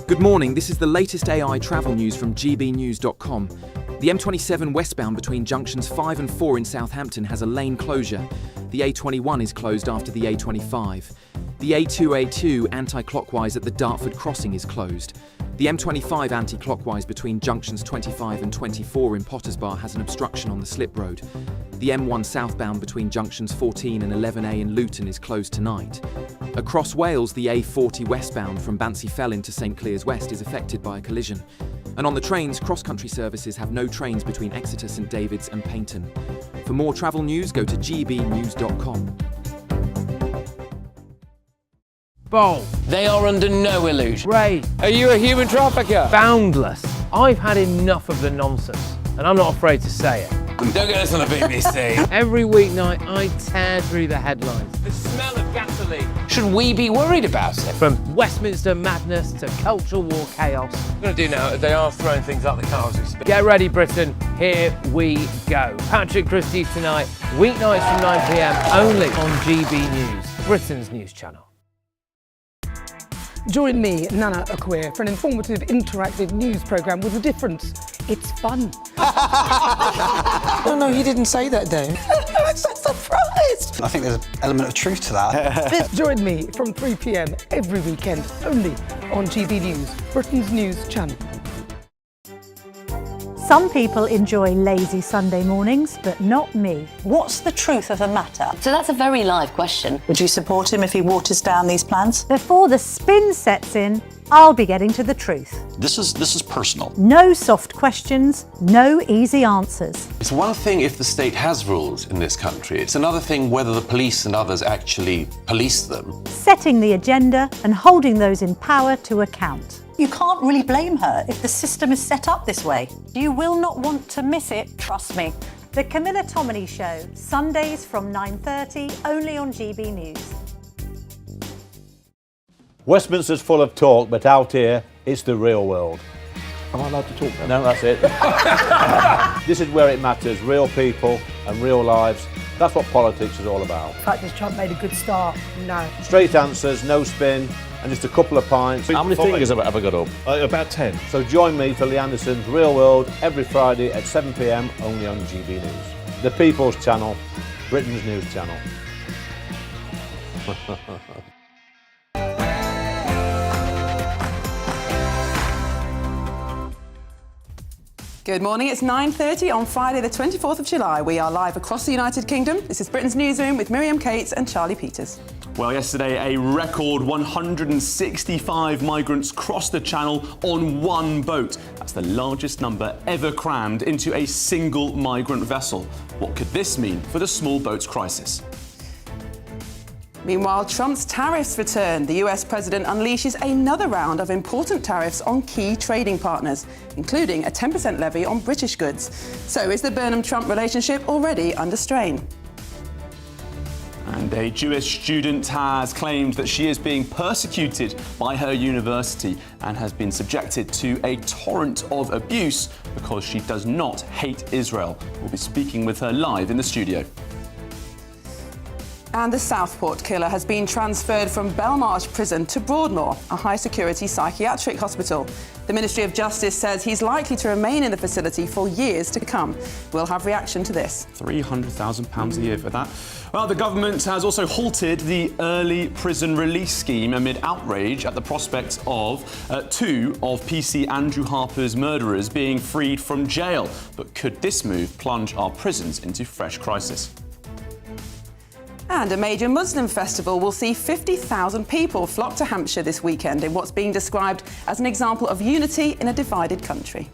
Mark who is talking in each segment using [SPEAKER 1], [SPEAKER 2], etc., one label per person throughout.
[SPEAKER 1] Good morning, this is the latest AI travel news from GBNews.com. The M27 westbound between junctions 5 and 4 in Southampton has a lane closure. The A21 is closed after the A25. The A2 anti-clockwise at the Dartford crossing is closed. The M25 anti-clockwise between junctions 25 and 24 in Pottersbar has an obstruction on the slip road. The M1 southbound between junctions 14 and 11A in Luton is closed tonight. Across Wales, the A40 westbound from Bancy Fell into St Clears West is affected by a collision. And on the trains, cross-country services have no trains between Exeter, St David's and Paignton. For more travel news, go to gbnews.com.
[SPEAKER 2] Bold.
[SPEAKER 3] They are under no illusion.
[SPEAKER 2] Ray.
[SPEAKER 3] Are you a human trafficker?
[SPEAKER 2] Boundless. I've had enough of the nonsense, and I'm not afraid to say it.
[SPEAKER 3] Don't get this on the BBC.
[SPEAKER 2] Every weeknight, I tear through the headlines.
[SPEAKER 3] The smell of gasoline. Should we be worried about it?
[SPEAKER 2] From Westminster madness to cultural war chaos.
[SPEAKER 3] What I'm going to do now, they are throwing things out the car as we speak.
[SPEAKER 2] Get ready, Britain. Here we go. Patrick Christie's tonight, weeknights from 9 p.m, only on GB News, Britain's news channel.
[SPEAKER 4] Join me, Nana Okoye, for an informative, interactive news programme with a difference. It's fun.
[SPEAKER 5] No, he didn't say that, Dave.
[SPEAKER 4] I'm so surprised.
[SPEAKER 5] I think there's an element of truth to that.
[SPEAKER 4] Join me from 3 p.m. every weekend, only on GB News, Britain's news channel.
[SPEAKER 6] Some people enjoy lazy Sunday mornings, but not me.
[SPEAKER 7] What's the truth of the matter?
[SPEAKER 8] So that's a very live question.
[SPEAKER 7] Would you support him if he waters down these plans?
[SPEAKER 6] Before the spin sets in, I'll be getting to the truth.
[SPEAKER 9] This is personal.
[SPEAKER 6] No soft questions, no easy answers.
[SPEAKER 9] It's one thing if the state has rules in this country. It's another thing whether the police and others actually police them.
[SPEAKER 6] Setting the agenda and holding those in power to account.
[SPEAKER 7] You can't really blame her if the system is set up this way. You will not want to miss it, trust me.
[SPEAKER 6] The Camilla Tominey Show, Sundays from 9:30, only on GB News.
[SPEAKER 10] Westminster's full of talk, but out here, it's the real world.
[SPEAKER 11] Am I allowed to talk now?
[SPEAKER 10] No, that's it. This is where it matters, real people and real lives. That's what politics is all about.
[SPEAKER 4] In fact, has Trump made a good start? No.
[SPEAKER 10] Straight answers, no spin, and just a couple of pints.
[SPEAKER 11] How many fingers have I ever got up? About 10.
[SPEAKER 10] So join me for Lee Anderson's Real World every Friday at 7 p.m, only on GB News. The People's Channel, Britain's news channel.
[SPEAKER 12] Good morning, it's 9:30 on Friday the 24th of July. We are live across the United Kingdom. This is Britain's Newsroom with Miriam Cates and Charlie Peters.
[SPEAKER 13] Well, yesterday a record 165 migrants crossed the Channel on one boat. That's the largest number ever crammed into a single migrant vessel. What could this mean for the small boats crisis?
[SPEAKER 12] Meanwhile, Trump's tariffs return. The US president unleashes another round of important tariffs on key trading partners, including a 10% levy on British goods. So is the Burnham-Trump relationship already under strain?
[SPEAKER 13] And a Jewish student has claimed that she is being persecuted by her university and has been subjected to a torrent of abuse because she does not hate Israel. We'll be speaking with her live in the studio.
[SPEAKER 12] And the Southport killer has been transferred from Belmarsh Prison to Broadmoor, a high-security psychiatric hospital. The Ministry of Justice says he's likely to remain in the facility for years to come. We'll have reaction to this.
[SPEAKER 13] £300,000 a year for that. Well, the government has also halted the early prison release scheme amid outrage at the prospect of two of PC Andrew Harper's murderers being freed from jail. But could this move plunge our prisons into fresh crisis?
[SPEAKER 12] And a major Muslim festival will see 50,000 people flock to Hampshire this weekend in what's being described as an example of unity in a divided country.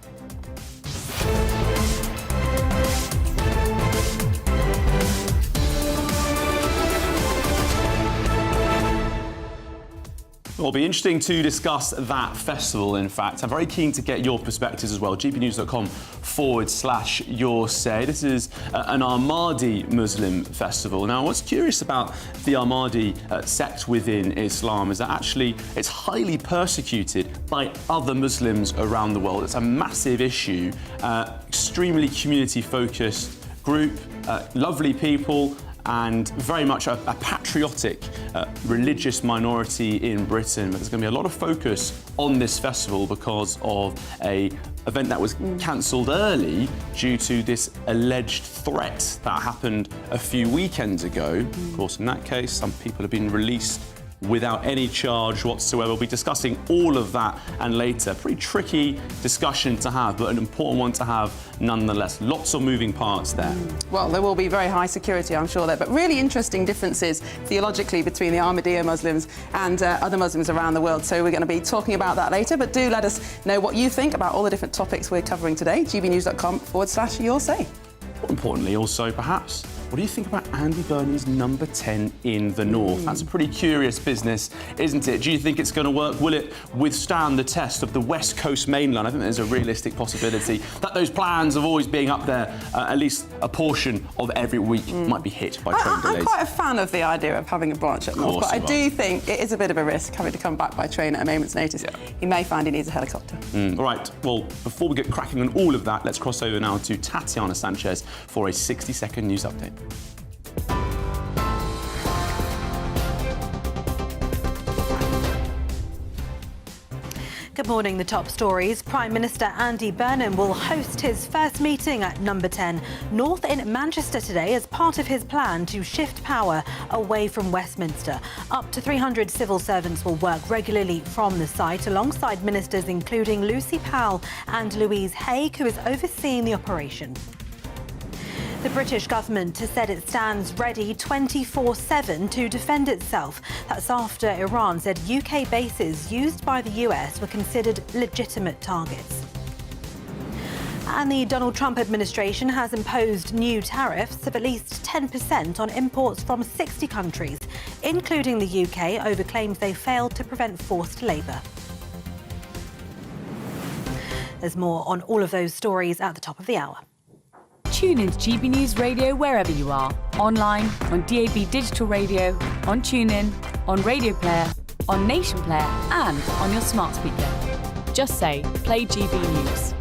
[SPEAKER 13] It'll be interesting to discuss that festival, in fact. I'm very keen to get your perspectives as well. gbnews.com/your say. This is an Ahmadi Muslim festival. Now, what's curious about the Ahmadi sect within Islam is that actually it's highly persecuted by other Muslims around the world. It's a massive issue, extremely community-focused group, lovely people, and very much a patriotic religious minority in Britain. But there's going to be a lot of focus on this festival because of a event that was cancelled early due to this alleged threat that happened a few weekends ago. Of course, in that case, some people have been released without any charge whatsoever. We'll be discussing all of that and later. Pretty tricky discussion to have, but an important one to have nonetheless. Lots of moving parts there.
[SPEAKER 12] Well, there will be very high security, I'm sure, there, but really interesting differences theologically between the Ahmadiyya Muslims and other Muslims around the world. So we're going to be talking about that later, but do let us know what you think about all the different topics we're covering today. gbnews.com/your say.
[SPEAKER 13] More importantly, also, perhaps, what do you think about Andy Burnham's number 10 in the North? That's a pretty curious business, isn't it? Do you think it's going to work? Will it withstand the test of the West Coast mainland? I think there's a realistic possibility that those plans of always being up there, at least a portion of every week, might be hit by train delays.
[SPEAKER 12] I'm quite a fan of the idea of having a branch up north, but I do think it is a bit of a risk having to come back by train at a moment's notice. Yeah. He may find he needs a helicopter.
[SPEAKER 13] All right, well, before we get cracking on all of that, let's cross over now to Tatiana Sanchez for a 60-second news update.
[SPEAKER 6] Good morning. The top stories. Prime Minister Andy Burnham will host his first meeting at number 10 North in Manchester today as part of his plan to shift power away from Westminster. Up to 300 civil servants will work regularly from the site alongside ministers including Lucy Powell and Louise Haigh, who is overseeing the operation. The British government has said it stands ready 24/7 to defend itself. That's after Iran said UK bases used by the US were considered legitimate targets. And the Donald Trump administration has imposed new tariffs of at least 10% on imports from 60 countries, including the UK, over claims they failed to prevent forced labour. There's more on all of those stories at the top of the hour.
[SPEAKER 14] Tune in to GB News Radio wherever you are. Online, on DAB Digital Radio, on TuneIn, on Radio Player, on Nation Player and on your smart speaker. Just say, play GB News.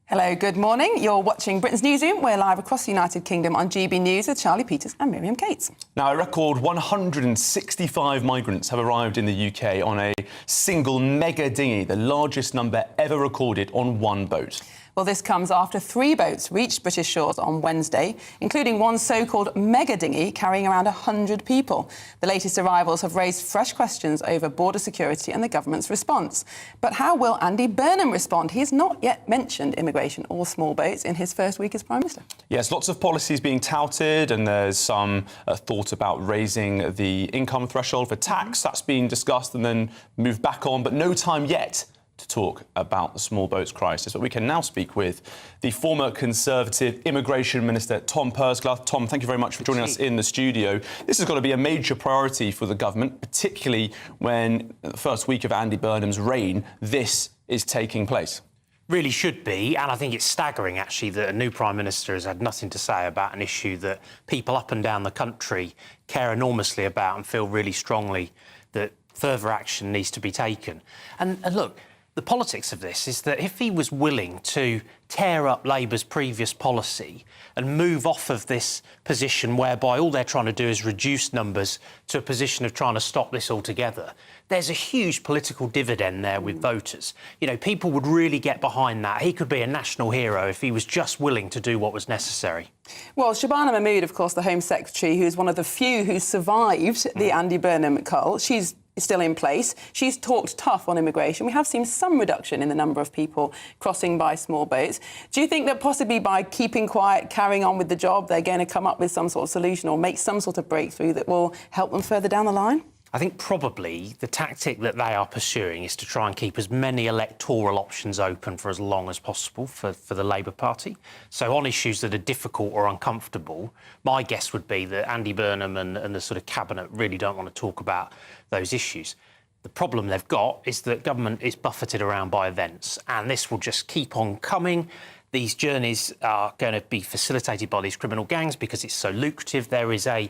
[SPEAKER 12] Hello, good morning. You're watching Britain's Newsroom. We're live across the United Kingdom on GB News with Charlie Peters and Miriam Cates.
[SPEAKER 13] Now, a record 165 migrants have arrived in the UK on a single mega dinghy, the largest number ever recorded on one boat.
[SPEAKER 12] Well, this comes after 3 boats reached British shores on Wednesday, including one so-called mega dinghy carrying around 100 people. The latest arrivals have raised fresh questions over border security and the government's response. But how will Andy Burnham respond? He has not yet mentioned immigration or small boats in his first week as Prime Minister.
[SPEAKER 13] Yes, lots of policies being touted, and there's some thought about raising the income threshold for tax. That's being discussed and then moved back on, but no time yet to talk about the small boats crisis. But we can now speak with the former Conservative Immigration Minister, Tom Pursglath. Tom, thank you very much for joining us in the studio. This has got to be a major priority for the government, particularly when the first week of Andy Burnham's reign, this is taking place.
[SPEAKER 15] Really should be, and I think it's staggering, actually, that a new Prime Minister has had nothing to say about an issue that people up and down the country care enormously about and feel really strongly that further action needs to be taken. And look, the politics of this is that if he was willing to tear up Labour's previous policy and move off of this position whereby all they're trying to do is reduce numbers to a position of trying to stop this altogether, there's a huge political dividend there with voters. You know, people would really get behind that. He could be a national hero if he was just willing to do what was necessary.
[SPEAKER 12] Well, Shabana Mahmood, of course, the Home Secretary, who's one of the few who survived the Andy Burnham cull, she's still in place. She's talked tough on immigration. We have seen some reduction in the number of people crossing by small boats. Do you think that possibly by keeping quiet, carrying on with the job, they're going to come up with some sort of solution or make some sort of breakthrough that will help them further down the line?
[SPEAKER 15] I think probably the tactic that they are pursuing is to try and keep as many electoral options open for as long as possible for the Labour Party. So on issues that are difficult or uncomfortable, my guess would be that Andy Burnham and the sort of cabinet really don't want to talk about those issues. The problem they've got is that government is buffeted around by events, and this will just keep on coming. These journeys are going to be facilitated by these criminal gangs because it's so lucrative. There is a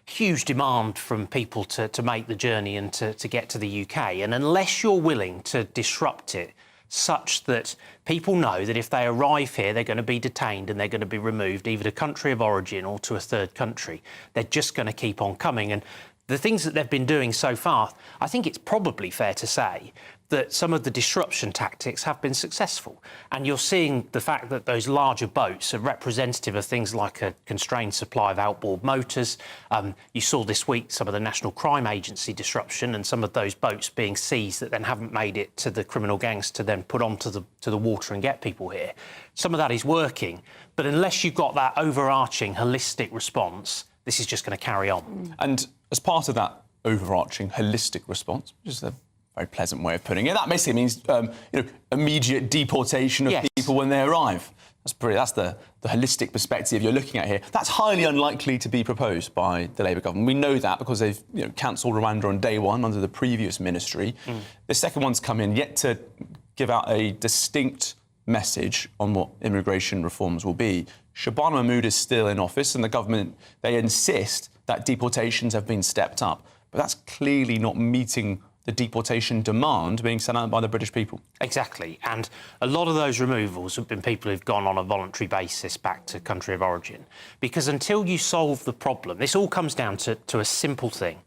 [SPEAKER 15] huge demand from people to make the journey and to get to the UK. And unless you're willing to disrupt it such that people know that if they arrive here, they're going to be detained and they're going to be removed either to country of origin or to a third country. They're just going to keep on coming. And the things that they've been doing so far, I think it's probably fair to say that some of the disruption tactics have been successful. And you're seeing the fact that those larger boats are representative of things like a constrained supply of outboard motors. You saw this week some of the National Crime Agency disruption and some of those boats being seized that then haven't made it to the criminal gangs to then put onto the water and get people here. Some of that is working, but unless you've got that overarching holistic response, this is just going to carry on.
[SPEAKER 13] And as part of that overarching holistic response, which is a very pleasant way of putting it, that basically means immediate deportation of people when they arrive. That's the holistic perspective you're looking at here. That's highly unlikely to be proposed by the Labour government. We know that because they've cancelled Rwanda on day one under the previous ministry. The second one's come in yet to give out a distinct message on what immigration reforms will be. Shabana Mahmood is still in office and the government, they insist that deportations have been stepped up. But that's clearly not meeting the deportation demand being sent out by the British people.
[SPEAKER 15] Exactly. And a lot of those removals have been people who've gone on a voluntary basis back to country of origin. Because until you solve the problem, this all comes down to a simple thing.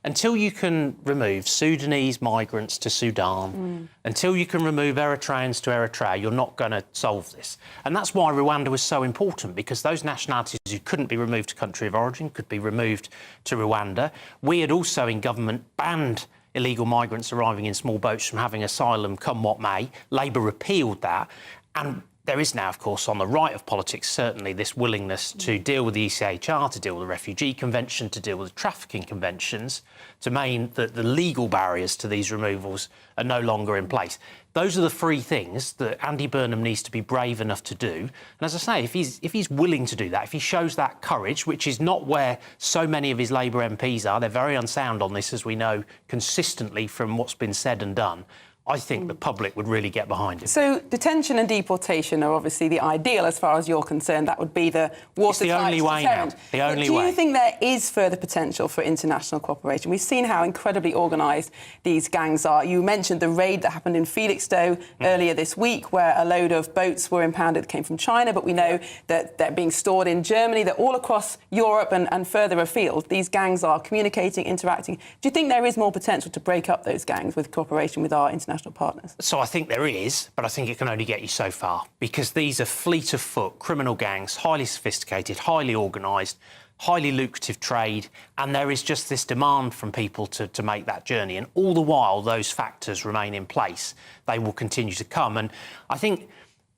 [SPEAKER 15] Until you can remove Sudanese migrants to Sudan, until you can remove Eritreans to Eritrea, you're not going to solve this. And that's why Rwanda was so important, because those nationalities who couldn't be removed to country of origin could be removed to Rwanda. We had also, in government, banned illegal migrants arriving in small boats from having asylum, come what may. Labour repealed that. And there is now, of course, on the right of politics, certainly this willingness to deal with the ECHR, to deal with the Refugee Convention, to deal with the trafficking conventions, to mean that the legal barriers to these removals are no longer in place. Those are the three things that Andy Burnham needs to be brave enough to do. And as I say, if he's willing to do that, if he shows that courage, which is not where so many of his Labour MPs are, they're very unsound on this, as we know consistently from what's been said and done, I think the public would really get behind it.
[SPEAKER 12] So detention and deportation are obviously the ideal as far as you're concerned. That would be the watertight
[SPEAKER 15] It's the only way
[SPEAKER 12] deterrent.
[SPEAKER 15] now. The only
[SPEAKER 12] way.
[SPEAKER 15] way.
[SPEAKER 12] Do you think there is further potential for international cooperation? We've seen how incredibly organised these gangs are. You mentioned the raid that happened in Felixstowe earlier this week, where a load of boats were impounded that came from China, but we know that they're being stored in Germany. They're all across Europe and further afield. These gangs are communicating, interacting. Do you think there is more potential to break up those gangs with cooperation with our international partners?
[SPEAKER 15] So I think there is, but I think it can only get you so far, because these are fleet of foot criminal gangs, highly sophisticated, highly organised, highly lucrative trade, and there is just this demand from people to make that journey. And all the while those factors remain in place, they will continue to come. And I think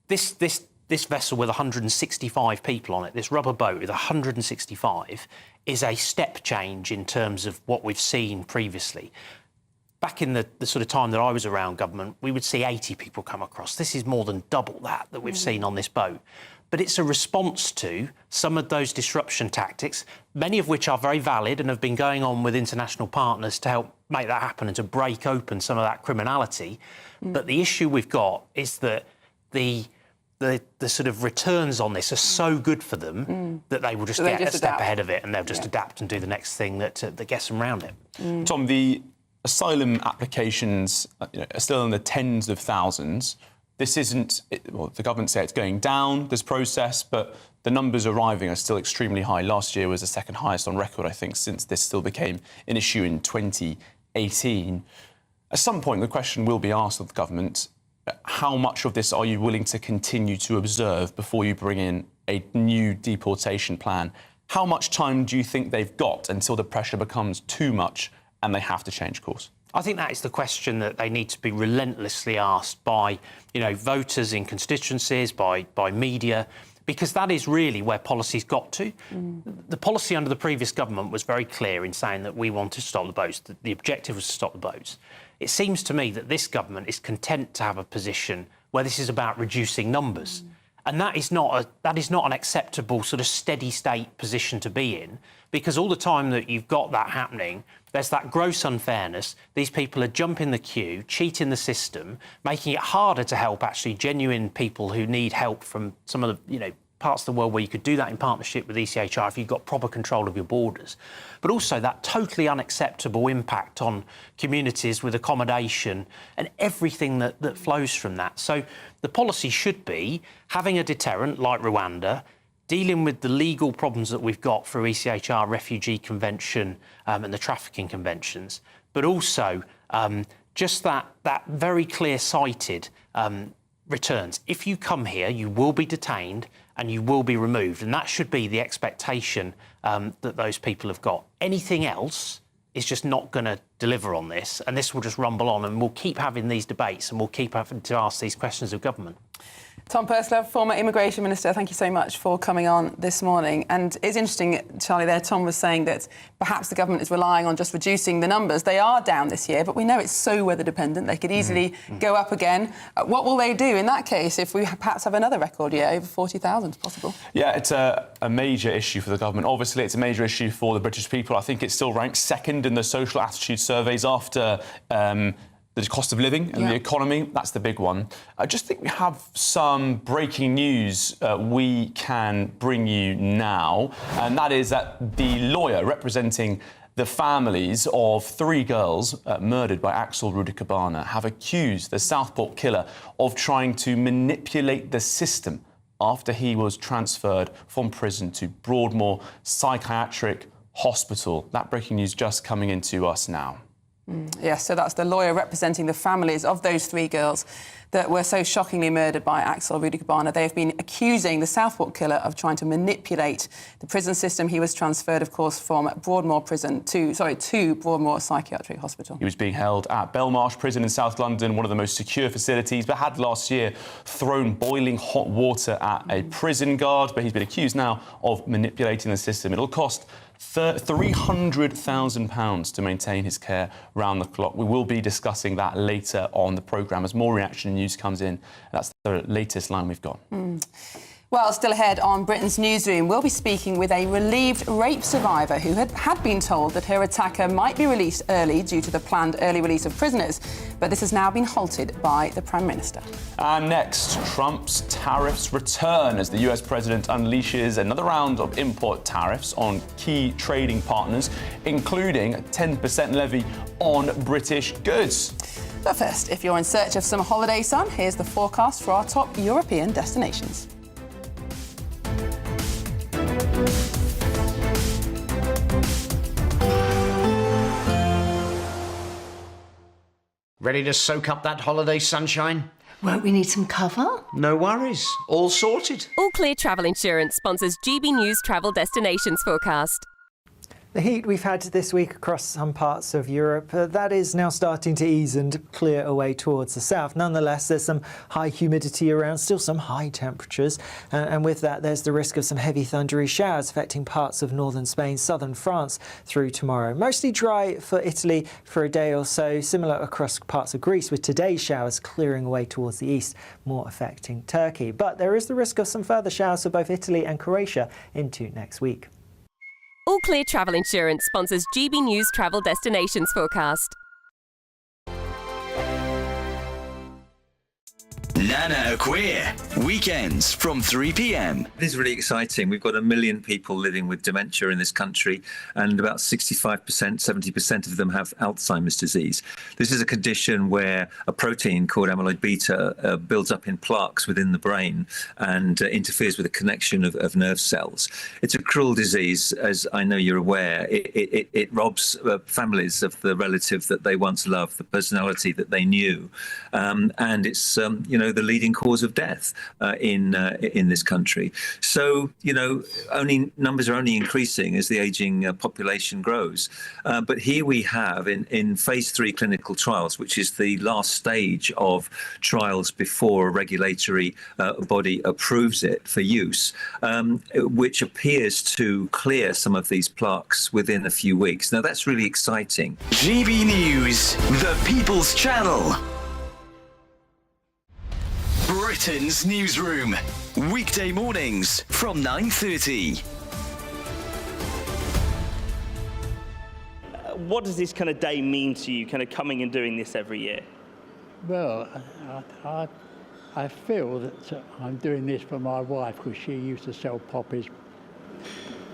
[SPEAKER 15] this vessel with 165 people on it, this rubber boat with 165, is a step change in terms of what we've seen previously. Back in the sort of time that I was around government, we would see 80 people come across. This is more than double that we've seen on this boat. But it's a response to some of those disruption tactics, many of which are very valid and have been going on with international partners to help make that happen and to break open some of that criminality. But the issue we've got is that the sort of returns on this are so good for them that they will just get a step ahead of it, and they'll just adapt and do the next thing that gets them around it.
[SPEAKER 13] Tom, the asylum applications are still in the tens of thousands. This isn't... Well, the government say it's going down, this process, but the numbers arriving are still extremely high. Last year was the second highest on record, I think, since this still became an issue in 2018. At some point, the question will be asked of the government, how much of this are you willing to continue to observe before you bring in a new deportation plan? How much time do you think they've got until the pressure becomes too much and they have to change course?
[SPEAKER 15] I think that is the question that they need to be relentlessly asked by, voters in constituencies, by media, because that is really where policy's got to. The policy under the previous government was very clear in saying that we want to stop the boats, that the objective was to stop the boats. It seems to me that this government is content to have a position where this is about reducing numbers. And that is not an acceptable sort of steady state position to be in, because all the time that you've got that happening, there's that gross unfairness. These people are jumping the queue, cheating the system, making it harder to help actually genuine people who need help from some of the parts of the world where you could do that in partnership with ECHR if you've got proper control of your borders. But also that totally unacceptable impact on communities with accommodation and everything that flows from that. So the policy should be having a deterrent like Rwanda, dealing with the legal problems that we've got through ECHR, Refugee Convention and the trafficking conventions, but also just that very clear-sighted returns. If you come here, you will be detained and you will be removed. And that should be the expectation that those people have got. Anything else is just not going to deliver on this, and this will just rumble on, and we'll keep having these debates and we'll keep having to ask these questions of government.
[SPEAKER 12] Tom Purcell, former Immigration Minister, thank you so much for coming on this morning. And it's interesting, Charlie, there, Tom was saying that perhaps the government is relying on just reducing the numbers. They are down this year, but we know it's so weather dependent. They could easily go up again. What will they do in that case if we perhaps have another record year, over 40,000 possible?
[SPEAKER 13] Yeah, it's a major issue for the government. Obviously, it's a major issue for the British people. I think it still ranks second in the social attitude surveys after the cost of living and the economy. That's the big one. I just think we have some breaking news we can bring you now, and that is that the lawyer representing the families of 3 girls murdered by Axel Rudikabana have accused the Southport killer of trying to manipulate the system after he was transferred from prison to Broadmoor Psychiatric Hospital. That breaking news just coming into us now.
[SPEAKER 12] Yes, so that's the lawyer representing the families of those 3 girls that were so shockingly murdered by Axel Rudikabana. They have been accusing the Southport killer of trying to manipulate the prison system. He was transferred, of course, from Broadmoor Prison to Broadmoor Psychiatric Hospital.
[SPEAKER 13] He was being held at Belmarsh Prison in South London, one of the most secure facilities, but had last year thrown boiling hot water at a prison guard. But he's been accused now of manipulating the system. It'll cost £300,000 to maintain his care round the clock. We will be discussing that later on the programme as more reaction news comes in. That's the latest line we've got.
[SPEAKER 12] Well, still ahead on Britain's Newsroom, we'll be speaking with a relieved rape survivor who had been told that her attacker might be released early due to the planned early release of prisoners, but this has now been halted by the Prime Minister. And
[SPEAKER 13] next, Trump's tariffs return as the US President unleashes another round of import tariffs on key trading partners, including a 10% levy on British goods.
[SPEAKER 12] But first, if you're in search of some holiday sun, here's the forecast for our top European destinations.
[SPEAKER 16] Ready to soak up that holiday sunshine?
[SPEAKER 17] Won't we need some cover?
[SPEAKER 16] No worries. All sorted.
[SPEAKER 18] All Clear Travel Insurance sponsors GB News Travel Destinations Forecast.
[SPEAKER 19] The heat we've had this week across some parts of Europe, that is now starting to ease and clear away towards the south. Nonetheless, there's some high humidity around, still some high temperatures. And with that, there's the risk of some heavy thundery showers affecting parts of northern Spain, southern France through tomorrow. Mostly dry for Italy for a day or so, similar across parts of Greece, with today's showers clearing away towards the east, more affecting Turkey. But there is the risk of some further showers for both Italy and Croatia into next week.
[SPEAKER 18] All Clear Travel Insurance sponsors GB News Travel Destinations Forecast.
[SPEAKER 20] Nana Queer, weekends from 3 p.m.
[SPEAKER 21] This is really exciting. We've got 1 million people living with dementia in this country, and about 65%, 70% of them have Alzheimer's disease. This is a condition where a protein called amyloid beta builds up in plaques within the brain and interferes with the connection of nerve cells. It's a cruel disease, as I know you're aware. It robs families of the relative that they once loved, the personality that they knew, and it's the leading cause of death in this country. So, numbers are only increasing as the ageing population grows. But here we have in phase 3 clinical trials, which is the last stage of trials before a regulatory body approves it for use, which appears to clear some of these plaques within a few weeks. Now, that's really exciting.
[SPEAKER 20] GB News, the People's Channel. Britain's Newsroom, weekday mornings from 9:30.
[SPEAKER 22] What does this kind of day mean to you, kind of coming and doing this every year?
[SPEAKER 23] Well,
[SPEAKER 1] I feel that I'm doing this for my wife because she used to sell poppies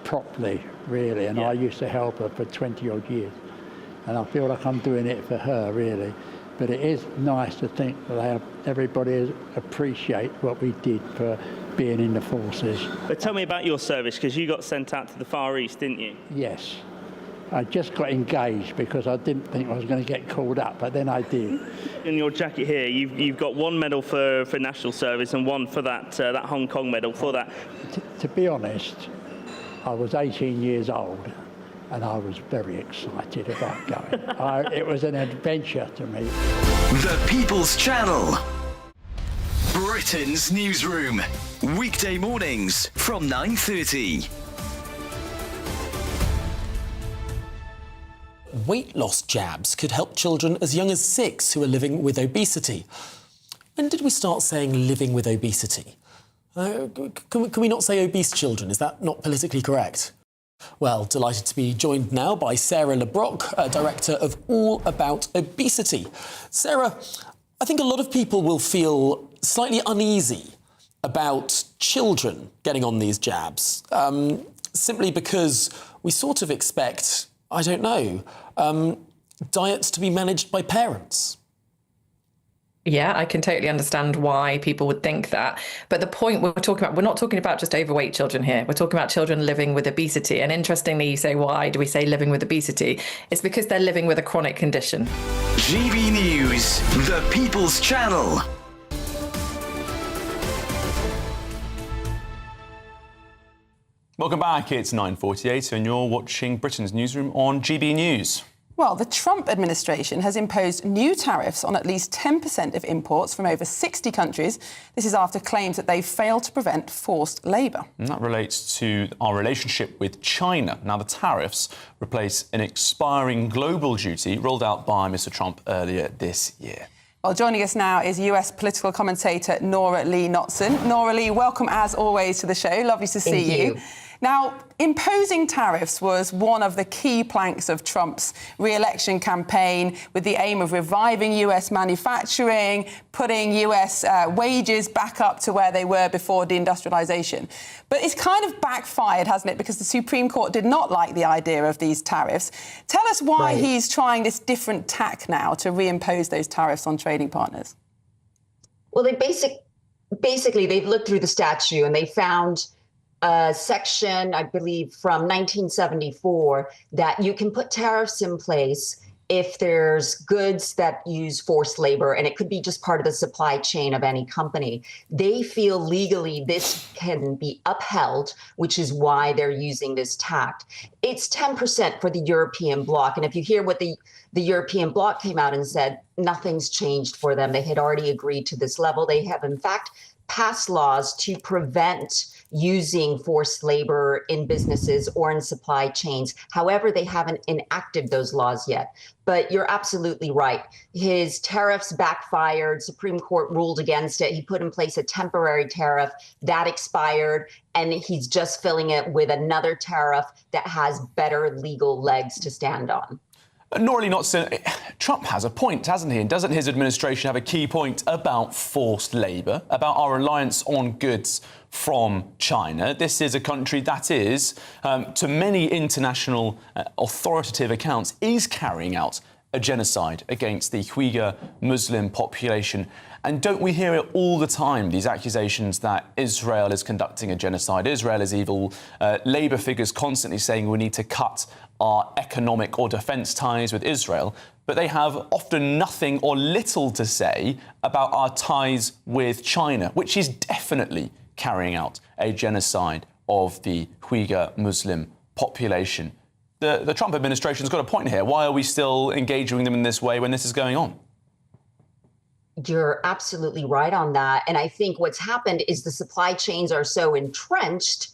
[SPEAKER 1] properly, really, and I used to help her for 20 odd years. And I feel like I'm doing it for her, really. But it is nice to think that everybody appreciate what we did for being in the forces.
[SPEAKER 22] But tell me about your service, because you got sent out to the Far East, didn't you?
[SPEAKER 1] Yes. I just got engaged because I didn't think I was going to get called up, but then I did.
[SPEAKER 22] In your jacket here, you've got one medal for national service and one for that Hong Kong medal for that.
[SPEAKER 1] To be honest, I was 18 years old and I was very excited about going. It was an adventure to me.
[SPEAKER 20] The People's Channel. Britain's Newsroom. Weekday mornings from 9:30.
[SPEAKER 23] Weight loss jabs could help children as young as 6 who are living with obesity. When did we start saying living with obesity? Can we not say obese children? Is that not politically correct? Well, delighted to be joined now by Sarah LeBrock, Director of All About Obesity. Sarah, I think a lot of people will feel slightly uneasy about children getting on these jabs, simply because we sort of expect, I don't know, diets to be managed by parents.
[SPEAKER 24] Yeah, I can totally understand why people would think that. But the point we're not talking about just overweight children here. We're talking about children living with obesity. And interestingly, you say, why do we say living with obesity? It's because they're living with a chronic condition.
[SPEAKER 20] GB News, the People's Channel.
[SPEAKER 13] Welcome back. It's 9:48 and you're watching Britain's Newsroom on GB News.
[SPEAKER 12] Well, the Trump administration has imposed new tariffs on at least 10% of imports from over 60 countries. This is after claims that they failed to prevent forced labour.
[SPEAKER 13] And that relates to our relationship with China. Now, the tariffs replace an expiring global duty rolled out by Mr. Trump earlier this year.
[SPEAKER 12] Well, joining us now is US political commentator Nora Lee Knotson. Nora Lee, welcome as always to the show. Lovely to see you. Now, imposing tariffs was one of the key planks of Trump's re-election campaign, with the aim of reviving US manufacturing, putting US wages back up to where they were before deindustrialization. But it's kind of backfired, hasn't it? Because the Supreme Court did not like the idea of these tariffs. Tell us why he's trying this different tack now to reimpose those tariffs on trading partners.
[SPEAKER 25] Well, basically, they've looked through the statute and they found a section, I believe, from 1974 that you can put tariffs in place if there's goods that use forced labor, and it could be just part of the supply chain of any company. They feel legally this can be upheld, which is why they're using this tact. It's 10% for the European bloc. And if you hear what the European bloc came out and said, nothing's changed for them. They had already agreed to this level. They have, in fact, passed laws to prevent using forced labor in businesses or in supply chains. However, they haven't enacted those laws yet. But you're absolutely right. His tariffs backfired. Supreme Court ruled against it. He put in place a temporary tariff that expired, and he's just filling it with another tariff that has better legal legs to stand on.
[SPEAKER 13] Nora Lee Knotson, Trump has a point, hasn't he? And doesn't his administration have a key point about forced labour, about our reliance on goods from China? This is a country that is, to many international authoritative accounts, is carrying out a genocide against the Uyghur Muslim population. And don't we hear it all the time, these accusations that Israel is conducting a genocide, Israel is evil, Labour figures constantly saying we need to cut our economic or defence ties with Israel, but they have often nothing or little to say about our ties with China, which is definitely carrying out a genocide of the Uyghur Muslim population. The Trump administration's got a point here. Why are we still engaging them in this way when this is going on?
[SPEAKER 25] You're absolutely right on that. And I think what's happened is the supply chains are so entrenched,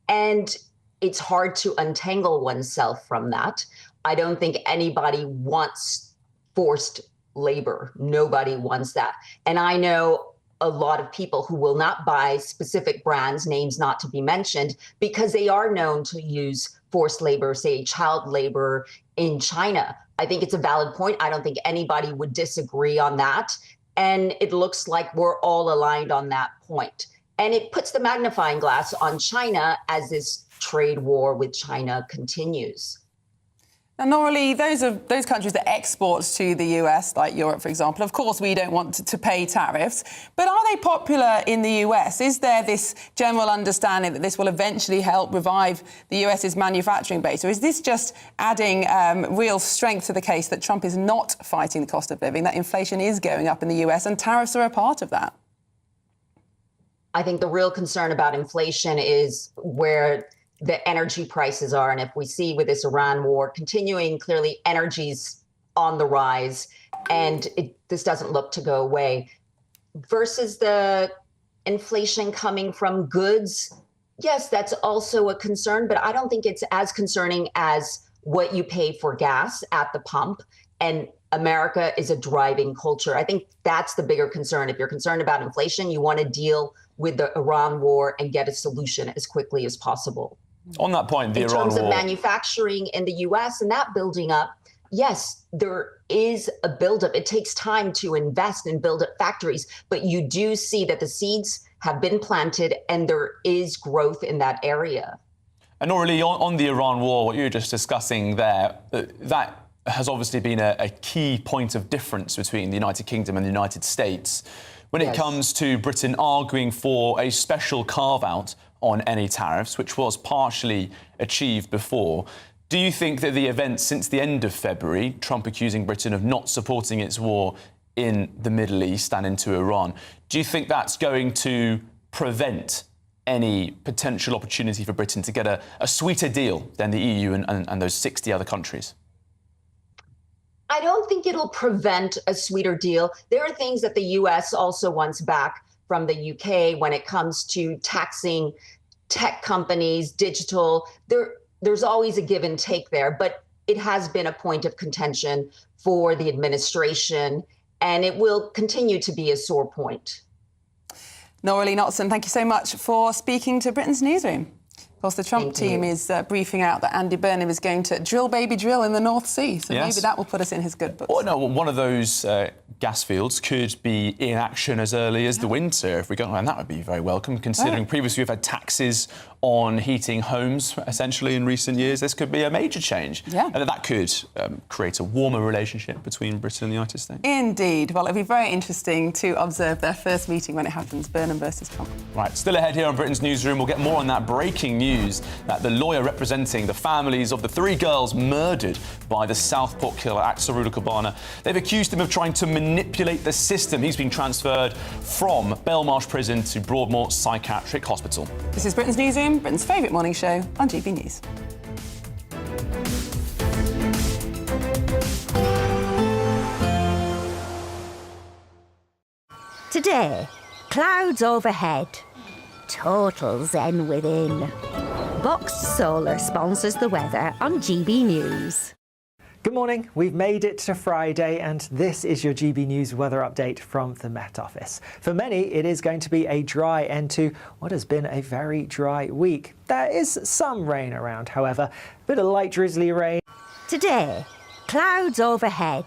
[SPEAKER 25] and it's hard to untangle oneself from that. I don't think anybody wants forced labor. Nobody wants that. And I know a lot of people who will not buy specific brands, names not to be mentioned, because they are known to use forced labor, say child labor in China. I think it's a valid point. I don't think anybody would disagree on that. And it looks like we're all aligned on that point. And it puts the magnifying glass on China as this trade war with China continues.
[SPEAKER 12] And Norah, those countries that export to the US, like Europe, for example, of course, we don't want to pay tariffs. But are they popular in the US? Is there this general understanding that this will eventually help revive the US's manufacturing base? Or is this just adding real strength to the case that Trump is not fighting the cost of living, that inflation is going up in the US and tariffs are a part of that?
[SPEAKER 25] I think the real concern about inflation is where the energy prices are. And if we see with this Iran war continuing, clearly energy's on the rise and this doesn't look to go away. Versus the inflation coming from goods, yes, that's also a concern, but I don't think it's as concerning as what you pay for gas at the pump. And America is a driving culture. I think that's the bigger concern. If you're concerned about inflation, you want to deal with the Iran war and get a solution as quickly as possible.
[SPEAKER 13] On that point, the Iran war...
[SPEAKER 25] In terms of manufacturing in the U.S. and that building up, yes, there is a buildup. It takes time to invest and build up factories, but you do see that the seeds have been planted and there is growth in that area.
[SPEAKER 13] And Norah, on the Iran war, what you were just discussing there, that has obviously been a key point of difference between the United Kingdom and the United States. When it comes to Britain arguing for a special carve-out on any tariffs, which was partially achieved before, do you think that the events since the end of February, Trump accusing Britain of not supporting its war in the Middle East and into Iran, do you think that's going to prevent any potential opportunity for Britain to get a sweeter deal than the EU and those 60 other countries?
[SPEAKER 25] I don't think it'll prevent a sweeter deal. There are things that the U.S. also wants back from the UK when it comes to taxing tech companies, digital. There's always a give and take there, but it has been a point of contention for the administration, and it will continue to be a sore point.
[SPEAKER 12] Norah Knotson, thank you so much for speaking to Britain's Newsroom. Of course, the Trump team is briefing out that Andy Burnham is going to drill, baby, drill in the North Sea. So maybe that will put us in his good books.
[SPEAKER 13] Well, no, one of those gas fields could be in action as early as the winter if we go, and that would be very welcome, considering previously we've had taxes on heating homes, essentially, in recent years. This could be a major change. And that could create a warmer relationship between Britain and the United States.
[SPEAKER 12] Indeed. Well, it'll be very interesting to observe their first meeting when it happens, Burnham versus Trump.
[SPEAKER 13] Right, still ahead here on Britain's Newsroom. We'll get more on that breaking news that the lawyer representing the families of the 3 girls murdered by the Southport killer, Axel Ruda Cabana, they've accused him of trying to manipulate the system. He's been transferred from Belmarsh Prison to Broadmoor Psychiatric Hospital.
[SPEAKER 12] This is Britain's Newsroom, Britain's favourite morning show on GB News.
[SPEAKER 2] Today, clouds overhead, total zen within. Boxed Solar sponsors the weather on GB News.
[SPEAKER 19] Good morning. We've made it to Friday and this is your GB News weather update from the Met Office. For many, it is going to be a dry end to what has been a very dry week. There is some rain around, however, a bit of light drizzly rain.
[SPEAKER 2] Today, clouds overhead,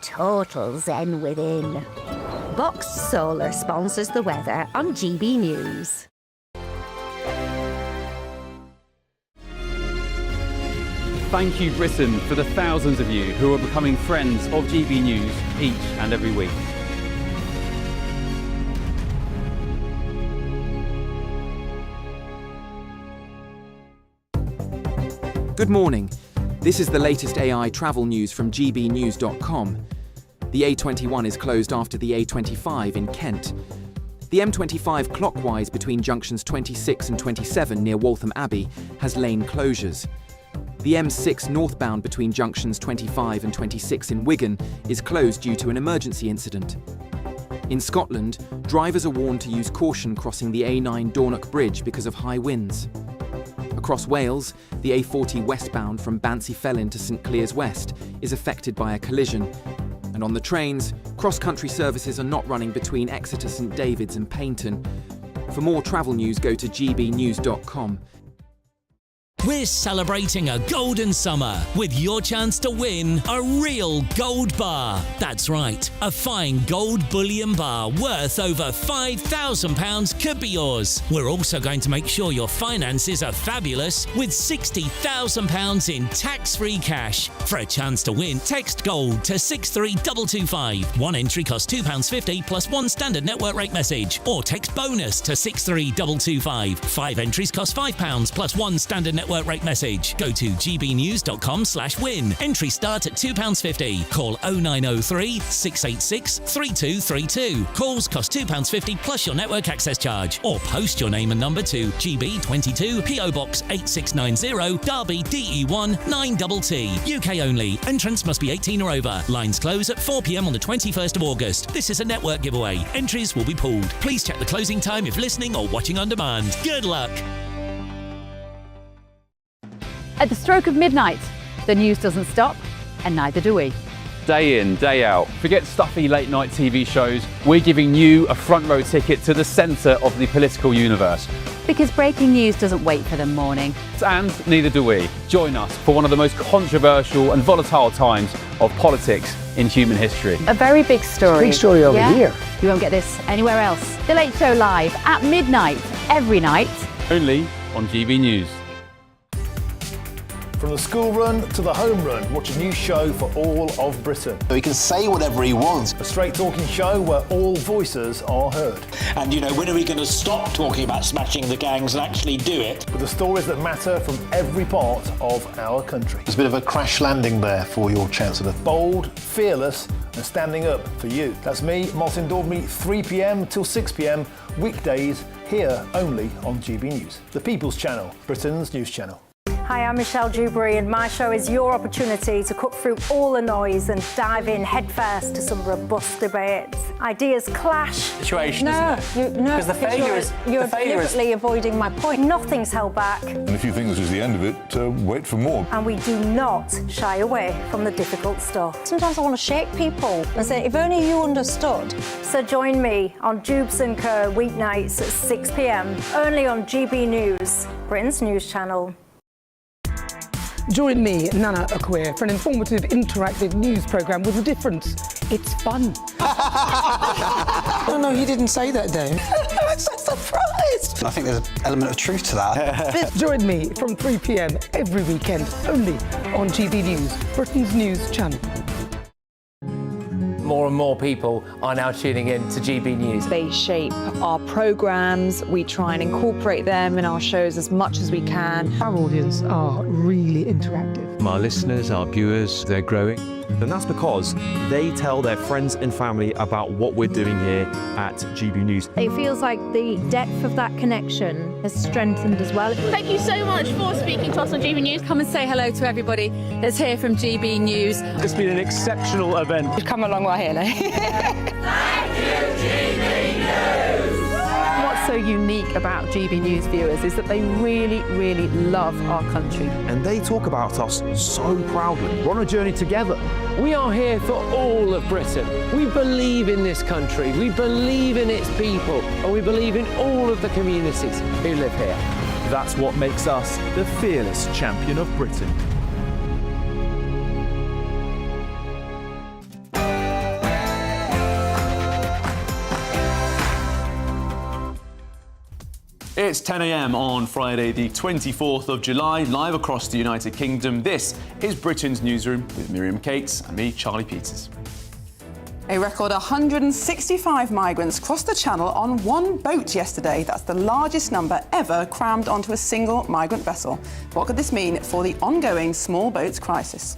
[SPEAKER 2] total zen within. Boxed Solar sponsors the weather on GB News.
[SPEAKER 3] Thank you, Britain, for the thousands of you who are becoming friends of GB News each and every week.
[SPEAKER 5] Good morning. This is the latest AI travel news from gbnews.com. The A21 is closed after the A25 in Kent. The M25 clockwise between junctions 26 and 27 near Waltham Abbey has lane closures. The M6 northbound between junctions 25 and 26 in Wigan is closed due to an emergency incident. In Scotland, drivers are warned to use caution crossing the A9 Dornoch Bridge because of high winds. Across Wales, the A40 westbound from Bancyfelin to St Clears West is affected by a collision. And on the trains, cross-country services are not running between Exeter, St David's and Paignton. For more travel news, go to gbnews.com.
[SPEAKER 4] We're celebrating a golden summer with your chance to win a real gold bar. That's right, a fine gold bullion bar worth over £5,000 could be yours. We're also going to make sure your finances are fabulous with £60,000 in tax-free cash. For a chance to win, text GOLD to 63225. One entry costs £2.50 plus one standard network rate message. Or text BONUS to 63225. 5 entries cost £5 plus one standard network rate message. Go to gbnews.com/win. Entry start at £2.50. Call 0903 686 3232. Calls cost £2.50 plus your network access charge. Or post your name and number to GB22 PO Box 8690 Derby DE1 9TT. UK only. Entrance must be 18 or over. Lines close at 4 p.m. on the 21st of August. This is a network giveaway. Entries will be pooled. Please check the closing time if listening or watching on demand. Good luck.
[SPEAKER 7] At the stroke of midnight, the news doesn't stop, and neither do we.
[SPEAKER 3] Day in, day out. Forget stuffy late night TV shows. We're giving you a front row ticket to the centre of the political universe.
[SPEAKER 7] Because breaking news doesn't wait for the morning.
[SPEAKER 3] And neither do we. Join us for one of the most controversial and volatile times of politics in human history.
[SPEAKER 7] A very big story.
[SPEAKER 3] Big story over here.
[SPEAKER 7] You won't get this anywhere else. The Late Show live at midnight, every night.
[SPEAKER 3] Only on GB News.
[SPEAKER 8] From the school run to the home run, watch a new show for all of Britain.
[SPEAKER 9] He can say whatever he wants.
[SPEAKER 8] A straight talking show where all voices are heard.
[SPEAKER 9] And, you know, when are we going to stop talking about smashing the gangs and actually do it?
[SPEAKER 8] With the stories that matter from every part of our country.
[SPEAKER 9] There's a bit of a crash landing there for your Chancellor.
[SPEAKER 8] Bold, fearless and standing up for you. That's me, Martin Daubney, 3 p.m. till 6 p.m, weekdays, here only on GB News. The People's Channel, Britain's news channel.
[SPEAKER 11] Hi, I'm Michelle Dewberry, and my show is your opportunity to cut through all the noise and dive in headfirst to some robust debates. Ideas clash.
[SPEAKER 9] Situation, isn't it?
[SPEAKER 11] Because you're deliberately avoiding my point. Nothing's held back.
[SPEAKER 26] And if you think this is the end of it, wait for more.
[SPEAKER 11] And we do not shy away from the difficult stuff. Sometimes I want to shake people and say, if only you understood. So join me on Jubes & Co. weeknights at 6 p.m, only on GB News, Britain's news channel.
[SPEAKER 27] Join me, Nana Akwe, for an informative, interactive news programme with a difference. It's fun.
[SPEAKER 9] Oh, no, you didn't say that, Dave.
[SPEAKER 27] I'm so surprised.
[SPEAKER 9] I think there's an element of truth to that.
[SPEAKER 27] Join me from 3 p.m. every weekend, only on GB News, Britain's news channel.
[SPEAKER 28] More and more people are now tuning in to GB News.
[SPEAKER 29] They shape our programmes, we try and incorporate them in our shows as much as we can.
[SPEAKER 27] Our audience are really interactive.
[SPEAKER 30] Our listeners, our viewers, they're growing. And that's because they tell their friends and family about what we're doing here at GB News.
[SPEAKER 31] It feels like the depth of that connection has strengthened as well.
[SPEAKER 32] Thank you so much for speaking to us on GB News.
[SPEAKER 14] Come and say hello to everybody that's here from GB News.
[SPEAKER 30] It's been an exceptional event.
[SPEAKER 29] We've come a long way here now.
[SPEAKER 32] Thank you, GB News!
[SPEAKER 14] What's so unique about GB News viewers is that they really, really love our country.
[SPEAKER 30] And they talk about us so proudly.
[SPEAKER 33] We're on a journey together. We are here for all of Britain. We believe in this country, we believe in its people, and we believe in all of the communities who live here.
[SPEAKER 30] That's what makes us the fearless champion of Britain.
[SPEAKER 13] It's 10 a.m. on Friday, the 24th of July, live across the United Kingdom. This is Britain's Newsroom with Miriam Cates and me, Charlie Peters.
[SPEAKER 12] A record 165 migrants crossed the Channel on one boat yesterday. That's the largest number ever crammed onto a single migrant vessel. What could this mean for the ongoing small boats crisis?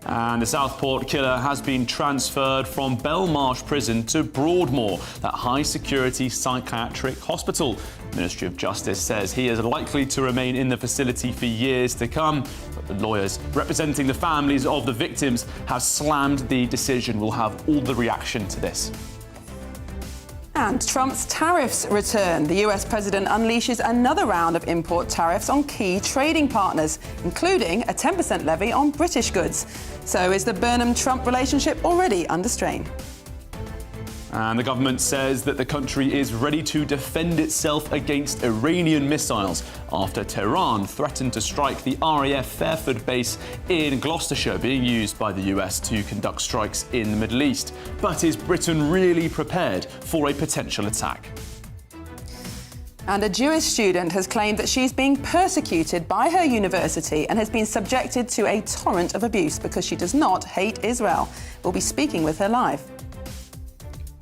[SPEAKER 13] And the Southport killer has been transferred from Belmarsh Prison to Broadmoor, that high-security psychiatric hospital. The Ministry of Justice says he is likely to remain in the facility for years to come. But the lawyers representing the families of the victims have slammed the decision. We'll have all the reaction to this.
[SPEAKER 12] And Trump's tariffs return. The US president unleashes another round of import tariffs on key trading partners, including a 10% levy on British goods. So is the Burnham-Trump relationship already under strain?
[SPEAKER 13] And the government says that the country is ready to defend itself against Iranian missiles after Tehran threatened to strike the RAF Fairford base in Gloucestershire, being used by the US to conduct strikes in the Middle East. But is Britain really prepared for a potential attack?
[SPEAKER 12] And a Jewish student has claimed that she's being persecuted by her university and has been subjected to a torrent of abuse because she does not hate Israel. We'll be speaking with her live.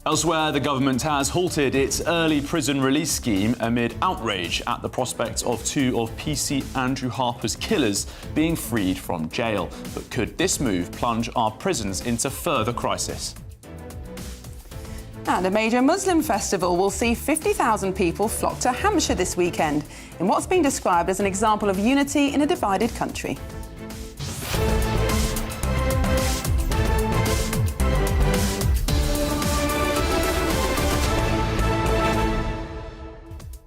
[SPEAKER 13] Elsewhere, the government has halted its early prison release scheme amid outrage at the prospect of two of PC Andrew Harper's killers being freed from jail. But could this move plunge our prisons into further crisis?
[SPEAKER 12] And a major Muslim festival will see 50,000 people flock to Hampshire this weekend in what's been described as an example of unity in a divided country.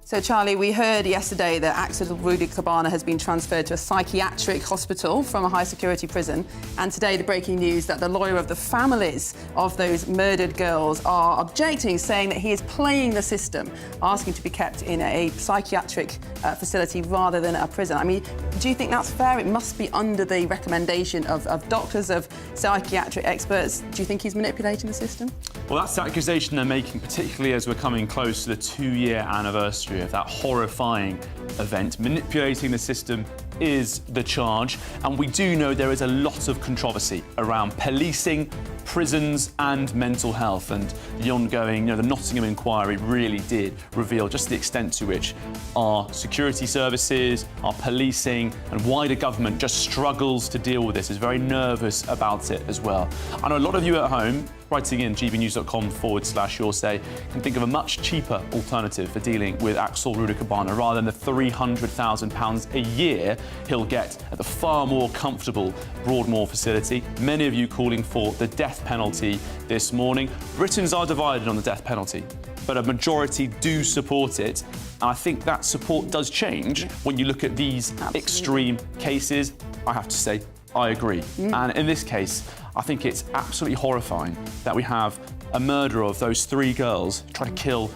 [SPEAKER 12] So, Charlie, we heard yesterday that actor Rudy Cabana has been transferred to a psychiatric hospital from a high-security prison. And today, the breaking news that the lawyer of the families of those murdered girls are objecting, saying that he is playing the system, asking to be kept in a psychiatric facility rather than a prison. I mean, do you think that's fair? It must be under the recommendation of doctors, of psychiatric experts. Do you think he's manipulating the system?
[SPEAKER 13] Well, that's the accusation they're making, particularly as we're coming close to the 2-year anniversary of that horrifying event. Manipulating the system is the charge, and we do know there is a lot of controversy around policing, prisons and mental health, and the ongoing, the Nottingham inquiry really did reveal just the extent to which our security services, our policing and wider government just struggles to deal with this, is very nervous about it as well. I know a lot of you at home writing in gbnews.com/yoursay can think of a much cheaper alternative for dealing with Axel Rudiker-Cabana rather than the £300,000 a year he'll get at the far more comfortable Broadmoor facility. Many of you calling for the death penalty this morning. Britons are divided on the death penalty, but a majority do support it. And I think that support does change when you look at these extreme cases. I have to say, I agree. And in this case, I think it's absolutely horrifying that we have a murderer of those 3 girls try to kill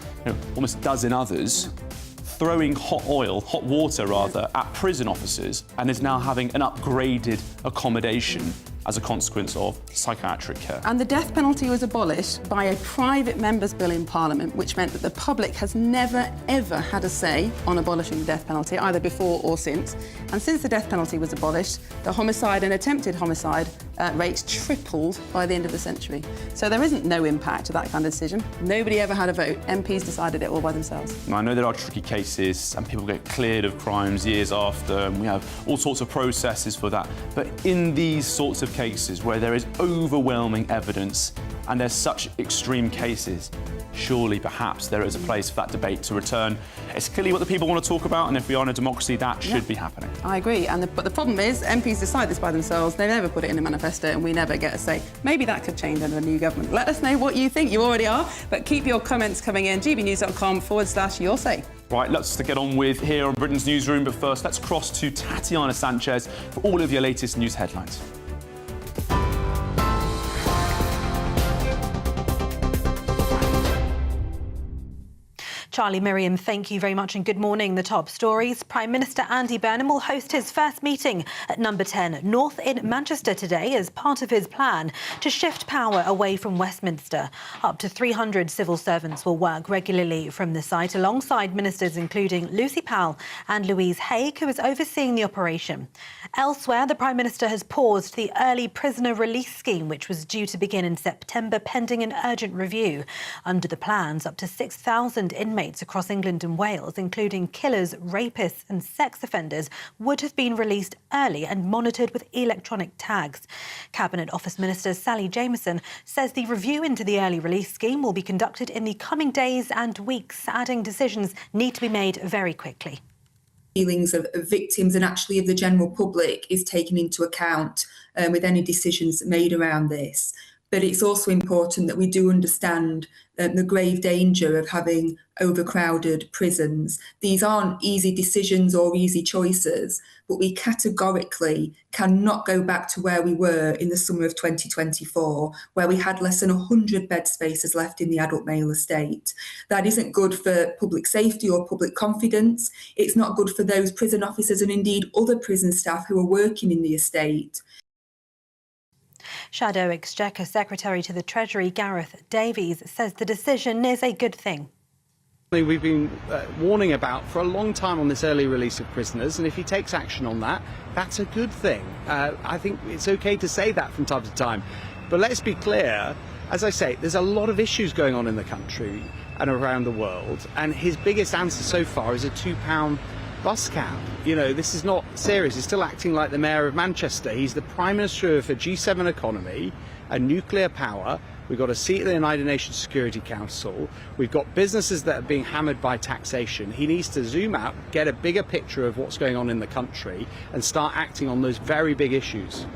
[SPEAKER 13] almost a dozen others, throwing hot water at prison officers, and is now having an upgraded accommodation as a consequence of psychiatric care.
[SPEAKER 12] And the death penalty was abolished by a private member's bill in Parliament, which meant that the public has never, ever had a say on abolishing the death penalty, either before or since. And since the death penalty was abolished, the homicide and attempted homicide rate tripled by the end of the century. So there isn't no impact to that kind of decision. Nobody ever had a vote. MPs decided it all by themselves.
[SPEAKER 13] Now, I know there are tricky cases and people get cleared of crimes years after, and we have all sorts of processes for that. But in these sorts of cases where there is overwhelming evidence and there's such extreme cases, surely perhaps there is a place for that debate to return. It's clearly what the people want to talk about, and if we are in a democracy, that should be happening.
[SPEAKER 12] I agree, but the problem is MPs decide this by themselves. They never put it in a manifesto and we never get a say. Maybe that could change under a new government. Let us know what you think. You already are, but keep your comments coming in. gbnews.com/yoursay.
[SPEAKER 13] Right, let's get on with here on Britain's Newsroom, but first let's cross to Tatiana Sanchez for all of your latest news headlines.
[SPEAKER 1] Charlie, Miriam, thank you very much and good morning. The top stories. Prime Minister Andy Burnham will host his first meeting at number 10 North in Manchester today as part of his plan to shift power away from Westminster. Up to 300 civil servants will work regularly from the site alongside ministers including Lucy Powell and Louise Haigh, who is overseeing the operation. Elsewhere, the Prime Minister has paused the early prisoner release scheme, which was due to begin in September, pending an urgent review. Under the plans, up to 6,000 inmates across England and Wales, including killers, rapists and sex offenders, would have been released early and monitored with electronic tags. Cabinet Office Minister Sally Jamieson says the review into the early release scheme will be conducted in the coming days and weeks, adding decisions need to be made very quickly.
[SPEAKER 6] Feelings of victims and actually of the general public is taken into account with any decisions made around this. But it's also important that we do understand the grave danger of having overcrowded prisons. These aren't easy decisions or easy choices, but we categorically cannot go back to where we were in the summer of 2024, where we had less than 100 bed spaces left in the adult male estate. That isn't good for public safety or public confidence. It's not good for those prison officers and indeed other prison staff who are working in the estate.
[SPEAKER 1] Shadow Exchequer Secretary to the Treasury Gareth Davies says the decision is a good thing.
[SPEAKER 2] We've been warning about for a long time on this early release of prisoners, and if he takes action on that, that's a good thing. I think it's okay to say that from time to time. But let's be clear, as I say, there's a lot of issues going on in the country and around the world, and his biggest answer so far is a £2 bus cap. You know, this is not serious. He's still acting like the Mayor of Manchester. He's the Prime Minister of a G7 economy, a nuclear power. We've got a seat at the United Nations Security Council. We've got businesses that are being hammered by taxation. He needs to zoom out, get a bigger picture of what's going on in the country and start acting on those very big issues.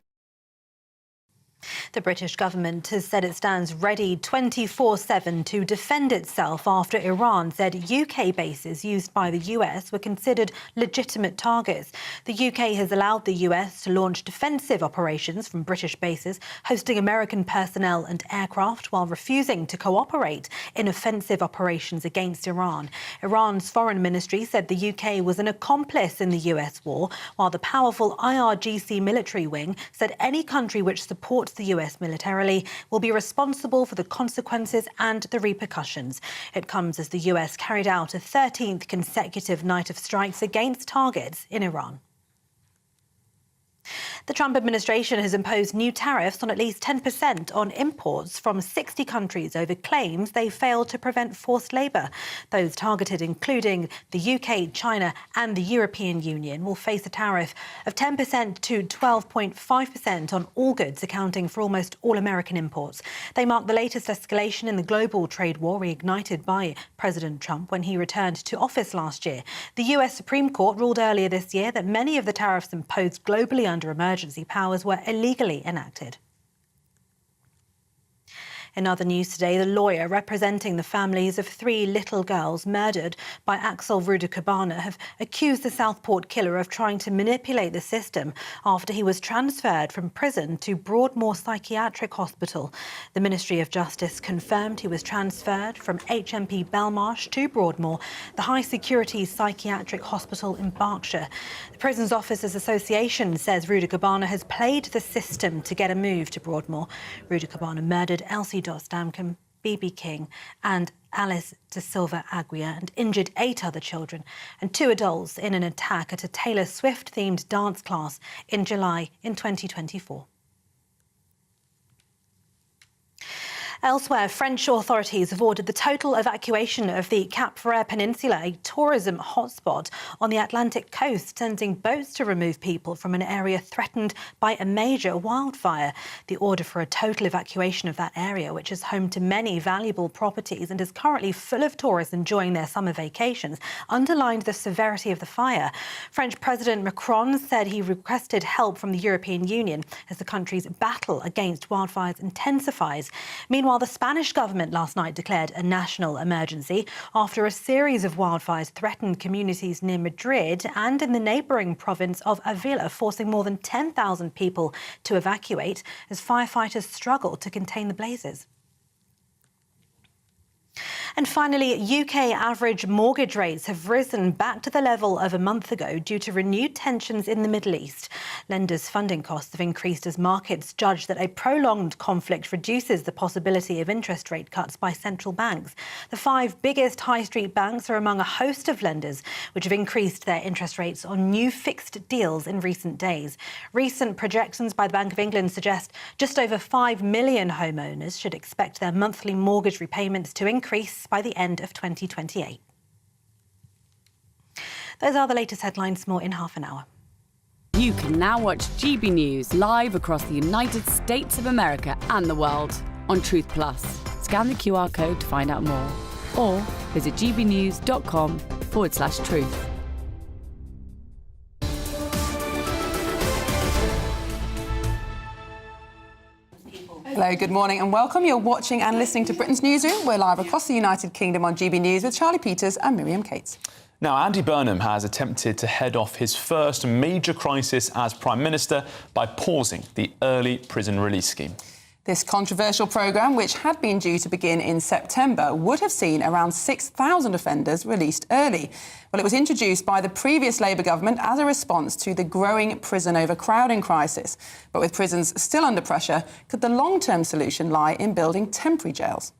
[SPEAKER 1] The British government has said it stands ready 24/7 to defend itself after Iran said UK bases used by the US were considered legitimate targets. The UK has allowed the US to launch defensive operations from British bases, hosting American personnel and aircraft while refusing to cooperate in offensive operations against Iran. Iran's foreign ministry said the UK was an accomplice in the US war, while the powerful IRGC military wing said any country which supports the US militarily will be responsible for the consequences and the repercussions. It comes as the US carried out a 13th consecutive night of strikes against targets in Iran. The Trump administration has imposed new tariffs on at least 10% on imports from 60 countries over claims they failed to prevent forced labour. Those targeted, including the UK, China and the European Union, will face a tariff of 10% to 12.5% on all goods, accounting for almost all American imports. They mark the latest escalation in the global trade war reignited by President Trump when he returned to office last year. The US Supreme Court ruled earlier this year that many of the tariffs imposed globally under emergency powers were illegally enacted. In other news today, the lawyer representing the families of 3 little girls murdered by Axel Ruda-Cabana have accused the Southport killer of trying to manipulate the system after he was transferred from prison to Broadmoor Psychiatric Hospital. The Ministry of Justice confirmed he was transferred from HMP Belmarsh to Broadmoor, the high-security psychiatric hospital in Berkshire. The Prisons Officers Association says Ruda-Cabana has played the system to get a move to Broadmoor. Ruda-Cabana murdered Elsie Stamcombe, B.B. King and Alice De Silva Aguirre and injured 8 other children and 2 adults in an attack at a Taylor Swift-themed dance class in July in 2024. Elsewhere, French authorities have ordered the total evacuation of the Cap Ferret Peninsula, a tourism hotspot on the Atlantic coast, sending boats to remove people from an area threatened by a major wildfire. The order for a total evacuation of that area, which is home to many valuable properties and is currently full of tourists enjoying their summer vacations, underlined the severity of the fire. French President Macron said he requested help from the European Union as the country's battle against wildfires intensifies. Meanwhile, the Spanish government last night declared a national emergency after a series of wildfires threatened communities near Madrid and in the neighbouring province of Avila, forcing more than 10,000 people to evacuate as firefighters struggle to contain the blazes. And finally, UK average mortgage rates have risen back to the level of a month ago due to renewed tensions in the Middle East. Lenders' funding costs have increased as markets judge that a prolonged conflict reduces the possibility of interest rate cuts by central banks. The 5 biggest high street banks are among a host of lenders which have increased their interest rates on new fixed deals in recent days. Recent projections by the Bank of England suggest just over 5 million homeowners should expect their monthly mortgage repayments to increase by the end of 2028. Those are the latest headlines. More in half an hour.
[SPEAKER 14] You can now watch GB News live across the United States of America and the world on Truth Plus. Scan the QR code to find out more or visit gbnews.com/truth.
[SPEAKER 12] Hello, good morning and welcome. You're watching and listening to Britain's Newsroom. We're live across the United Kingdom on GB News with Charlie Peters and Miriam Cates.
[SPEAKER 13] Now, Andy Burnham has attempted to head off his first major crisis as Prime Minister by pausing the early prison release scheme.
[SPEAKER 12] This controversial programme, which had been due to begin in September, would have seen around 6,000 offenders released early. Well, it was introduced by the previous Labour government as a response to the growing prison overcrowding crisis. But with prisons still under pressure, could the long-term solution lie in building temporary jails?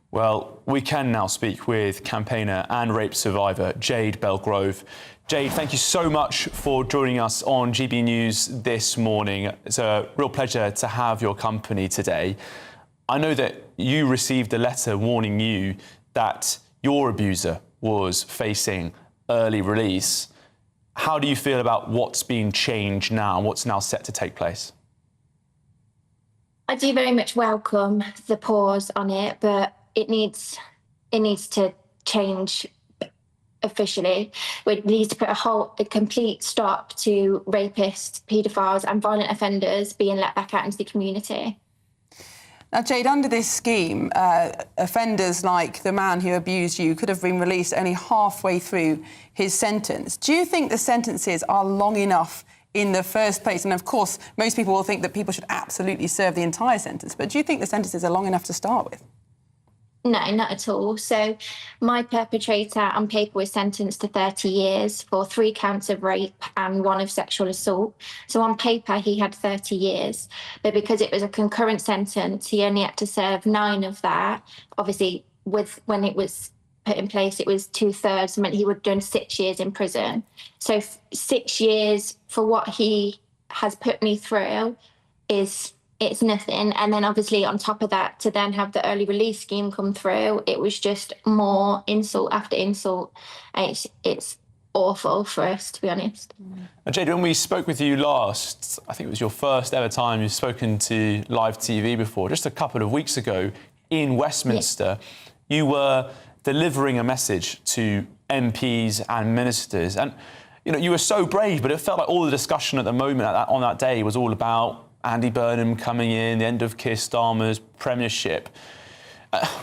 [SPEAKER 13] Well, we can now speak with campaigner and rape survivor Jade Belgrove. Jade, thank you so much for joining us on GB News this morning. It's a real pleasure to have your company today. I know that you received a letter warning you that your abuser was facing early release. How do you feel about what's been changed now and what's now set to take place?
[SPEAKER 5] I do very much welcome the pause on it, but it needs to change officially. We need to put a complete stop to rapists, paedophiles and violent offenders being let back out into the community.
[SPEAKER 12] Now, Jade, under this scheme, offenders like the man who abused you could have been released only halfway through his sentence. Do you think the sentences are long enough in the first place? And, of course, most people will think that people should absolutely serve the entire sentence. But do you think the sentences are long enough to start with?
[SPEAKER 5] No, not at all. So my perpetrator on paper was sentenced to 30 years for 3 counts of rape and 1 of sexual assault. So on paper, he had 30 years. But because it was a concurrent sentence, he only had to serve 9 of that. Obviously, when it was put in place, it was 2/3, meant he would have done 6 years in prison. So 6 years for what he has put me through it's nothing. And then obviously on top of that, to then have the early release scheme come through, it was just more insult after insult. And it's awful for us, to be honest.
[SPEAKER 13] Jade, when we spoke with you last, I think it was your first ever time you've spoken to live TV before, just a couple of weeks ago in Westminster, you were delivering a message to MPs and ministers. And, you know, you were so brave, but it felt like all the discussion at the moment on that day was all about Andy Burnham coming in, the end of Keir Starmer's premiership.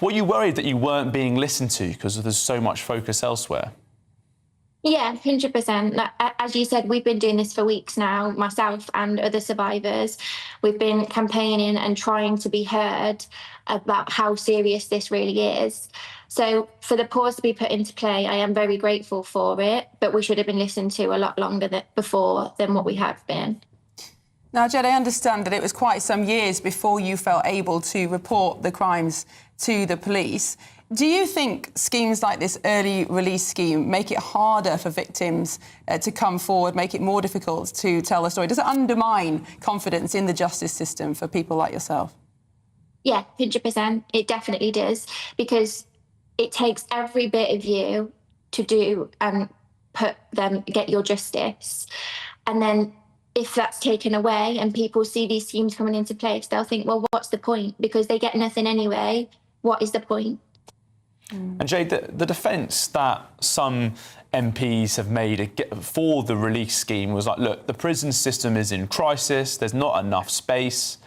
[SPEAKER 13] Were you worried that you weren't being listened to because there's so much focus elsewhere?
[SPEAKER 5] Yeah, 100%. As you said, we've been doing this for weeks now, myself and other survivors. We've been campaigning and trying to be heard about how serious this really is. So for the pause to be put into play, I am very grateful for it, but we should have been listened to a lot longer before than what we have been.
[SPEAKER 12] Now, Jed, I understand that it was quite some years before you felt able to report the crimes to the police. Do you think schemes like this early release scheme make it harder for victims to come forward, make it more difficult to tell the story? Does it undermine confidence in the justice system for people like yourself?
[SPEAKER 5] Yeah, 100%. It definitely does, because it takes every bit of you to do and get your justice. And then if that's taken away and people see these schemes coming into place, they'll think, well, what's the point? Because they get nothing anyway. What is the point?
[SPEAKER 13] And Jade, the defence that some MPs have made for the release scheme was like, look, the prison system is in crisis, there's not enough space.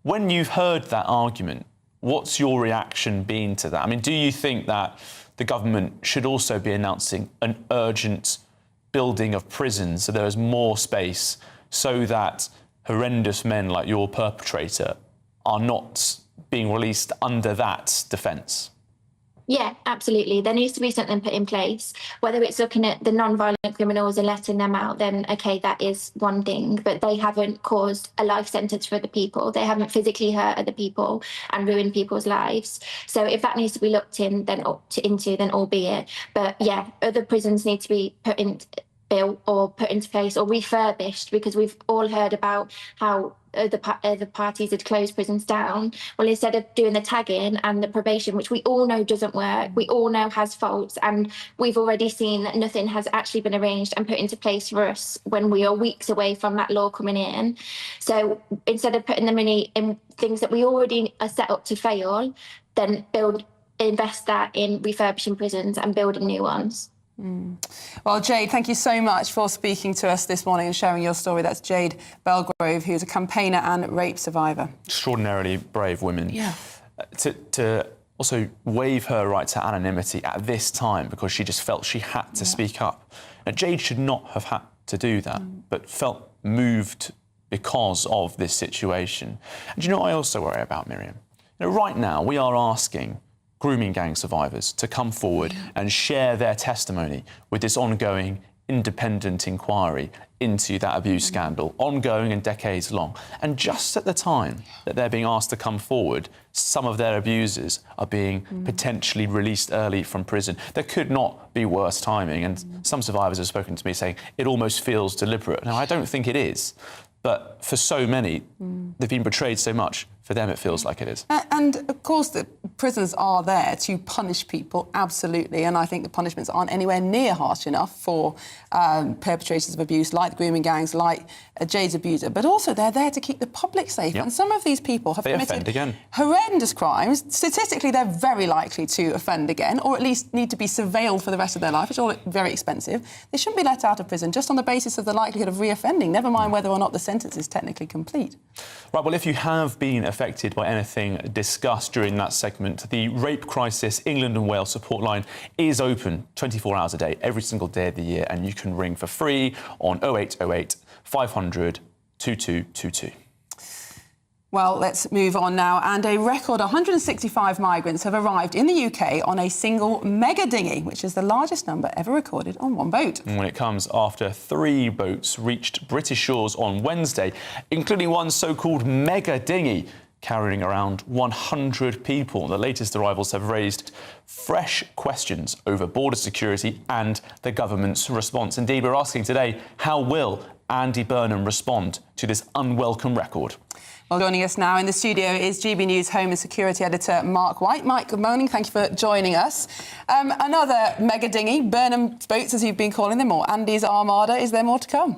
[SPEAKER 13] When you've heard that argument, what's your reaction been to that? I mean, do you think that the government should also be announcing an urgent building of prisons so there is more space so that horrendous men like your perpetrator are not being released under that defence?
[SPEAKER 5] Yeah, absolutely. There needs to be something put in place. Whether it's looking at the non-violent criminals and letting them out, then OK, that is one thing. But they haven't caused a life sentence for other people. They haven't physically hurt other people and ruined people's lives. So if that needs to be looked in, then albeit. But yeah, other prisons need to be built or put into place or refurbished, because we've all heard about how other parties had closed prisons down. Well, instead of doing the tagging and the probation, which we all know doesn't work, we all know has faults, and we've already seen that nothing has actually been arranged and put into place for us when we are weeks away from that law coming in. So instead of putting the money in things that we already are set up to fail, then invest that in refurbishing prisons and building new ones.
[SPEAKER 12] Well, Jade, thank you so much for speaking to us this morning and sharing your story. That's Jade Belgrove, who's a campaigner and rape survivor.
[SPEAKER 13] Extraordinarily brave women.
[SPEAKER 12] Yeah.
[SPEAKER 13] To also waive her right to anonymity at this time because she just felt she had to speak up. Now, Jade should not have had to do that, but felt moved because of this situation. And do you know what I also worry about, Miriam? You know, right now, we are asking grooming gang survivors to come forward and share their testimony with this ongoing independent inquiry into that abuse scandal, ongoing and decades long. And just at the time that they're being asked to come forward, some of their abusers are being potentially released early from prison. There could not be worse timing, and some survivors have spoken to me saying it almost feels deliberate. Now, I don't think it is, but for so many, they've been betrayed so much. For them, it feels like it is.
[SPEAKER 12] And, of course, the prisons are there to punish people, absolutely, and I think the punishments aren't anywhere near harsh enough for perpetrators of abuse, like the grooming gangs, like Jade's abuser, but also they're there to keep the public safe. And some of these people have committed horrendous crimes. Statistically, they're very likely to offend again, or at least need to be surveilled for the rest of their life, which is all very expensive. They shouldn't be let out of prison just on the basis of the likelihood of reoffending, never mind whether or not the sentence is technically complete.
[SPEAKER 13] Right, well, if you have been affected by anything discussed during that segment, the Rape Crisis England and Wales support line is open 24 hours a day, every single day of the year, and you can ring for free on 0808 500 2222.
[SPEAKER 12] Well, let's move on now. And a record 165 migrants have arrived in the UK on a single mega dinghy, which is the largest number ever recorded on one boat.
[SPEAKER 13] And when it comes after 3 boats reached British shores on Wednesday, including one so-called mega dinghy carrying around 100 people. The latest arrivals have raised fresh questions over border security and the government's response. Indeed, we're asking today, how will Andy Burnham respond to this unwelcome record?
[SPEAKER 12] Well, joining us now in the studio is GB News Home and Security Editor Mark White. Mike, good morning. Thank you for joining us. Another mega dinghy, Burnham's boats, as you've been calling them, or Andy's Armada. Is there more to come?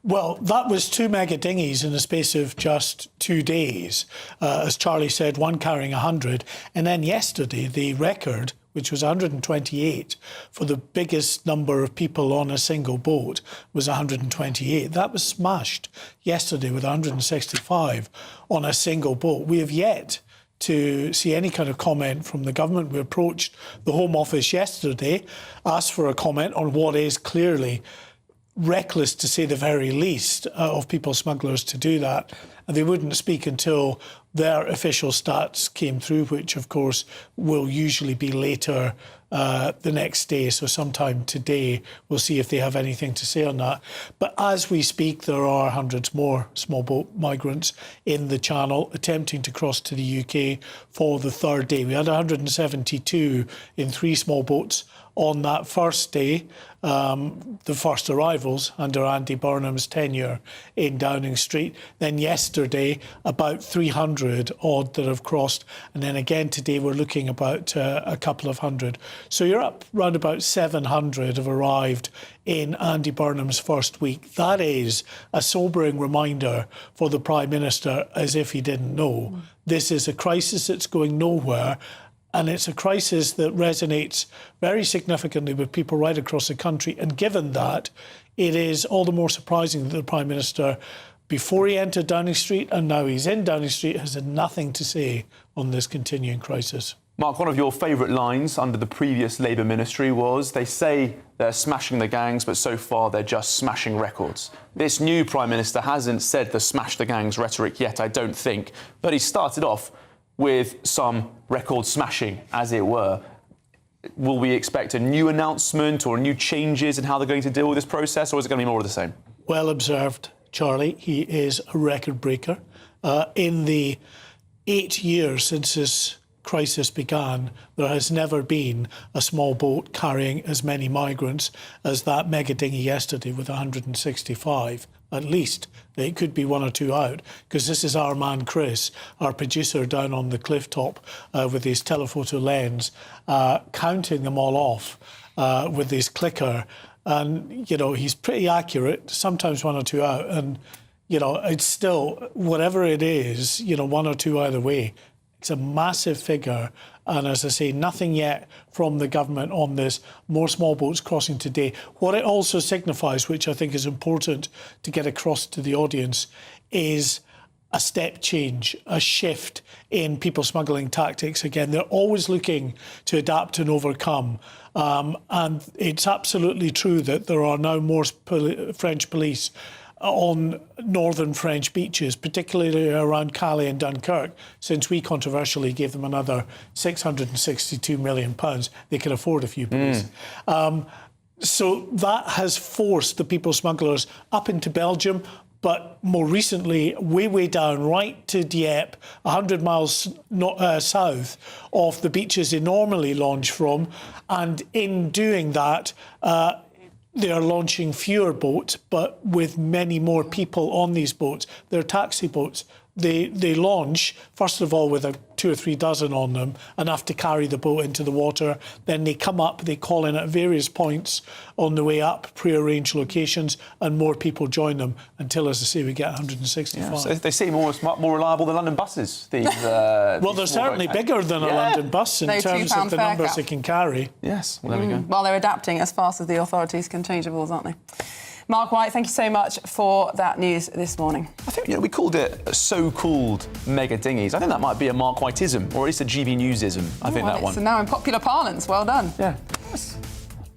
[SPEAKER 4] Well, that was 2 mega dinghies in the space of just 2 days. As Charlie said, one carrying 100. And then yesterday, the record, which was 128 for the biggest number of people on a single boat, was 128. That was smashed yesterday with 165 on a single boat. We have yet to see any kind of comment from the government. We approached the Home Office yesterday, asked for a comment on what is clearly reckless, to say the very least, of people smugglers to do that. And they wouldn't speak until their official stats came through, which, of course, will usually be later the next day. So sometime today, we'll see if they have anything to say on that. But as we speak, there are hundreds more small boat migrants in the Channel attempting to cross to the UK for the 3rd day. We had 172 in 3 small boats on that first day, the first arrivals under Andy Burnham's tenure in Downing Street. Then yesterday, about 300 odd that have crossed. And then again today, we're looking about a couple of hundred. So you're up round about 700 have arrived in Andy Burnham's first week. That is a sobering reminder for the Prime Minister, as if he didn't know. This is a crisis that's going nowhere. And it's a crisis that resonates very significantly with people right across the country. And given that, it is all the more surprising that the Prime Minister, before he entered Downing Street and now he's in Downing Street, has had nothing to say on this continuing crisis.
[SPEAKER 13] Mark, one of your favourite lines under the previous Labour ministry was, they say they're smashing the gangs, but so far they're just smashing records. This new Prime Minister hasn't said the smash the gangs rhetoric yet, I don't think, but he started off with some record smashing, as it were. Will we expect a new announcement or new changes in how they're going to deal with this process, or is it going to be more of the same?
[SPEAKER 4] Well observed, Charlie. He is a record breaker. In the 8 years since this crisis began, there has never been a small boat carrying as many migrants as that mega dinghy yesterday with 165. At least it could be 1 or 2 out, because this is our man Chris, our producer down on the cliff top with his telephoto lens, counting them all off with his clicker. And, you know, he's pretty accurate, sometimes 1 or 2 out. And, you know, it's still, whatever it is, you know, 1 or 2 either way, It's a massive figure. And as I say, nothing yet from the government on this. More small boats crossing today. What it also signifies, which I think is important to get across to the audience, is a step change, a shift in people smuggling tactics. Again, they're always looking to adapt and overcome. And it's absolutely true that there are now more French police on northern French beaches, particularly around Calais and Dunkirk, since we controversially gave them another £662 million. They can afford a few police. So that has forced the people smugglers up into Belgium, but more recently, way down, right to Dieppe, 100 miles south of the beaches they normally launch from. And in doing that, they are launching fewer boats, but with many more people on these boats. They're taxi boats. They launch, first of all, with 2 or 3 dozen on them, enough to carry the boat into the water. Then they come up, they call in at various points on the way up, pre-arranged locations, and more people join them until, as I say, we get 165.
[SPEAKER 13] Yeah, so they seem almost more reliable than London buses. These,
[SPEAKER 4] well, they're certainly bigger than a London bus in terms of the numbers they can carry.
[SPEAKER 13] Yes, well, there we go.
[SPEAKER 12] Well, they're adapting as fast as the authorities can change the rules, aren't they? Mark White, thank you so much for that news this morning.
[SPEAKER 13] I think we called it so-called mega dinghies. I think that might be a Mark Whiteism, or at least a GB Newsism. I think that one.
[SPEAKER 12] So now in popular parlance. Well done.
[SPEAKER 13] Yeah.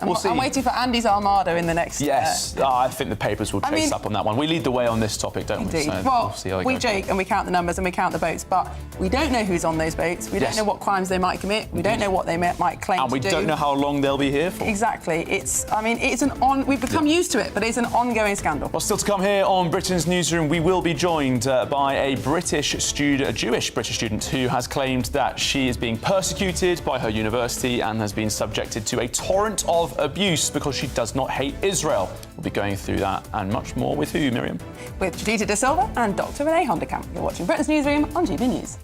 [SPEAKER 12] I'm waiting for Andy's Armada in the next...
[SPEAKER 13] Yes, I think the papers will chase up on that one. We lead the way on this topic, don't we?
[SPEAKER 12] Indeed.
[SPEAKER 13] So
[SPEAKER 12] well,
[SPEAKER 13] we'll see how
[SPEAKER 12] we joke and we count the numbers and we count the boats, but we don't know who's on those boats. We don't know what crimes they might commit. We don't know what they might claim to do.
[SPEAKER 13] And we don't know how long they'll be here for.
[SPEAKER 12] Exactly. We've become used to it, but it's an ongoing scandal.
[SPEAKER 13] Well, still to come here on Britain's Newsroom, we will be joined by a Jewish British student who has claimed that she is being persecuted by her university and has been subjected to a torrent of abuse because she does not hate Israel. We'll be going through that and much more with who, Miriam?
[SPEAKER 12] With Judita De Silva and Dr. Renee Honderkamp. You're watching Britain's Newsroom on GB News.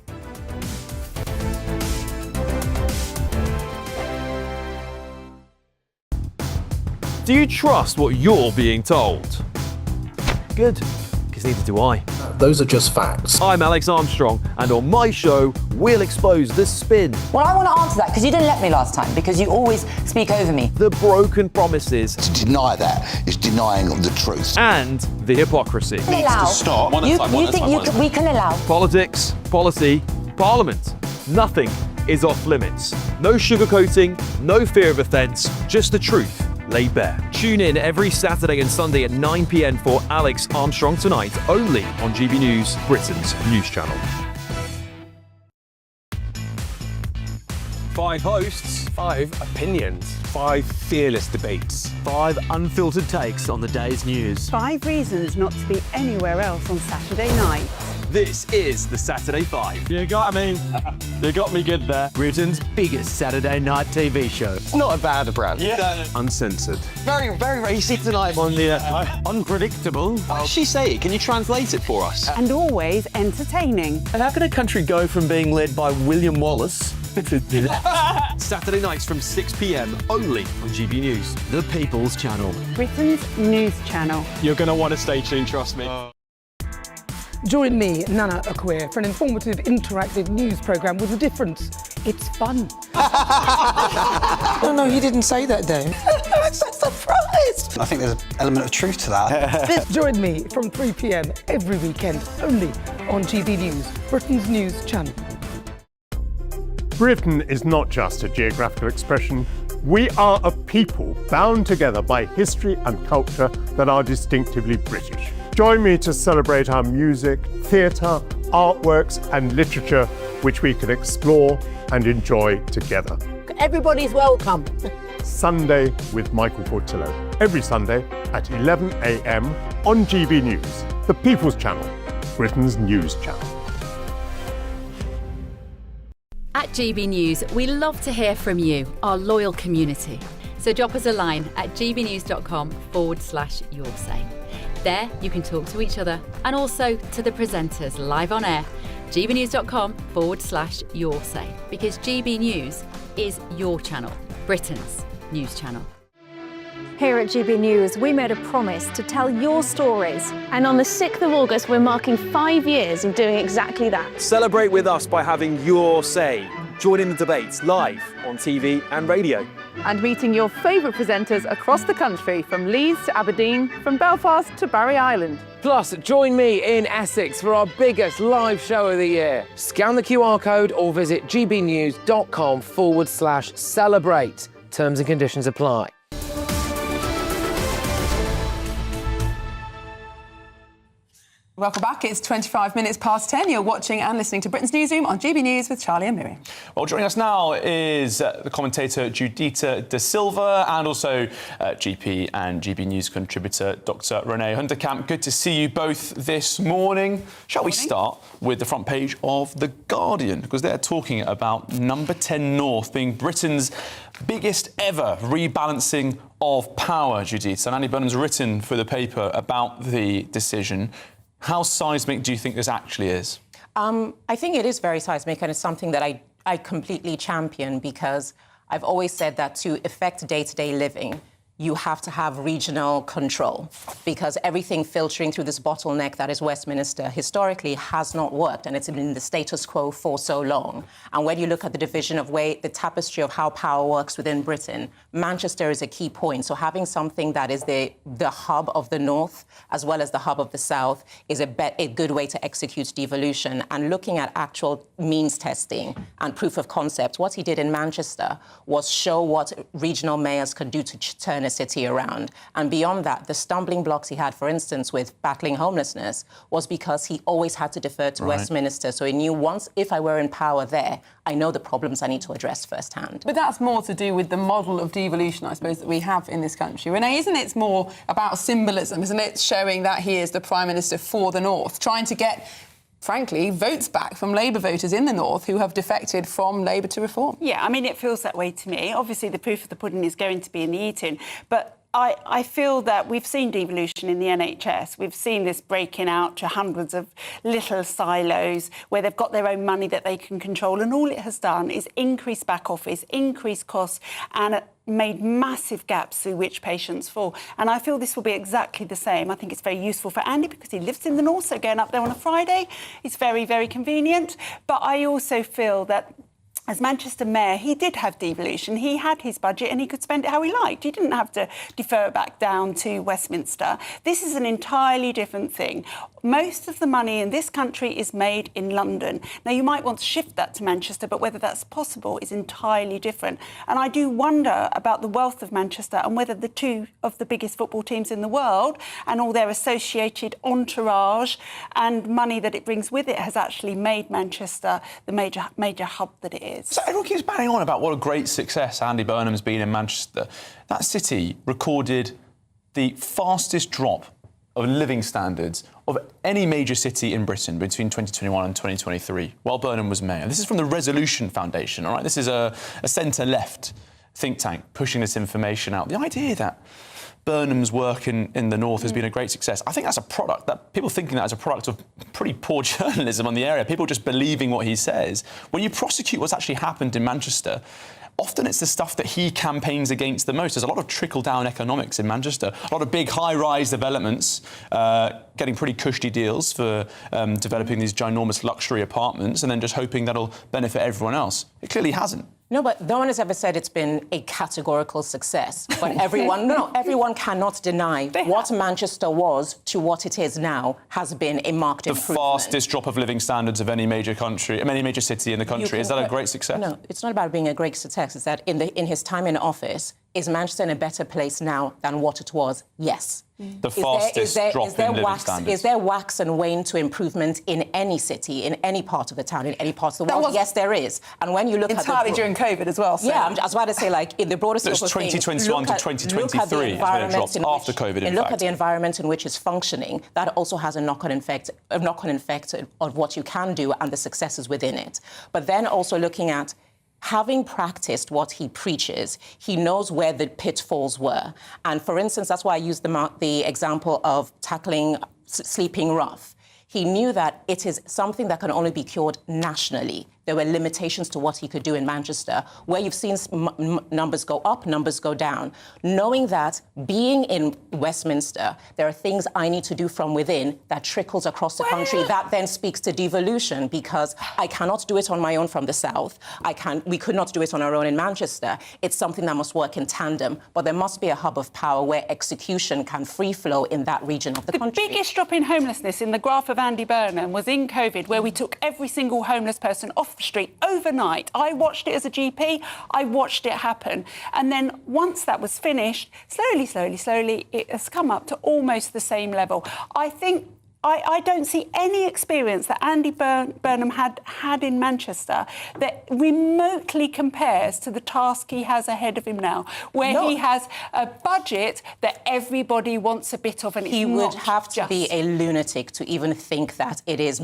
[SPEAKER 30] Do you trust what you're being told? Good, because neither do I.
[SPEAKER 7] Those are just facts.
[SPEAKER 30] I'm Alex Armstrong, and on my show, we'll expose the spin.
[SPEAKER 10] Well, I want to answer that because you didn't let me last time, because you always speak over me.
[SPEAKER 30] The broken promises.
[SPEAKER 15] To deny that is denying the truth.
[SPEAKER 30] And the hypocrisy.
[SPEAKER 10] Needs to
[SPEAKER 15] stop.
[SPEAKER 10] You think we can allow?
[SPEAKER 30] Politics, policy, parliament. Nothing is off limits. No sugarcoating, no fear of offence, just the truth laid bare. Tune in every Saturday and Sunday at 9 p.m. for Alex Armstrong Tonight, only on GB News, Britain's news channel.
[SPEAKER 16] 5 hosts, 5 opinions, 5 fearless debates, 5 unfiltered takes on the day's news.
[SPEAKER 17] 5 reasons not to be anywhere else on Saturday night.
[SPEAKER 16] This is the Saturday 5. You got me good there. Britain's biggest Saturday night TV show. It's not a bad brand. Yeah. Uncensored. Very, very racy tonight on the unpredictable.
[SPEAKER 15] What did she say? Can you translate it for us?
[SPEAKER 17] And always entertaining.
[SPEAKER 16] And how can a country go from being led by William Wallace
[SPEAKER 30] Saturday nights from 6 p.m. only on GB News, the People's Channel.
[SPEAKER 17] Britain's news channel.
[SPEAKER 16] You're going to want to stay tuned, trust me.
[SPEAKER 27] Join me, Nana Okoye, for an informative, interactive news programme with a difference. It's fun.
[SPEAKER 18] No, he didn't say that, Dave. I'm so surprised.
[SPEAKER 15] I think there's an element of truth to that.
[SPEAKER 27] Join me from 3 p.m. every weekend, only on GB News, Britain's news channel.
[SPEAKER 19] Britain is not just a geographical expression. We are a people bound together by history and culture that are distinctively British. Join me to celebrate our music, theatre, artworks and literature, which we can explore and enjoy together.
[SPEAKER 18] Everybody's welcome.
[SPEAKER 19] Sunday with Michael Portillo. Every Sunday at 11 a.m. on GB News, the People's Channel, Britain's news channel.
[SPEAKER 14] At GB News, we love to hear from you, our loyal community. So drop us a line at gbnews.com/your say. There you can talk to each other and also to the presenters live on air. gbnews.com/your say, because GB News is your channel, Britain's news channel.
[SPEAKER 31] Here at GB News, we made a promise to tell your stories.
[SPEAKER 3] And on the 6th of August, we're marking 5 years of doing exactly that.
[SPEAKER 30] Celebrate with us by having your say. Join in the debates live on TV and radio.
[SPEAKER 17] And meeting your favourite presenters across the country, from Leeds to Aberdeen, from Belfast to Barry Island.
[SPEAKER 33] Plus, join me in Essex for our biggest live show of the year. Scan the QR code or visit gbnews.com/celebrate. Terms and conditions apply.
[SPEAKER 12] Welcome back. It's 25 minutes past 10. You're watching and listening to Britain's Newsroom on GB News with Charlie and Miriam.
[SPEAKER 13] Well, joining us now is the commentator Judita De Silva and also GP and GB News contributor Dr. Renee Hunterkamp. Good to see you both this morning. Shall we start with the front page of The Guardian? Because they're talking about number 10 North being Britain's biggest ever rebalancing of power, Judita. And Andy Burnham's written for the paper about the decision. How seismic do you think this actually is?
[SPEAKER 7] I think it is very seismic, and it's something that I completely champion, because I've always said that to affect day-to-day living, you have to have regional control, because everything filtering through this bottleneck that is Westminster historically has not worked, and it's been the status quo for so long. And when you look at the division of the tapestry of how power works within Britain, Manchester is a key point. So having something that is the hub of the north as well as the hub of the south is a good way to execute devolution. And looking at actual means testing and proof of concept, what he did in Manchester was show what regional mayors can do to turn a city around. And beyond that, the stumbling blocks he had, for instance, with battling homelessness, was because he always had to defer to Westminster. So he knew once, if I were in power there, I know the problems I need to address firsthand.
[SPEAKER 12] But that's more to do with the model of devolution, I suppose, that we have in this country. Renee, isn't it more about symbolism, isn't it? Showing that he is the Prime Minister for the North, trying to get, frankly, votes back from Labour voters in the North who have defected from Labour to Reform.
[SPEAKER 8] Yeah, I mean, it feels that way to me. Obviously, the proof of the pudding is going to be in the eating, but I feel that we've seen devolution in the NHS. We've seen this breaking out to hundreds of little silos where they've got their own money that they can control, and all it has done is increase back office, increase costs, and made massive gaps through which patients fall. And I feel this will be exactly the same. I think it's very useful for Andy because he lives in the north, so going up there on a Friday is very, very convenient. But I also feel that as Manchester Mayor, he did have devolution. He had his budget and he could spend it how he liked. He didn't have to defer it back down to Westminster. This is an entirely different thing. Most of the money in this country is made in London. Now, you might want to shift that to Manchester, but whether that's possible is entirely different. And I do wonder about the wealth of Manchester and whether the two of the biggest football teams in the world and all their associated entourage and money that it brings with it has actually made Manchester the major hub that it is.
[SPEAKER 13] So everyone keeps banging on about what a great success Andy Burnham's been in Manchester. That city recorded the fastest drop of living standards of any major city in Britain between 2021 and 2023, while Burnham was mayor. This is from the Resolution Foundation, all right? This is a centre-left think tank pushing this information out. The idea that Burnham's work in the north has been a great success, I think that's a product, that people thinking that as a product of pretty poor journalism on the area, people just believing what he says. When you prosecute what's actually happened in Manchester, often it's the stuff that he campaigns against the most. There's a lot of trickle-down economics in Manchester, a lot of big high-rise developments, getting pretty cushy deals for developing these ginormous luxury apartments and then just hoping that'll benefit everyone else. It clearly hasn't.
[SPEAKER 7] No, but no one has ever said it's been a categorical success. But everyone cannot deny what Manchester was to what it is now has been a marked improvement.
[SPEAKER 13] The fastest drop of living standards of any major country, any major city in the country. Is that a great success?
[SPEAKER 7] No, it's not about being a great success. It's that in his time in office, is Manchester in a better place now than what it was? Yes.
[SPEAKER 13] The fastest drop in living standards.
[SPEAKER 7] Is there wax and wane to improvement in any city, in any part of the town, in any part of the world? Yes, there is. And when you look at
[SPEAKER 12] entirely during COVID as well. So.
[SPEAKER 7] Yeah, I was about to say, like, in the broader scope of things,
[SPEAKER 13] 2021 to 2023 has been a drop after COVID, in fact.
[SPEAKER 7] Look at the environment in which it's functioning. That also has a knock-on effect of what you can do and the successes within it. But then also looking at having practiced what he preaches, he knows where the pitfalls were. And for instance, that's why I used the example of tackling sleeping rough. He knew that it is something that can only be cured nationally. there were limitations to what he could do in Manchester, where you've seen numbers go up, numbers go down. Knowing that being in Westminster, there are things I need to do from within that trickles across the country. That then speaks to devolution, because I cannot do it on my own from the south. We could not do it on our own in Manchester. It's something that must work in tandem, but there must be a hub of power where execution can free flow in that region of the country.
[SPEAKER 8] The biggest drop in homelessness in the graph of Andy Burnham was in COVID, where we took every single homeless person off the street overnight. I watched it as a GP. I watched it happen. And then once that was finished, slowly, it has come up to almost the same level. I think I don't see any experience that Andy Burnham had in Manchester that remotely compares to the task he has ahead of him now, where he has a budget that everybody wants a bit of, and
[SPEAKER 7] he would have to be a lunatic to even think that it is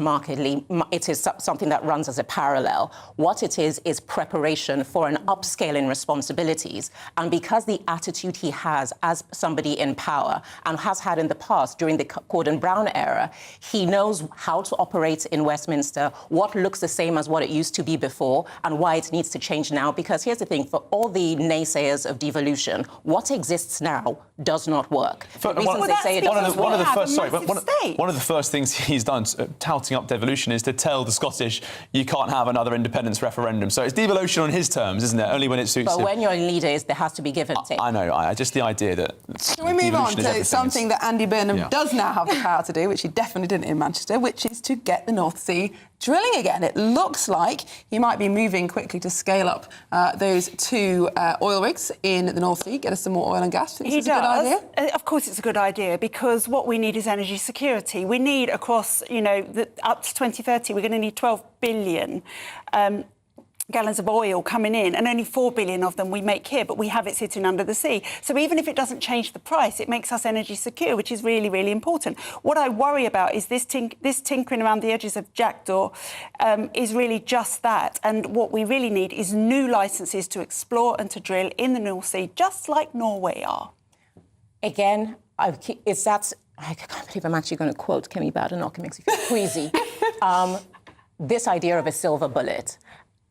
[SPEAKER 7] it is something that runs as a parallel. What it is preparation for an upscale in responsibilities. And because the attitude he has as somebody in power and has had in the past during the Gordon Brown era, he knows how to operate in Westminster, what looks the same as what it used to be before, and why it needs to change now. Because here's the thing, for all the naysayers of devolution, what exists now does not work.
[SPEAKER 13] One of the first things he's done, touting up devolution, is to tell the Scottish you can't have another independence referendum. So it's devolution on his terms, isn't it? Only when it suits him.
[SPEAKER 7] But when your leader is, there has to be give and take.
[SPEAKER 13] I know. Just the idea that...
[SPEAKER 12] Can we move on to something that Andy Burnham does now have the power to do, which he definitely didn't in Manchester, which is to get the North Sea drilling again. It looks like he might be moving quickly to scale up those 2 oil rigs in the North Sea, get us some more oil and gas. Think this is a good idea?
[SPEAKER 8] Of course it's a good idea, because what we need is energy security. We need across, up to 2030, we're going to need 12 billion gallons of oil coming in, and only 4 billion of them we make here, but we have it sitting under the sea. So even if it doesn't change the price, it makes us energy secure, which is really, really important. What I worry about is this tinkering around the edges of jackdaw is really just that. And what we really need is new licences to explore and to drill in the North Sea, just like Norway are.
[SPEAKER 7] Again, I can't believe I'm actually going to quote Kemi Badenoch. It makes me feel queasy. This idea of a silver bullet.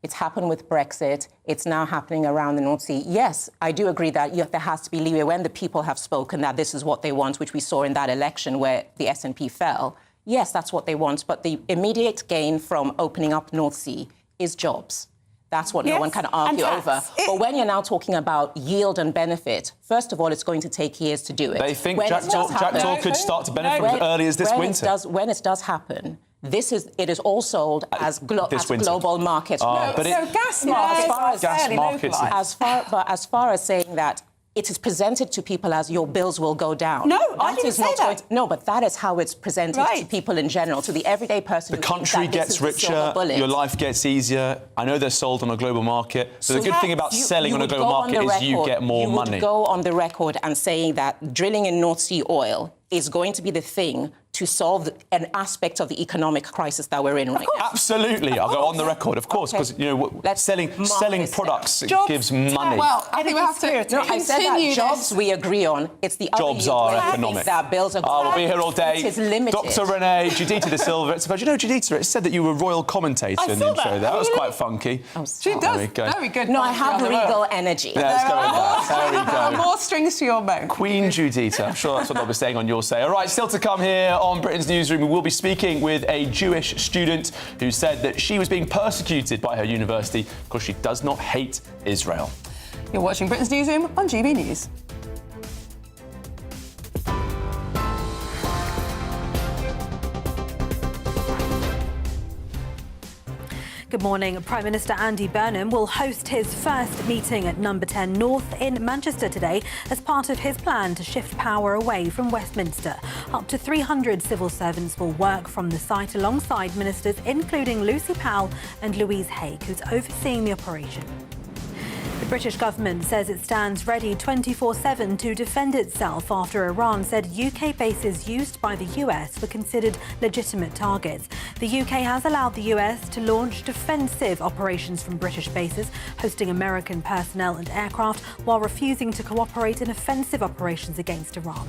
[SPEAKER 7] It's happened with Brexit. It's now happening around the North Sea. Yes, I do agree that there has to be leeway when the people have spoken that this is what they want, which we saw in that election where the SNP fell. Yes, that's what they want. But the immediate gain from opening up North Sea is jobs. That's what no one can argue over. But when you're now talking about yield and benefit, first of all, it's going to take years to do it.
[SPEAKER 13] They think jackdaw could start to benefit as early as this winter.
[SPEAKER 7] When it does happen, it is all sold as global markets.
[SPEAKER 12] Gas markets.
[SPEAKER 7] As far as saying that it is presented to people as your bills will go down.
[SPEAKER 8] No, I didn't say that.
[SPEAKER 7] No, but that is how it's presented to people in general, to the everyday person.
[SPEAKER 13] The country gets richer, your life gets easier. I know they're sold on a global market. So the good thing about selling on a global market is you get more money.
[SPEAKER 7] You would go on the record and saying that drilling in North Sea oil is going to be the thing to solve an aspect of the economic crisis that we're in right now.
[SPEAKER 13] Absolutely. I'll go on the record, of course, because, selling products gives money.
[SPEAKER 12] Well, I think we have to
[SPEAKER 7] I said that jobs we agree on. It's the
[SPEAKER 13] jobs are economic.
[SPEAKER 7] That bills are
[SPEAKER 13] we'll be here all day.
[SPEAKER 7] It is limited.
[SPEAKER 13] Dr. Renee, Judita De Silva. Judita, it said that you were a royal commentator in the intro. That was quite funky.
[SPEAKER 12] She does. Very good.
[SPEAKER 7] No, I have regal energy.
[SPEAKER 13] Let's go with that. There we go.
[SPEAKER 12] More strings to your bow.
[SPEAKER 13] Queen Judita. I'm sure that's what they'll be saying on your say. All right, still to come here on Britain's Newsroom, we will be speaking with a Jewish student who said that she was being persecuted by her university because she does not hate Israel.
[SPEAKER 12] You're watching Britain's Newsroom on GB News.
[SPEAKER 1] Good morning. Prime Minister Andy Burnham will host his first meeting at Number 10 North in Manchester today as part of his plan to shift power away from Westminster. Up to 300 civil servants will work from the site alongside ministers including Lucy Powell and Louise Haigh, who's overseeing the operation. The British government says it stands ready 24/7 to defend itself after Iran said UK bases used by the US were considered legitimate targets. The UK has allowed the US to launch defensive operations from British bases, hosting American personnel and aircraft, while refusing to cooperate in offensive operations against Iran.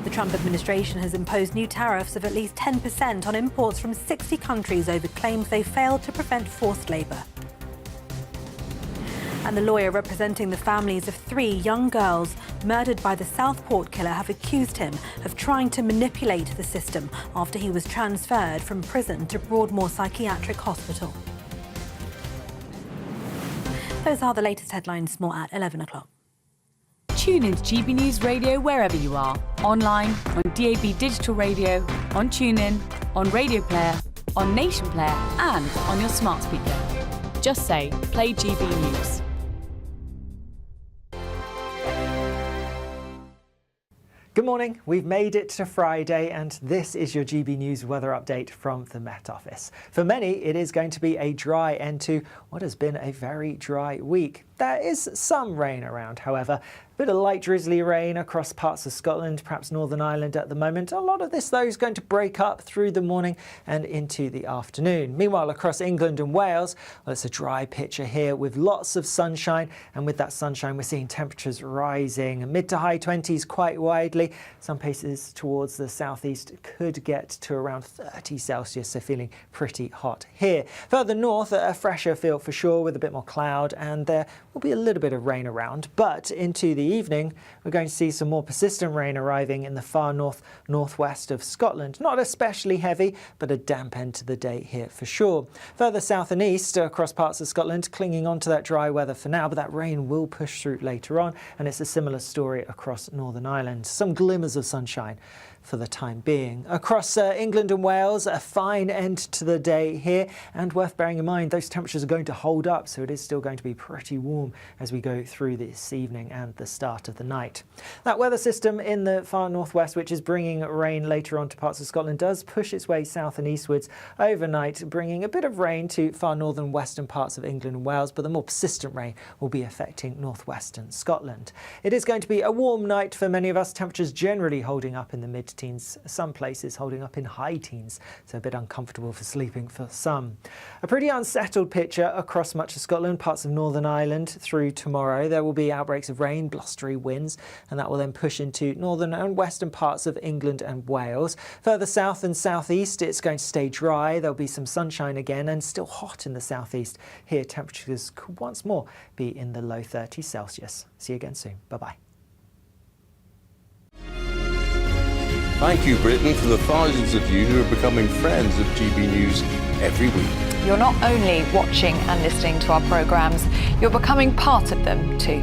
[SPEAKER 1] The Trump administration has imposed new tariffs of at least 10% on imports from 60 countries over claims they failed to prevent forced labour. And the lawyer representing the families of 3 young girls murdered by the Southport killer have accused him of trying to manipulate the system after he was transferred from prison to Broadmoor Psychiatric Hospital. Those are the latest headlines, more at 11 o'clock.
[SPEAKER 14] Tune in to GB News Radio wherever you are. Online, on DAB Digital Radio, on TuneIn, on Radio Player, on Nation Player and on your smart speaker. Just say, play GB News.
[SPEAKER 6] Good morning, we've made it to Friday and this is your GB News weather update from the Met Office. For many, it is going to be a dry end to what has been a very dry week. There is some rain around, however. A bit of light drizzly rain across parts of Scotland, perhaps Northern Ireland at the moment. A lot of this, though, is going to break up through the morning and into the afternoon. Meanwhile, across England and Wales, well, it's a dry picture here with lots of sunshine. And with that sunshine, we're seeing temperatures rising mid to high 20s quite widely. Some places towards the southeast could get to around 30 Celsius, so feeling pretty hot here. Further north, a fresher feel for sure with a bit more cloud, and there will be a little bit of rain around. But into the evening, we're going to see some more persistent rain arriving in the far northwest of Scotland. Not especially heavy, but a damp end to the day here for sure. Further south and east across parts of Scotland, clinging on to that dry weather for now, but that rain will push through later on, and it's a similar story across Northern Ireland. Some glimmers of sunshine for the time being. Across England and Wales, a fine end to the day here, and worth bearing in mind those temperatures are going to hold up, so it is still going to be pretty warm as we go through this evening and the start of the night. That weather system in the far northwest, which is bringing rain later on to parts of Scotland, does push its way south and eastwards overnight, bringing a bit of rain to far northern western parts of England and Wales, but the more persistent rain will be affecting northwestern Scotland. It is going to be a warm night for many of us, temperatures generally holding up in the mid-teens, some places holding up in high teens, so a bit uncomfortable for sleeping for some. A pretty unsettled picture across much of Scotland, parts of Northern Ireland through tomorrow. There will be outbreaks of rain, blustery winds, and that will then push into northern and western parts of England and Wales. Further south and southeast, it's going to stay dry. There'll be some sunshine again and still hot in the southeast. Here, temperatures could once more be in the low 30s Celsius. See you again soon. Bye-bye.
[SPEAKER 9] Thank you, Britain, for the thousands of you who are becoming friends of GB News every week.
[SPEAKER 11] You're not only watching and listening to our programmes, you're becoming part of them too.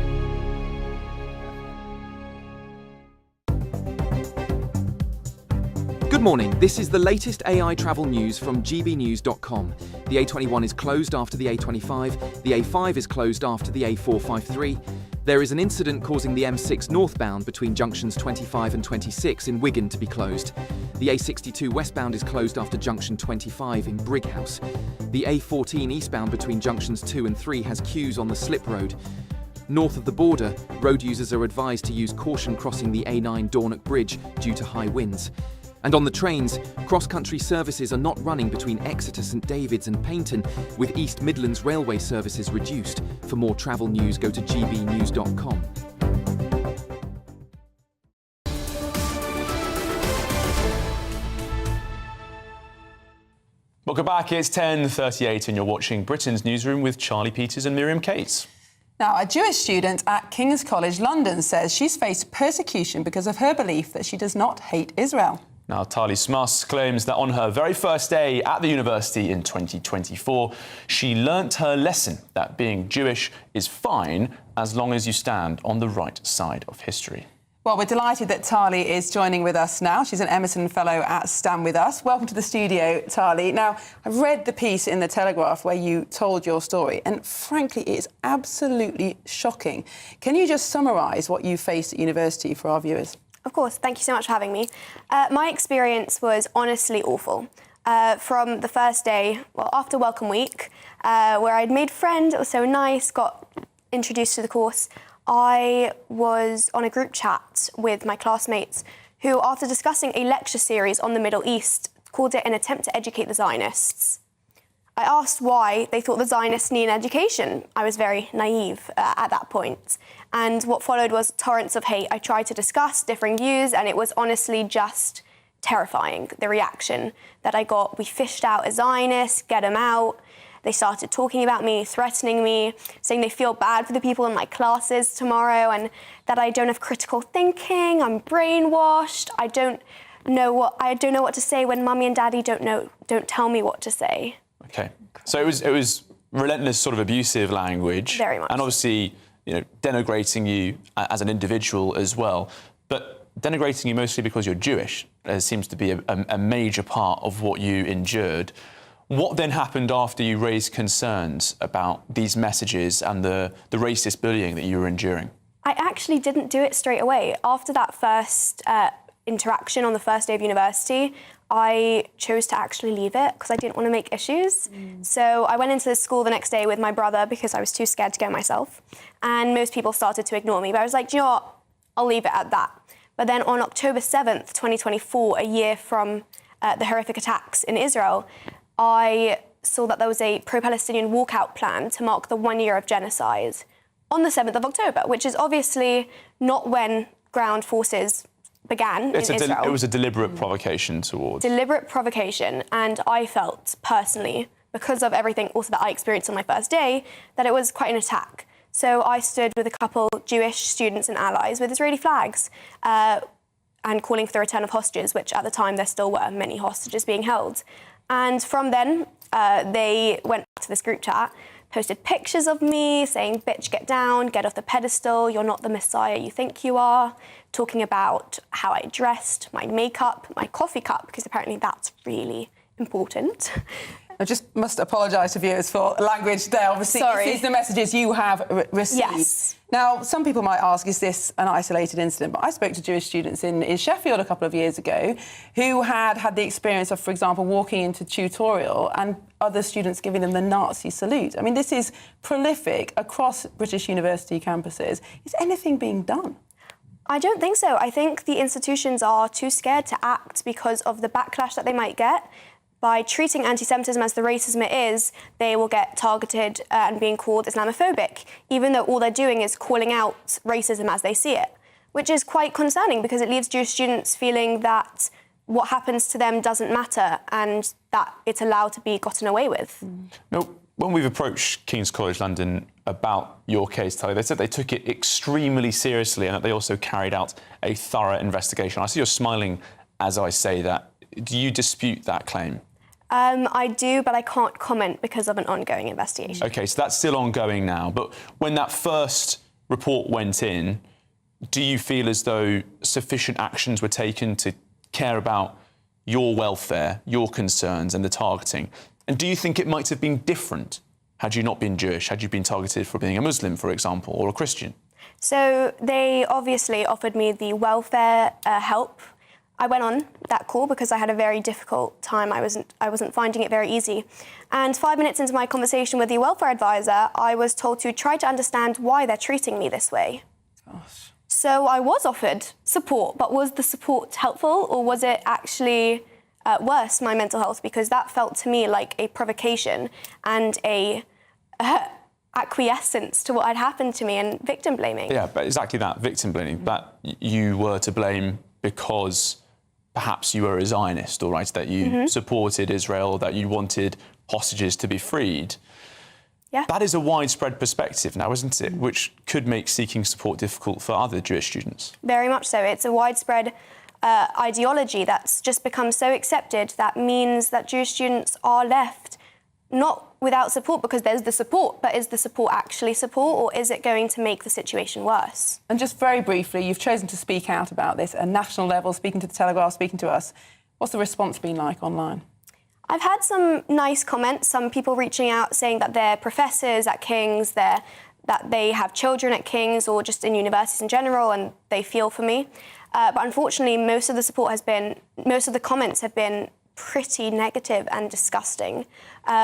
[SPEAKER 20] Good morning, this is the latest AI travel news from gbnews.com. The A21 is closed after the A25, the A5 is closed after the A453. There is an incident causing the M6 northbound between junctions 25 and 26 in Wigan to be closed. The A62 westbound is closed after junction 25 in Brighouse. The A14 eastbound between junctions 2 and 3 has queues on the slip road. North of the border, road users are advised to use caution crossing the A9 Dornoch Bridge due to high winds. And on the trains, cross-country services are not running between Exeter, St David's and Paignton, with East Midlands railway services reduced. For more travel news, go to gbnews.com.
[SPEAKER 13] Welcome back, it's 10:38 and you're watching Britain's Newsroom with Charlie Peters and Miriam Cates.
[SPEAKER 12] Now, a Jewish student at King's College London says she's faced persecution because of her belief that she does not hate Israel.
[SPEAKER 13] Now, Tali Smuss claims that on her very first day at the university in 2024, she learnt her lesson that being Jewish is fine as long as you stand on the right side of history.
[SPEAKER 12] Well, we're delighted that Tali is joining with us now. She's an Emerson Fellow at Stand With Us. Welcome to the studio, Tali. Now, I've read the piece in The Telegraph where you told your story, and frankly, it is absolutely shocking. Can you just summarise what you faced at university for our viewers?
[SPEAKER 21] Of course, thank you so much for having me. My experience was honestly awful. From the first day, well, after Welcome Week, where I'd made friends, it was so nice, got introduced to the course, I was on a group chat with my classmates who, after discussing a lecture series on the Middle East, called it an attempt to educate the Zionists. I asked why they thought the Zionists need education. I was very naive at that point. And what followed was torrents of hate. I tried to discuss differing views, and it was honestly just terrifying, the reaction that I got. We fished out a Zionist, get him out. They started talking about me, threatening me, saying they feel bad for the people in my classes tomorrow and that I don't have critical thinking, I'm brainwashed, I don't know what to say when mummy and daddy don't tell me what to say.
[SPEAKER 13] Okay. So it was relentless sort of abusive language.
[SPEAKER 21] Very much.
[SPEAKER 13] And obviously, denigrating you as an individual as well. But denigrating you mostly because you're Jewish seems to be a major part of what you endured. What then happened after you raised concerns about these messages and the racist bullying that you were enduring?
[SPEAKER 21] I actually didn't do it straight away. After that first interaction on the first day of university, I chose to actually leave it because I didn't want to make issues. So I went into the school the next day with my brother because I was too scared to go myself. And most people started to ignore me. But I was like, do you know what? I'll leave it at that. But then on October 7th, 2024, a year from the horrific attacks in Israel, I saw that there was a pro-Palestinian walkout plan to mark the 1 year of genocide on the 7th of October, which is obviously not when ground forces began in Israel.
[SPEAKER 13] It was a deliberate provocation towards...
[SPEAKER 21] Deliberate provocation, and I felt personally, because of everything also that I experienced on my first day, that it was quite an attack. So I stood with a couple Jewish students and allies with Israeli flags and calling for the return of hostages, which at the time there still were many hostages being held. And from then, they went to this group chat, posted pictures of me saying, bitch, get down, get off the pedestal, you're not the Messiah you think you are, talking about how I dressed, my makeup, my coffee cup, because apparently that's really important.
[SPEAKER 12] I just must apologise to viewers for language there. Obviously,
[SPEAKER 21] Sorry.
[SPEAKER 12] These are the messages you have received.
[SPEAKER 21] Yes.
[SPEAKER 12] Now, some people might ask, is this an isolated incident? But I spoke to Jewish students in Sheffield a couple of years ago who had the experience of, for example, walking into tutorial and other students giving them the Nazi salute. I mean, this is prolific across British university campuses. Is anything being done?
[SPEAKER 21] I don't think so. I think the institutions are too scared to act because of the backlash that they might get. By treating anti-Semitism as the racism it is, they will get targeted and being called Islamophobic, even though all they're doing is calling out racism as they see it, which is quite concerning because it leaves Jewish students feeling that what happens to them doesn't matter and that it's allowed to be gotten away with.
[SPEAKER 13] Now, when we've approached King's College London about your case, Tali, they said they took it extremely seriously and that they also carried out a thorough investigation. I see you're smiling as I say that. Do you dispute that claim?
[SPEAKER 21] I do, but I can't comment because of an ongoing investigation.
[SPEAKER 13] OK, so that's still ongoing now. But when that first report went in, do you feel as though sufficient actions were taken to care about your welfare, your concerns and the targeting? And do you think it might have been different had you not been Jewish, had you been targeted for being a Muslim, for example, or a Christian?
[SPEAKER 21] So they obviously offered me the welfare help. I went on that call because I had a very difficult time. I wasn't finding it very easy. And 5 minutes into my conversation with the welfare advisor, I was told to try to understand why they're treating me this way.
[SPEAKER 12] Gosh.
[SPEAKER 21] So I was offered support, but was the support helpful or was it actually worse, my mental health? Because that felt to me like a provocation and a acquiescence to what had happened to me and victim blaming.
[SPEAKER 13] Yeah, but exactly that, victim blaming. That you were to blame because perhaps you were a Zionist, all right, that you supported Israel, that you wanted hostages to be freed.
[SPEAKER 21] Yeah.
[SPEAKER 13] That is a widespread perspective now, isn't it, which could make seeking support difficult for other Jewish students.
[SPEAKER 21] Very much so. It's a widespread ideology that's just become so accepted that means that Jewish students are left not without support because there's the support, but is the support actually support or is it going to make the situation worse?
[SPEAKER 12] And just very briefly, you've chosen to speak out about this at a national level, speaking to the Telegraph, speaking to us. What's the response been like online?
[SPEAKER 21] I've had some nice comments, some people reaching out saying that they're professors at King's, that they have children at King's or just in universities in general and they feel for me. But unfortunately, most of the comments have been pretty negative and disgusting,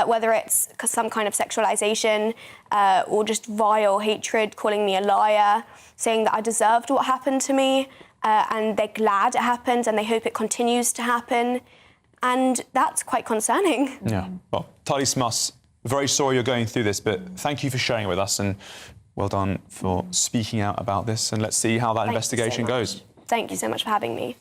[SPEAKER 21] whether it's some kind of sexualization or just vile hatred, calling me a liar, saying that I deserved what happened to me and they're glad it happened and they hope it continues to happen. And that's quite concerning.
[SPEAKER 13] Yeah. Well, Tali Smuss, very sorry you're going through this, but thank you for sharing it with us, and well done for speaking out about this, and let's see how that investigation goes.
[SPEAKER 21] Thank you so much for having me.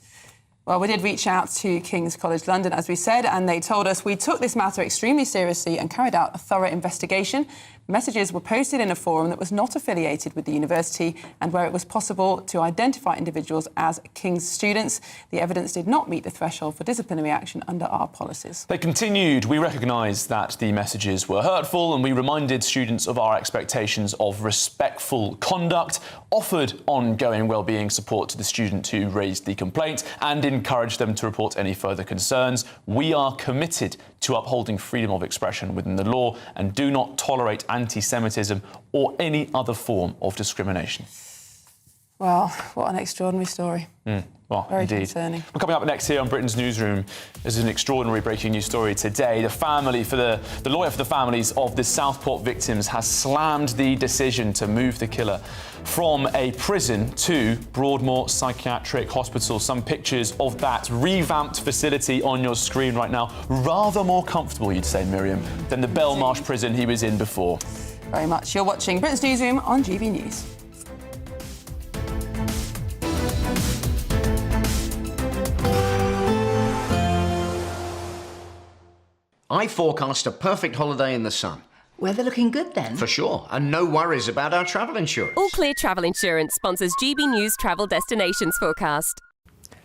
[SPEAKER 12] Well, we did reach out to King's College London, as we said, and they told us we took this matter extremely seriously and carried out a thorough investigation. Messages were posted in a forum that was not affiliated with the university and where it was possible to identify individuals as King's students. The evidence did not meet the threshold for disciplinary action under our policies.
[SPEAKER 13] They continued, we recognise that the messages were hurtful and we reminded students of our expectations of respectful conduct, offered ongoing wellbeing support to the student who raised the complaint and encouraged them to report any further concerns. We are committed to upholding freedom of expression within the law and do not tolerate anti-Semitism or any other form of discrimination.
[SPEAKER 12] Well, what an extraordinary story.
[SPEAKER 13] Well,
[SPEAKER 12] Very
[SPEAKER 13] indeed.
[SPEAKER 12] concerning.
[SPEAKER 13] Well, coming up next here on Britain's Newsroom is an extraordinary breaking news story today. The lawyer for the families of the Southport victims has slammed the decision to move the killer from a prison to Broadmoor Psychiatric Hospital. Some pictures of that revamped facility on your screen right now. Rather more comfortable, you'd say, Miriam, than the Belmarsh prison he was in before.
[SPEAKER 12] Very much. You're watching Britain's Newsroom on GB News.
[SPEAKER 2] I forecast a perfect holiday in the sun.
[SPEAKER 4] Weather looking good then?
[SPEAKER 2] For sure, and no worries about our travel insurance.
[SPEAKER 5] All Clear Travel Insurance sponsors GB News Travel Destinations Forecast.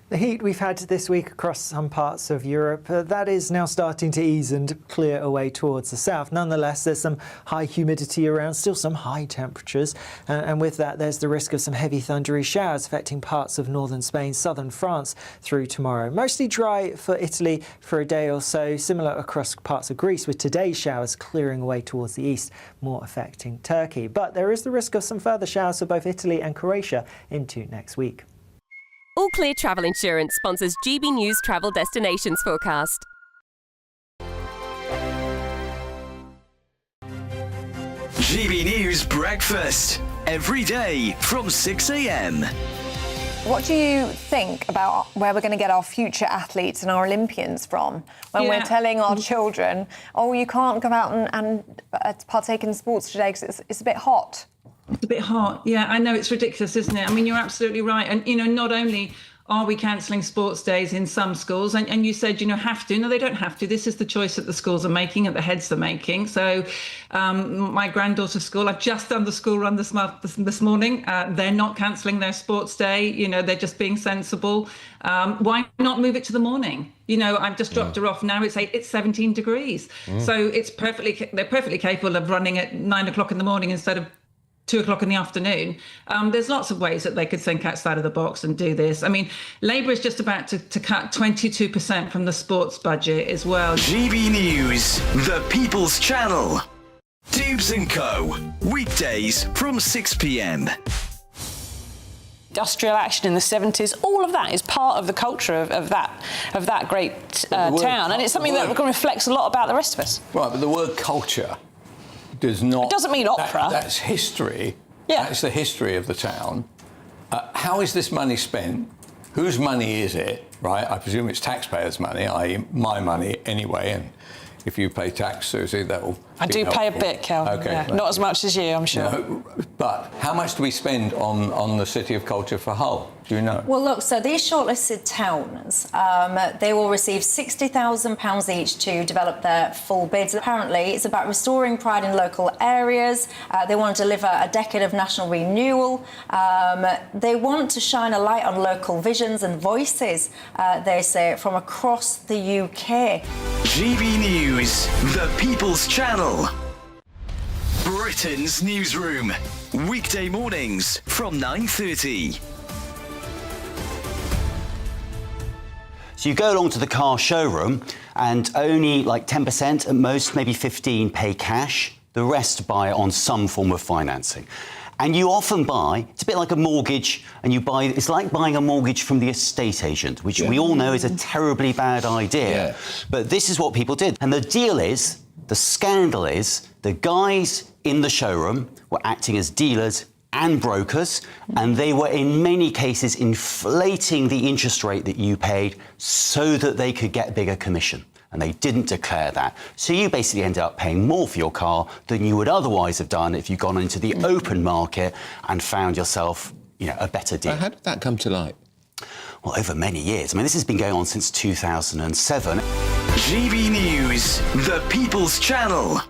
[SPEAKER 6] The heat we've had this week across some parts of Europe, that is now starting to ease and clear away towards the south. Nonetheless, there's some high humidity around, still some high temperatures. And with that, there's the risk of some heavy thundery showers affecting parts of northern Spain, southern France through tomorrow. Mostly dry for Italy for a day or so, similar across parts of Greece, with today's showers clearing away towards the east, more affecting Turkey. But there is the risk of some further showers for both Italy and Croatia into next week.
[SPEAKER 5] All Clear Travel Insurance sponsors GB News Travel Destinations Forecast.
[SPEAKER 10] GB News Breakfast, every day from 6 a.m.
[SPEAKER 11] What do you think about where we're going to get our future athletes and our Olympians from when we're telling our children, oh, you can't go out and partake in sports today because it's a bit hot?
[SPEAKER 16] It's a bit hot. Yeah, I know, it's ridiculous, isn't it? I mean, you're absolutely right. And, you know, not only are we cancelling sports days in some schools, and you said, you know, have to. No, they don't have to. This is the choice that the schools are making, and the heads are making. So my granddaughter's school, I've just done the school run this morning. They're not cancelling their sports day. You know, they're just being sensible. Why not move it to the morning? You know, I've just dropped her off now. It's 17 degrees. So they're perfectly capable of running at 9 o'clock in the morning instead of 2 o'clock in the afternoon. There's lots of ways that they could think outside of the box and do this. I mean, Labour is just about to cut 22% from the sports budget as well.
[SPEAKER 10] GB News, the People's Channel. Dubes & Co. Weekdays from 6 p.m.
[SPEAKER 22] Industrial action in the 70s, all of that is part of the culture of that great town, and it's something that reflects a lot about the rest of us.
[SPEAKER 23] Right, but the word culture does not...
[SPEAKER 22] It doesn't mean opera.
[SPEAKER 23] That's history.
[SPEAKER 22] Yeah.
[SPEAKER 23] That's the history of the town. How is this money spent? Whose money is it, right? I presume it's taxpayers' money, i.e. my money anyway, and if you pay tax, Susie, that will
[SPEAKER 22] I do pay a bit, Calvin.
[SPEAKER 23] Okay.
[SPEAKER 22] Yeah. Not as much as you, I'm sure.
[SPEAKER 23] No, but how much do we spend on the City of Culture for Hull? Do you know?
[SPEAKER 24] Well, look, so these shortlisted towns, they will receive £60,000 each to develop their full bids. Apparently, it's about restoring pride in local areas. They want to deliver a decade of national renewal. They want to shine a light on local visions and voices, they say, from across the UK.
[SPEAKER 10] GB News, the People's Channel. Britain's Newsroom, weekday mornings from 9:30.
[SPEAKER 25] So you go along to the car showroom and only like 10%, at most maybe 15%, pay cash. The rest buy on some form of financing. And you often buy, it's a bit like a mortgage, and it's like buying a mortgage from the estate agent, which we all know is a terribly bad idea. Yeah. But this is what people did. And the deal is, the scandal is, the guys in the showroom were acting as dealers and brokers, and they were in many cases inflating the interest rate that you paid so that they could get bigger commission. And they didn't declare that. So you basically ended up paying more for your car than you would otherwise have done if you'd gone into the open market and found yourself, a better deal.
[SPEAKER 9] How did that come to light?
[SPEAKER 25] Well, over many years. I mean, this has been going on since 2007.
[SPEAKER 10] GB News, the People's Channel.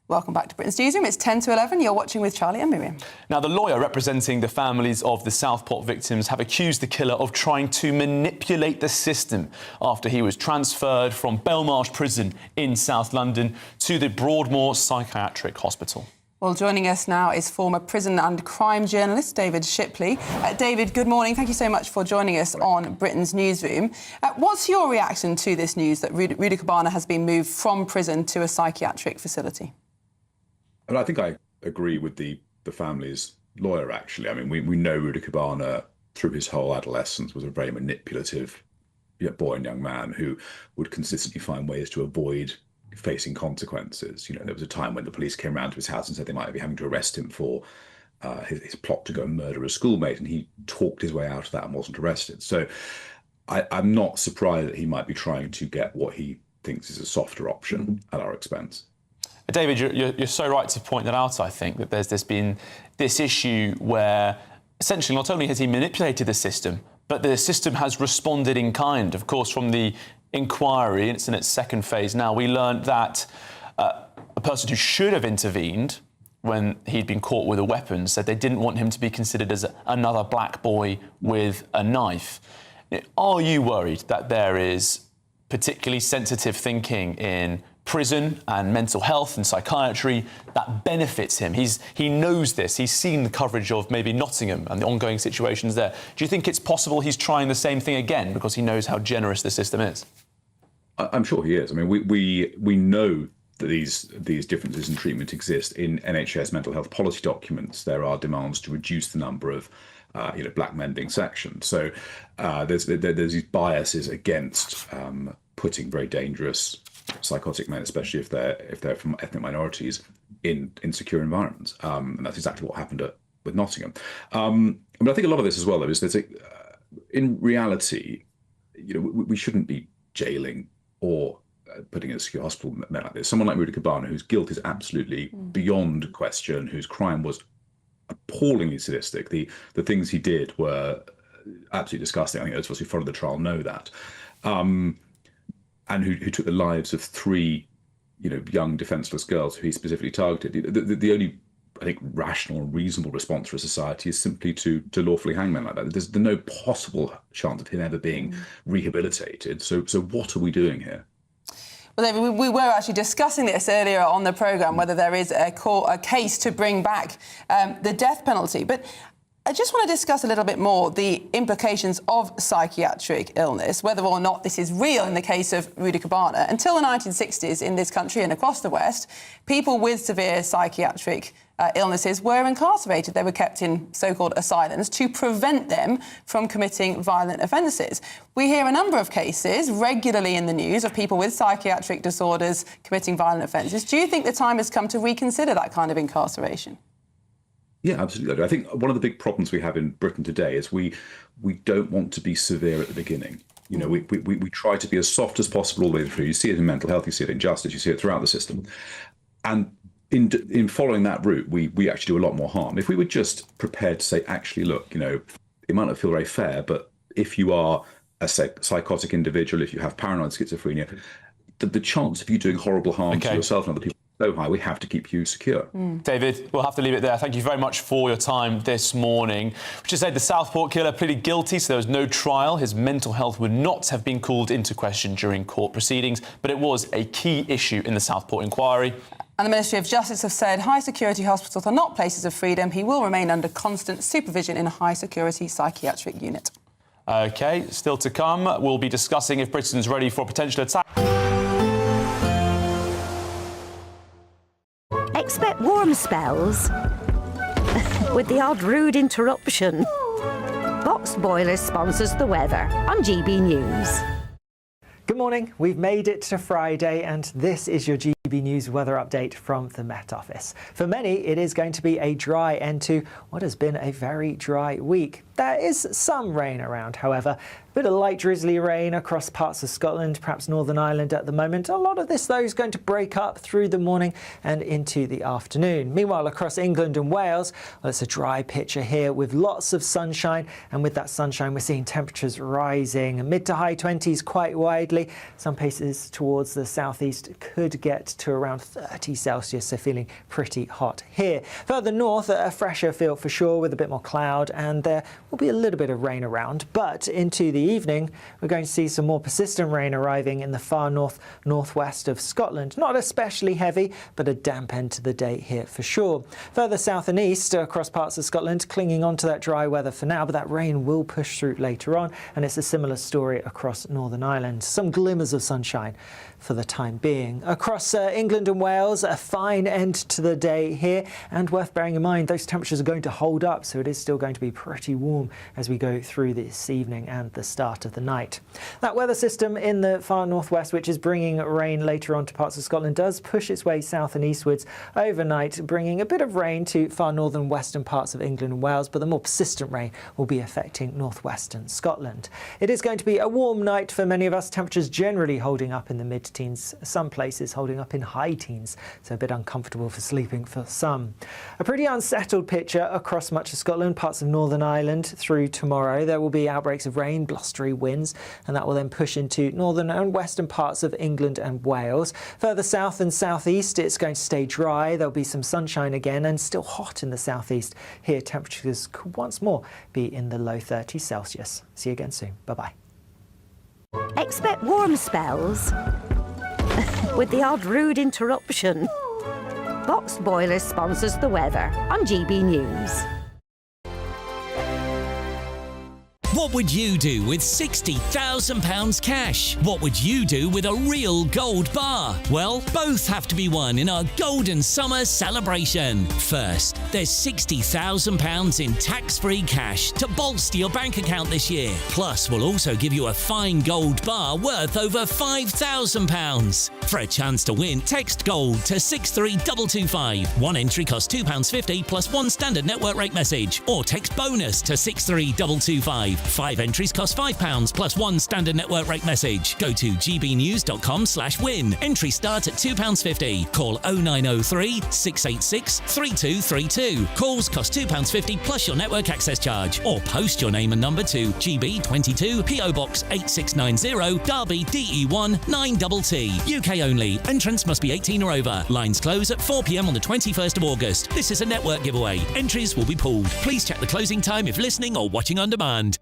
[SPEAKER 12] Welcome back to Britain's Newsroom. It's 10 to 11. You're watching with Charlie and Miriam.
[SPEAKER 13] Now, the lawyer representing the families of the Southport victims have accused the killer of trying to manipulate the system after he was transferred from Belmarsh Prison in South London to the Broadmoor Psychiatric Hospital.
[SPEAKER 12] Well, joining us now is former prison and crime journalist David Shipley. David, good morning. Thank you so much for joining us on Britain's Newsroom. What's your reaction to this news that Rudy Kobana has been moved from prison to a psychiatric facility?
[SPEAKER 3] And I think I agree with the family's lawyer, actually. I mean, we know Rudy Kobana, through his whole adolescence, was a very manipulative boy and young man who would consistently find ways to avoid facing consequences. There was a time when the police came around to his house and said they might be having to arrest him for his plot to go and murder a schoolmate, and he talked his way out of that and wasn't arrested. So I'm not surprised that he might be trying to get what he thinks is a softer option at our expense.
[SPEAKER 13] David, you're so right to point that out, I think, that there's been this issue where essentially not only has he manipulated the system, but the system has responded in kind. Of course, from the inquiry, it's in its second phase now, we learned that a person who should have intervened when he'd been caught with a weapon said they didn't want him to be considered as another black boy with a knife. Are you worried that there is particularly sensitive thinking in prison and mental health and psychiatry that benefits him? He knows this. He's seen the coverage of maybe Nottingham and the ongoing situations there. Do you think it's possible he's trying the same thing again because he knows how generous the system is?
[SPEAKER 3] I'm sure he is. I mean, we know that these differences in treatment exist in NHS mental health policy documents. There are demands to reduce the number of black men being sectioned. So there's these biases against putting very dangerous psychotic men, especially if they're from ethnic minorities, in secure environments, and that's exactly what happened with Nottingham. But I think a lot of this as well, though, is that in reality, we shouldn't be jailing or putting in a secure hospital men like this. Someone like Rudy Kobana, whose guilt is absolutely beyond question, whose crime was appallingly sadistic. The things he did were absolutely disgusting. I think those of us who followed the trial know that. And who took the lives of 3, young defenceless girls who he specifically targeted. The only, I think, rational and reasonable response for a society is simply to lawfully hang men like that. There's no possible chance of him ever being rehabilitated. So what are we doing here?
[SPEAKER 12] Well, David, we were actually discussing this earlier on the programme, whether there is a case to bring back the death penalty. But I just want to discuss a little bit more the implications of psychiatric illness, whether or not this is real in the case of Rudy Kobana. Until the 1960s in this country and across the West, people with severe psychiatric illnesses were incarcerated. They were kept in so-called asylums to prevent them from committing violent offences. We hear a number of cases regularly in the news of people with psychiatric disorders committing violent offences. Do you think the time has come to reconsider that kind of incarceration?
[SPEAKER 3] Yeah, absolutely. I think one of the big problems we have in Britain today is we don't want to be severe at the beginning. We try to be as soft as possible all the way through. You see it in mental health, you see it in justice, you see it throughout the system. And in following that route, we actually do a lot more harm. If we were just prepared to say, actually, look, it might not feel very fair, but if you are a psychotic individual, if you have paranoid schizophrenia, the chance of you doing horrible harm to yourself and other people so high, we have to keep you secure.
[SPEAKER 13] David, we'll have to leave it there. Thank you very much for your time this morning. We should say the Southport killer pleaded guilty, so there was no trial. His mental health would not have been called into question during court proceedings, but it was a key issue in the Southport inquiry.
[SPEAKER 12] And the Ministry of Justice have said high-security hospitals are not places of freedom. He will remain under constant supervision in a high-security psychiatric unit.
[SPEAKER 13] OK, still to come, we'll be discussing if Britain's ready for a potential attack.
[SPEAKER 4] Expect warm spells with the odd rude interruption. Box Boiler sponsors the weather on GB News.
[SPEAKER 6] Good morning. We've made it to Friday and this is your GB News weather update from the Met Office. For many, it is going to be a dry end to what has been a very dry week. There is some rain around, however. A bit of light drizzly rain across parts of Scotland, perhaps Northern Ireland at the moment. A lot of this, though, is going to break up through the morning and into the afternoon. Meanwhile, across England and Wales, well, it's a dry picture here with lots of sunshine. And with that sunshine, we're seeing temperatures rising mid to high 20s quite widely. Some places towards the southeast could get to around 30 Celsius, so feeling pretty hot here. Further north, a fresher feel for sure with a bit more cloud, and there will be a little bit of rain around. But into the evening, we're going to see some more persistent rain arriving in the far northwest of Scotland. Not especially heavy, but a damp end to the day here for sure. Further south and east across parts of Scotland, clinging on to that dry weather for now, but that rain will push through later on, and it's a similar story across Northern Ireland. Some glimmers of sunshine for the time being. Across England and Wales, a fine end to the day here, and worth bearing in mind those temperatures are going to hold up, so it is still going to be pretty warm as we go through this evening and the start of the night. That weather system in the far northwest, which is bringing rain later on to parts of Scotland, does push its way south and eastwards overnight, bringing a bit of rain to far northern western parts of England and Wales, but the more persistent rain will be affecting northwestern Scotland. It is going to be a warm night for many of us, temperatures generally holding up in the mid-teens, some places holding up in high teens, so a bit uncomfortable for sleeping for some. A pretty unsettled picture across much of Scotland, parts of Northern Ireland through tomorrow. There will be outbreaks of rain, blustery winds, and that will then push into northern and western parts of England and Wales. Further south and southeast, it's going to stay dry. There'll be some sunshine again and still hot in the southeast. Here, temperatures could once more be in the low 30s Celsius. See you again soon. Bye-bye.
[SPEAKER 4] Expect warm spells with the odd rude interruption. Boxed Boilers sponsors the weather on GB News.
[SPEAKER 8] What would you do with £60,000 cash? What would you do with a real gold bar? Well, both have to be won in our Golden Summer celebration. First, there's £60,000 in tax-free cash to bolster your bank account this year. Plus, we'll also give you a fine gold bar worth over £5,000. For a chance to win, text GOLD to 63225. One entry costs £2.50 plus one standard network rate message. Or text BONUS to 63225. 5 entries cost £5 plus one standard network rate message. Go to gbnews.com/win. Entries start at £2.50. Call 0903 686 3232. Calls cost £2.50 plus your network access charge. Or post your name and number to GB22 PO Box 8690 Derby DE1 9TT. UK only. Entrants must be 18 or over. Lines close at 4 p.m. on the 21st of August. This is a network giveaway. Entries will be pulled. Please check the closing time if listening or watching on demand.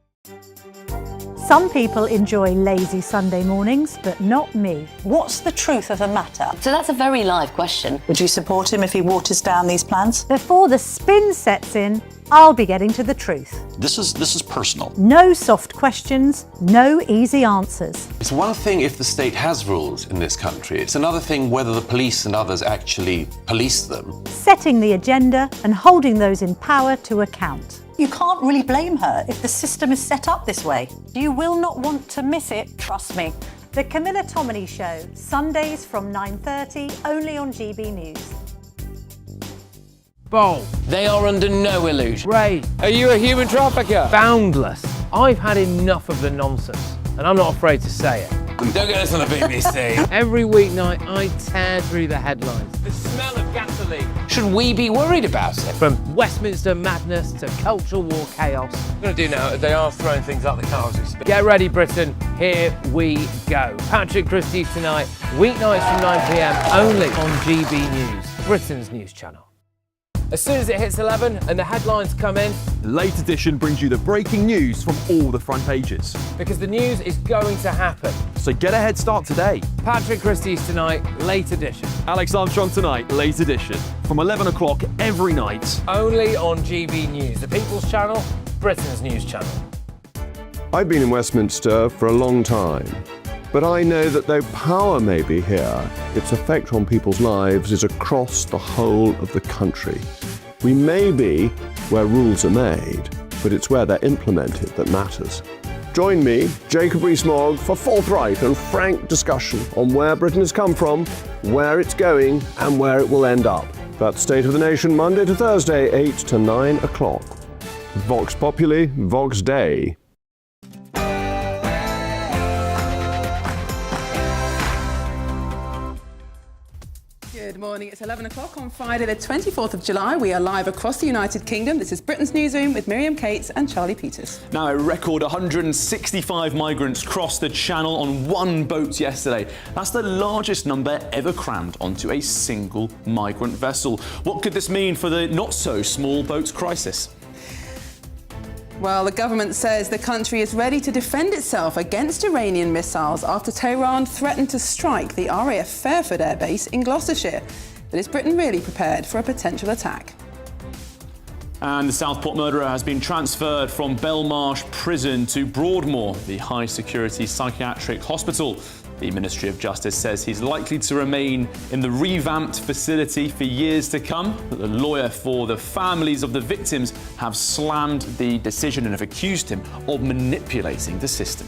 [SPEAKER 15] Some people enjoy lazy Sunday mornings, but not me.
[SPEAKER 17] What's the truth of the matter?
[SPEAKER 18] So that's a very live question.
[SPEAKER 17] Would you support him if he waters down these plans?
[SPEAKER 15] Before the spin sets in, I'll be getting to the truth.
[SPEAKER 19] This is personal.
[SPEAKER 15] No soft questions, no easy answers.
[SPEAKER 26] It's one thing if the state has rules in this country. It's another thing whether the police and others actually police them.
[SPEAKER 15] Setting the agenda and holding those in power to account.
[SPEAKER 17] You can't really blame her if the system is set up this way. You will not want to miss it, trust me.
[SPEAKER 15] The Camilla Tominey Show, Sundays from 9:30, only on GB News.
[SPEAKER 27] Bold. They are under no illusion.
[SPEAKER 28] Ray.
[SPEAKER 27] Are you a human trafficker?
[SPEAKER 28] Boundless. I've had enough of the nonsense, and I'm not afraid to say it.
[SPEAKER 26] Don't get us on the BBC.
[SPEAKER 28] Every weeknight, I tear through the headlines.
[SPEAKER 27] The smell of gasoline. Should we be worried about it?
[SPEAKER 28] From Westminster madness to cultural war chaos.
[SPEAKER 26] What I'm going to do now is they are throwing things out the car as we speak.
[SPEAKER 28] Get ready, Britain. Here we go. Patrick Christie tonight, weeknights from 9 p.m, only on GB News, Britain's news channel. As soon as it hits 11 and the headlines come in,
[SPEAKER 29] the Late Edition brings you the breaking news from all the front pages.
[SPEAKER 28] Because the news is going to happen.
[SPEAKER 29] So get a head start today.
[SPEAKER 28] Patrick Christie's tonight, Late Edition.
[SPEAKER 29] Alex Armstrong tonight, Late Edition. From 11 o'clock every night.
[SPEAKER 28] Only on GB News, the People's Channel, Britain's news channel.
[SPEAKER 30] I've been in Westminster for a long time. But I know that though power may be here, its effect on people's lives is across the whole of the country. We may be where rules are made, but it's where they're implemented that matters. Join me, Jacob Rees-Mogg, for forthright and frank discussion on where Britain has come from, where it's going, and where it will end up. That's State of the Nation, Monday to Thursday, 8 to 9 o'clock. Vox Populi, Vox Dei.
[SPEAKER 12] Good morning, it's 11 o'clock on Friday the 24th of July. We are live across the United Kingdom. This is Britain's Newsroom with Miriam Cates and Charlie Peters.
[SPEAKER 13] Now, a record 165 migrants crossed the Channel on one boat yesterday. That's the largest number ever crammed onto a single migrant vessel. What could this mean for the not-so-small boats crisis?
[SPEAKER 12] Well, the government says the country is ready to defend itself against Iranian missiles after Tehran threatened to strike the RAF Fairford Air Base in Gloucestershire. But is Britain really prepared for a potential attack?
[SPEAKER 13] And the Southport murderer has been transferred from Belmarsh Prison to Broadmoor, the high-security psychiatric hospital. The Ministry of Justice says he's likely to remain in the revamped facility for years to come. But the lawyer for the families of the victims have slammed the decision and have accused him of manipulating the system.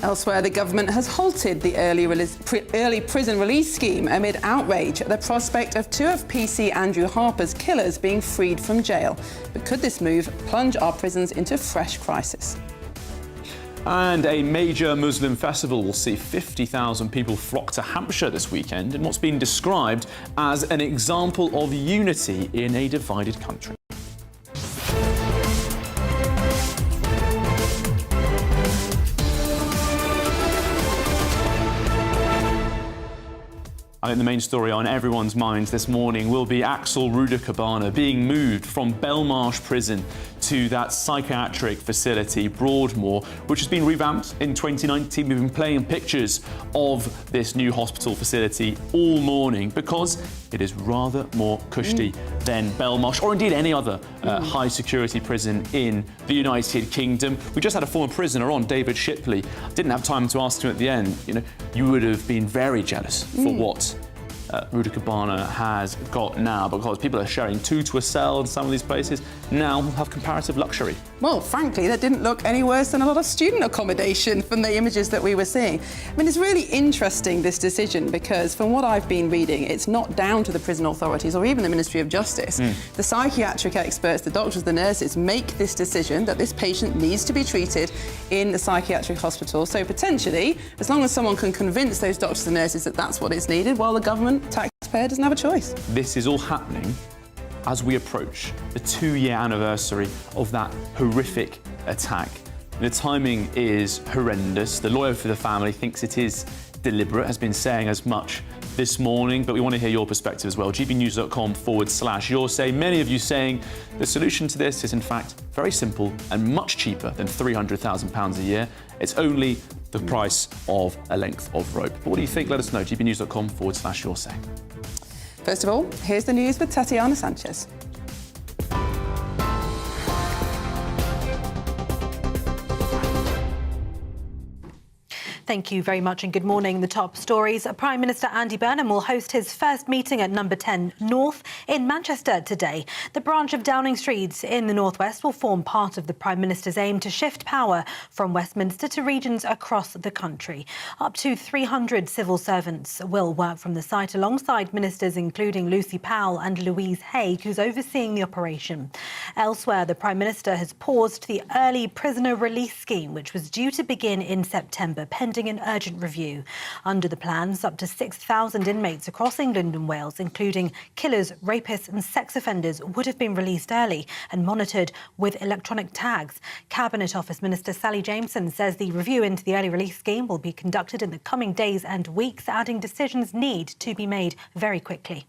[SPEAKER 12] Elsewhere, the government has halted the early prison release scheme amid outrage at the prospect of two of PC Andrew Harper's killers being freed from jail. But could this move plunge our prisons into fresh crisis?
[SPEAKER 13] And a major Muslim festival will see 50,000 people flock to Hampshire this weekend in what's been described as an example of unity in a divided country. I think the main story on everyone's minds this morning will be Axel Ruder-Cabana being moved from Belmarsh Prison to that psychiatric facility, Broadmoor, which has been revamped in 2019. We've been playing pictures of this new hospital facility all morning because it is rather more cushy than Belmarsh, or indeed any other high-security prison in the United Kingdom. We just had a former prisoner on, David Shipley. Didn't have time to ask him at the end. You know, you would have been very jealous for what Ruder-Cabana has got now, because people are sharing two to a cell in some of these places. Now have comparative luxury.
[SPEAKER 12] Well, frankly, that didn't look any worse than a lot of student accommodation from the images that we were seeing. I mean, it's really interesting, this decision, because from what I've been reading, it's not down to the prison authorities or even the Ministry of Justice. The psychiatric experts, the doctors, the nurses, make this decision that this patient needs to be treated in the psychiatric hospital. So potentially, as long as someone can convince those doctors and nurses that that's what is needed, well, the government, taxpayer, doesn't have a choice.
[SPEAKER 13] This is all happening as we approach the 2-year anniversary of that horrific attack. The timing is horrendous. The lawyer for the family thinks it is deliberate, has been saying as much this morning, but we want to hear your perspective as well. gbnews.com/your say. Many of you saying the solution to this is in fact very simple and much cheaper than £300,000 a year. It's only the price of a length of rope. But what do you think? Let us know. gbnews.com/your say.
[SPEAKER 12] First of all, here's the news with Tatiana Sanchez.
[SPEAKER 15] Thank you very much and good morning. The top stories. Prime Minister Andy Burnham will host his first meeting at number 10 North in Manchester today. The branch of Downing Street in the northwest will form part of the Prime Minister's aim to shift power from Westminster to regions across the country. Up to 300 civil servants will work from the site alongside ministers including Lucy Powell and Louise Haigh, who's overseeing the operation. Elsewhere, the Prime Minister has paused the early prisoner release scheme, which was due to begin in September, pending an urgent review. Under the plans, up to 6,000 inmates across England and Wales, including killers, rapists and sex offenders, would have been released early and monitored with electronic tags. Cabinet Office Minister Sally Jameson says the review into the early release scheme will be conducted in the coming days and weeks, adding decisions need to be made very quickly.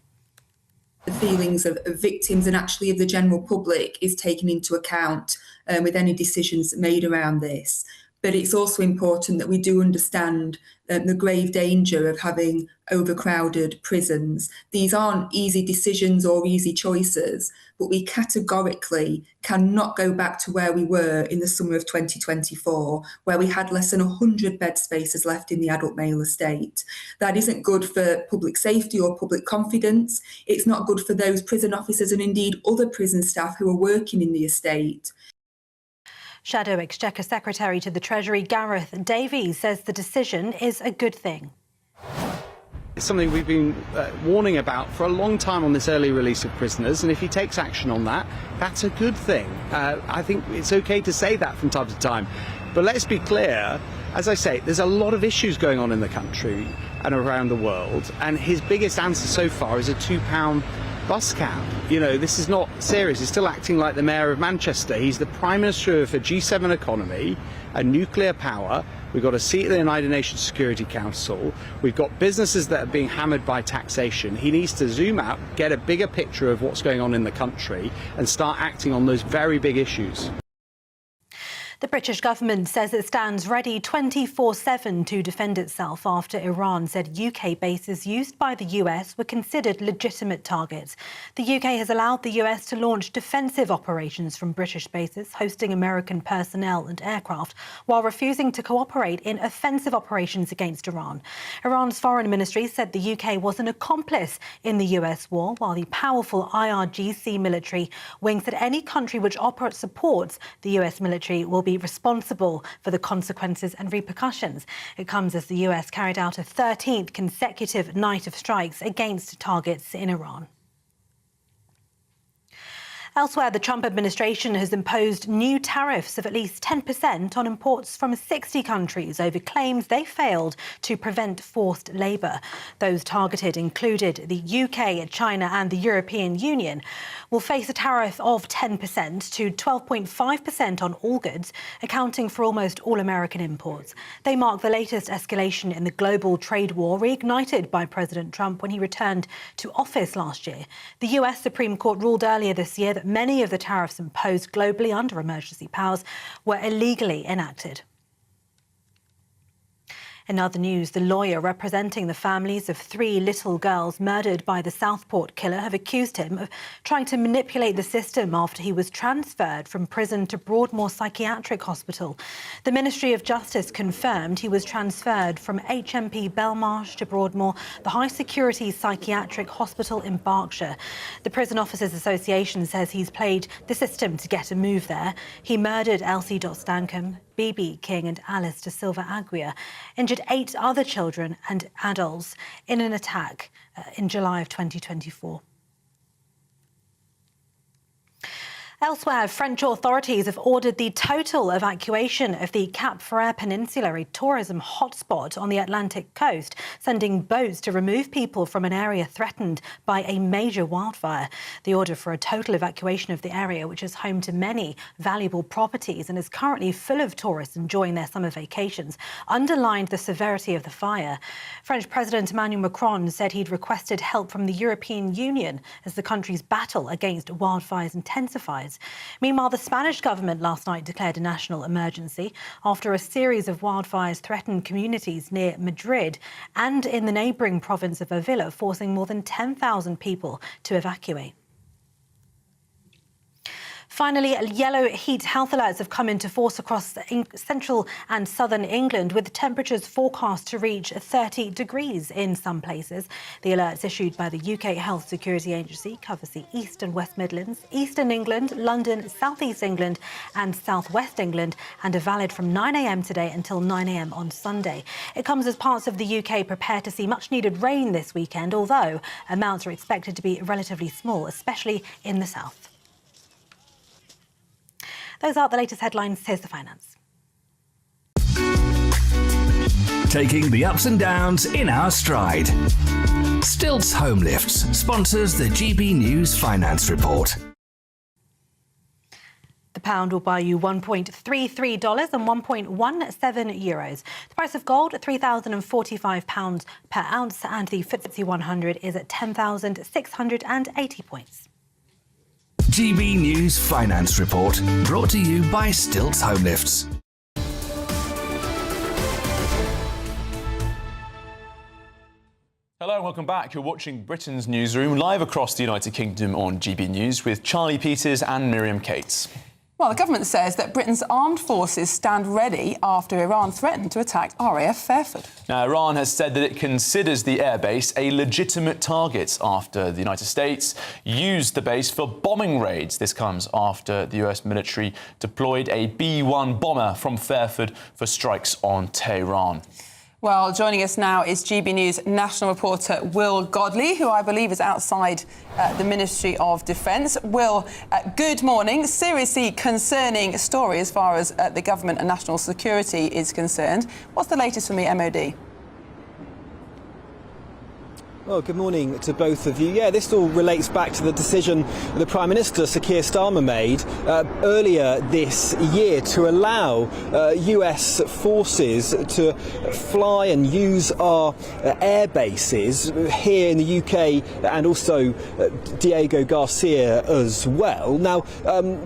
[SPEAKER 1] The feelings of victims and actually of the general public is taken into account with any decisions made around this. But it's also important that we do understand the grave danger of having overcrowded prisons. These aren't easy decisions or easy choices, but we categorically cannot go back to where we were in the summer of 2024, where we had less than 100 bed spaces left in the adult male estate. That isn't good for public safety or public confidence. It's not good for those prison officers and indeed other prison staff who are working in the estate.
[SPEAKER 15] Shadow Exchequer Secretary to the Treasury, Gareth Davies, says the decision is a good thing.
[SPEAKER 2] It's something we've been warning about for a long time on this early release of prisoners, and if he takes action on that, that's a good thing. I think it's okay to say that from time to time. But let's be clear, as I say, there's a lot of issues going on in the country and around the world, and his biggest answer so far is a £2 bus cap. You know, this is not serious. He's still acting like the Mayor of Manchester. He's the Prime Minister of a G7 economy, a nuclear power. We've got a seat at the United Nations Security Council. We've got businesses that are being hammered by taxation. He needs to zoom out, get a bigger picture of what's going on in the country and start acting on those very big issues.
[SPEAKER 15] The British government says it stands ready 24/7 to defend itself after Iran said UK bases used by the US were considered legitimate targets. The UK has allowed the US to launch defensive operations from British bases, hosting American personnel and aircraft, while refusing to cooperate in offensive operations against Iran. Iran's foreign ministry said the UK was an accomplice in the US war, while the powerful IRGC military wing said any country which supports the US military will be responsible for the consequences and repercussions. It comes as the US carried out a 13th consecutive night of strikes against targets in Iran. Elsewhere, the Trump administration has imposed new tariffs of at least 10% on imports from 60 countries over claims they failed to prevent forced labour. Those targeted included the UK, China and the European Union will face a tariff of 10% to 12.5% on all goods, accounting for almost all American imports. They mark the latest escalation in the global trade war reignited by President Trump when he returned to office last year. The US Supreme Court ruled earlier this year that many of the tariffs imposed globally under emergency powers were illegally enacted. In other news, the lawyer representing the families of 3 little girls murdered by the Southport killer have accused him of trying to manipulate the system after he was transferred from prison to Broadmoor Psychiatric Hospital. The Ministry of Justice confirmed he was transferred from HMP Belmarsh to Broadmoor, the high-security psychiatric hospital in Berkshire. The Prison Officers Association says he's played the system to get a move there. He murdered Elsie Stankham, BB King and Alice De Silva Aguirre, injured 8 other children and adults in an attack in July of 2024. Elsewhere, French authorities have ordered the total evacuation of the Cap Ferret Peninsula, a tourism hotspot on the Atlantic coast, sending boats to remove people from an area threatened by a major wildfire. The order for a total evacuation of the area, which is home to many valuable properties and is currently full of tourists enjoying their summer vacations, underlined the severity of the fire. French President Emmanuel Macron said he'd requested help from the European Union as the country's battle against wildfires intensifies. Meanwhile, the Spanish government last night declared a national emergency after a series of wildfires threatened communities near Madrid and in the neighbouring province of Avila, forcing more than 10,000 people to evacuate. Finally, yellow heat health alerts have come into force across central and southern England, with temperatures forecast to reach 30 degrees in some places. The alerts issued by the UK Health Security Agency covers the East and West Midlands, Eastern England, London, South East England and South West England, and are valid from 9 a.m. today until 9 a.m. on Sunday. It comes as parts of the UK prepare to see much needed rain this weekend, although amounts are expected to be relatively small, especially in the south. Those are the latest headlines. Here's the finance.
[SPEAKER 5] Taking the ups and downs in our stride. Stilts Home Lifts sponsors the GB News Finance Report.
[SPEAKER 15] The pound will buy you $1.33 and 1.17 euros. The price of gold, £3,045 per ounce, and the FTSE 100 is at 10,680 points.
[SPEAKER 5] GB News Finance Report, brought to you by Stilts Home Lifts.
[SPEAKER 13] Hello and welcome back. You're watching Britain's Newsroom, live across the United Kingdom on GB News with Charlie Peters and Miriam Cates.
[SPEAKER 12] Well, the government says that Britain's armed forces stand ready after Iran threatened to attack RAF Fairford.
[SPEAKER 13] Now, Iran has said that it considers the airbase a legitimate target after the United States used the base for bombing raids. This comes after the US military deployed a B-1 bomber from Fairford for strikes on Tehran.
[SPEAKER 12] Well, joining us now is GB News national reporter Will Godley, who I believe is outside the Ministry of Defence. Will, good morning. Seriously concerning story as far as the government and national security is concerned. What's the latest from the MOD?
[SPEAKER 7] Well, good morning to both of you. Yeah, this all relates back to the decision the Prime Minister, Sir Keir Starmer, made earlier this year to allow US forces to fly and use our air bases here in the UK and also Diego Garcia as well. Now,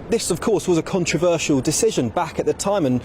[SPEAKER 7] this, of course, was a controversial decision back at the time, and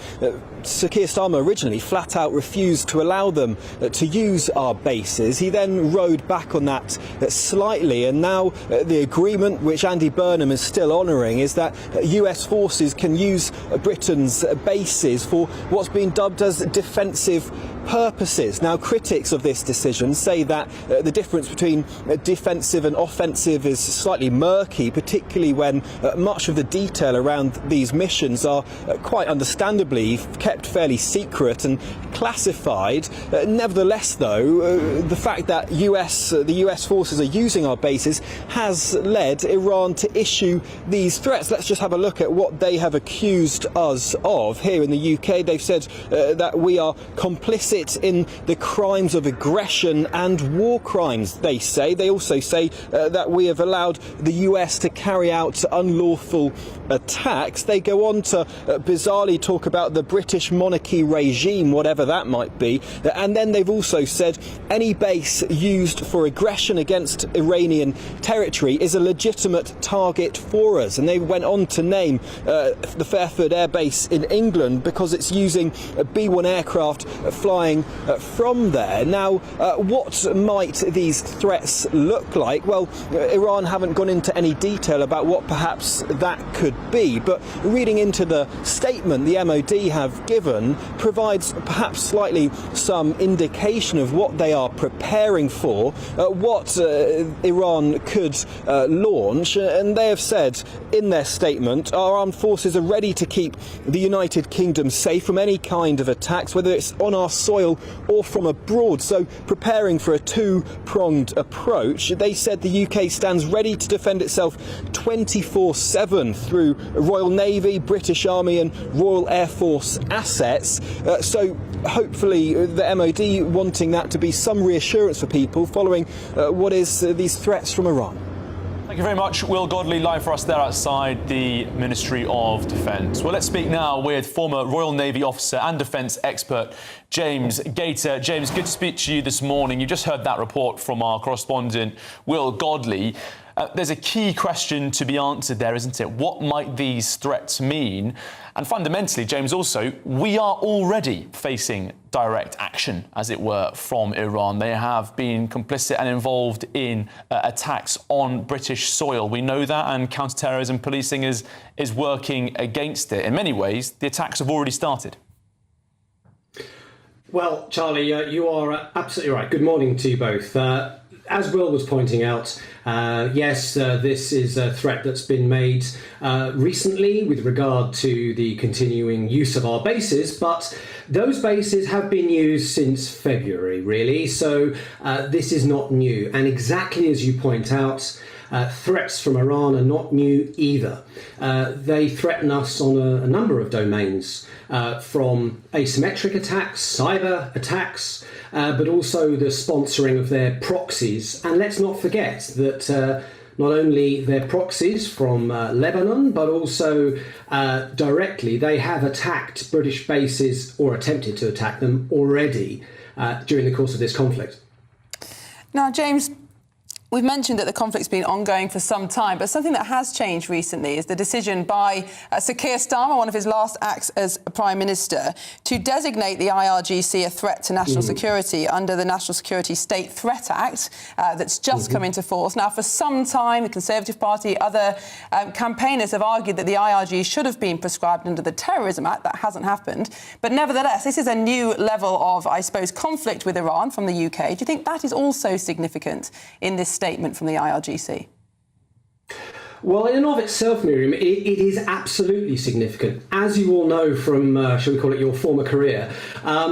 [SPEAKER 7] Sir Keir Starmer originally flat out refused to allow them to use our bases. He then rode back on that slightly, and now the agreement, which Andy Burnham is still honouring, is that US forces can use Britain's bases for what's been dubbed as defensive purposes. Now, critics of this decision say that the difference between defensive and offensive is slightly murky, particularly when much of the detail around these missions are quite understandably kept fairly secret and classified. Nevertheless, though, the fact that the US forces are using our bases has led Iran to issue these threats. Let's just have a look at what they have accused us of. Here in the UK, they've said that we are complicit in the crimes of aggression and war crimes, they say. They also say that we have allowed the US to carry out unlawful attacks. They go on to bizarrely talk about the British monarchy regime, whatever that might be. And then they've also said any base used for aggression against Iranian territory is a legitimate target for us. And they went on to name the Fairford Air Base in England because it's using B-1 aircraft flying from there. Now, what might these threats look like? Well, Iran haven't gone into any detail about what perhaps that could be, but reading into the statement the MOD have given provides perhaps slightly some indication of what they are preparing for, what Iran could launch, and they have said in their statement, our armed forces are ready to keep the United Kingdom safe from any kind of attacks, whether it's on our soil or from abroad, so preparing for a two-pronged approach. They said the UK stands ready to defend itself 24/7 through Royal Navy, British Army and Royal Air Force assets, so hopefully the MOD wanting that to be some reassurance for people following what is these threats from Iran.
[SPEAKER 13] Thank you very much, Will Godley, live for us there outside the Ministry of Defence. Well, let's speak now with former Royal Navy officer and defence expert James Gator. James, good to speak to you this morning. You just heard that report from our correspondent, Will Godley. There's a key question to be answered there, isn't it? What might these threats mean? And fundamentally, James, also, we are already facing direct action, as it were, from Iran. They have been complicit and involved in attacks on British soil. We know that, and counter-terrorism policing is working against it. In many ways, the attacks have already started.
[SPEAKER 11] Well, Charlie, you are absolutely right. Good morning to you both. As Will was pointing out, yes, this is a threat that's been made recently with regard to the continuing use of our bases, but those bases have been used since February, really, so this is not new. And exactly as you point out, threats from Iran are not new either. They threaten us on a number of domains, from asymmetric attacks, cyber attacks, but also the sponsoring of their proxies. And let's not forget that not only their proxies from Lebanon, but also directly, they have attacked British bases or attempted to attack them already during the course of this conflict.
[SPEAKER 12] Now, James, We've mentioned that the conflict's been ongoing for some time, but something that has changed recently is the decision by Sir Keir Starmer, one of his last acts as Prime Minister, to designate the IRGC a threat to national security under the National Security State Threat Act that's just come into force. Now, for some time, the Conservative Party, other campaigners have argued that the IRG should have been prescribed under the Terrorism Act. That hasn't happened. But nevertheless, this is a new level of, I suppose, conflict with Iran from the UK. Do you think that is also significant in this statement from the IRGC?
[SPEAKER 11] Well, in and of itself, Miriam, it is absolutely significant. As you all know from, shall we call it, your former career, there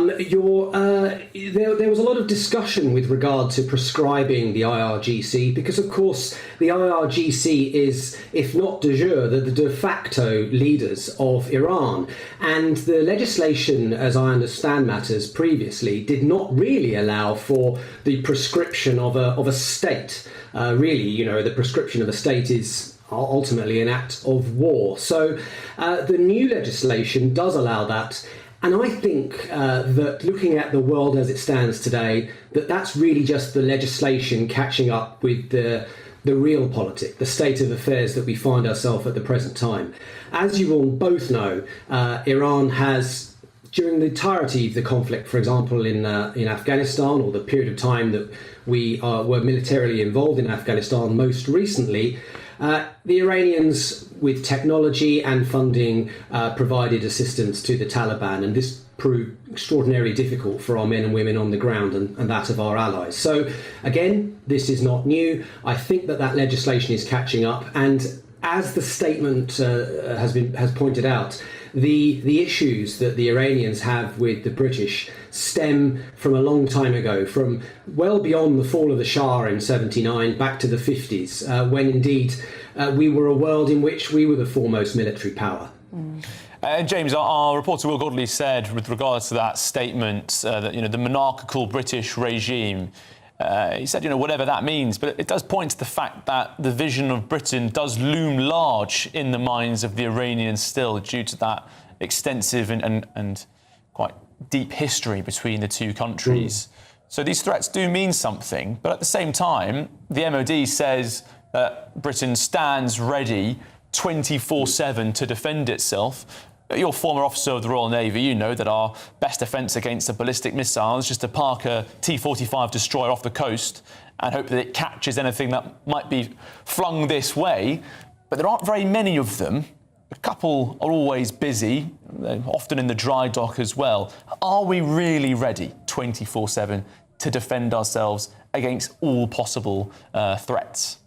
[SPEAKER 11] was a lot of discussion with regard to prescribing the IRGC because, of course, the IRGC is, if not de jure, the de facto leaders of Iran. And the legislation, as I understand matters previously, did not really allow for the prescription of a state. Really, you know, the prescription of a state is ultimately an act of war. So the new legislation does allow that. And I think that looking at the world as it stands today, that's really just the legislation catching up with the real politic, the state of affairs that we find ourselves at the present time. As you all both know, Iran has, during the entirety of the conflict, for example, in Afghanistan, or the period of time that we were militarily involved in Afghanistan most recently, the Iranians, with technology and funding, provided assistance to the Taliban, and this proved extraordinarily difficult for our men and women on the ground and that of our allies. So, again, this is not new. I think that legislation is catching up, and as the statement has pointed out, the issues that the Iranians have with the British stem from a long time ago, from well beyond the fall of the Shah in 79 back to the 50s, when indeed we were a world in which we were the foremost military power.
[SPEAKER 13] James, our reporter Will Godley said with regards to that statement that, you know, the monarchical British regime, he said, you know, whatever that means, but it does point to the fact that the vision of Britain does loom large in the minds of the Iranians still, due to that extensive and quite deep history between the two countries. So these threats do mean something, but at the same time, the MOD says that Britain stands ready 24/7 to defend itself. You're a former officer of the Royal Navy. You know that our best defence against a ballistic missile is just to park a T-45 destroyer off the coast and hope that it catches anything that might be flung this way. But there aren't very many of them. A couple are always busy, often in the dry dock as well. Are we really ready 24/7 to defend ourselves against all possible threats?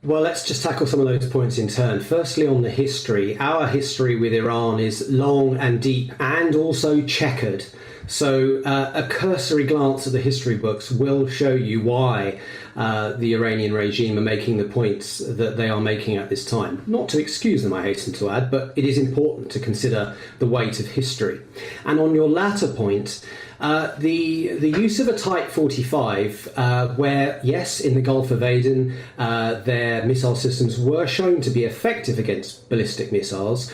[SPEAKER 11] Well, let's just tackle some of those points in turn. Firstly, on the history. Our history with Iran is long and deep and also checkered. So a cursory glance at the history books will show you why the Iranian regime are making the points that they are making at this time. Not to excuse them, I hasten to add, but it is important to consider the weight of history. And on your latter point, the use of a Type 45, where, yes, in the Gulf of Aden, their missile systems were shown to be effective against ballistic missiles,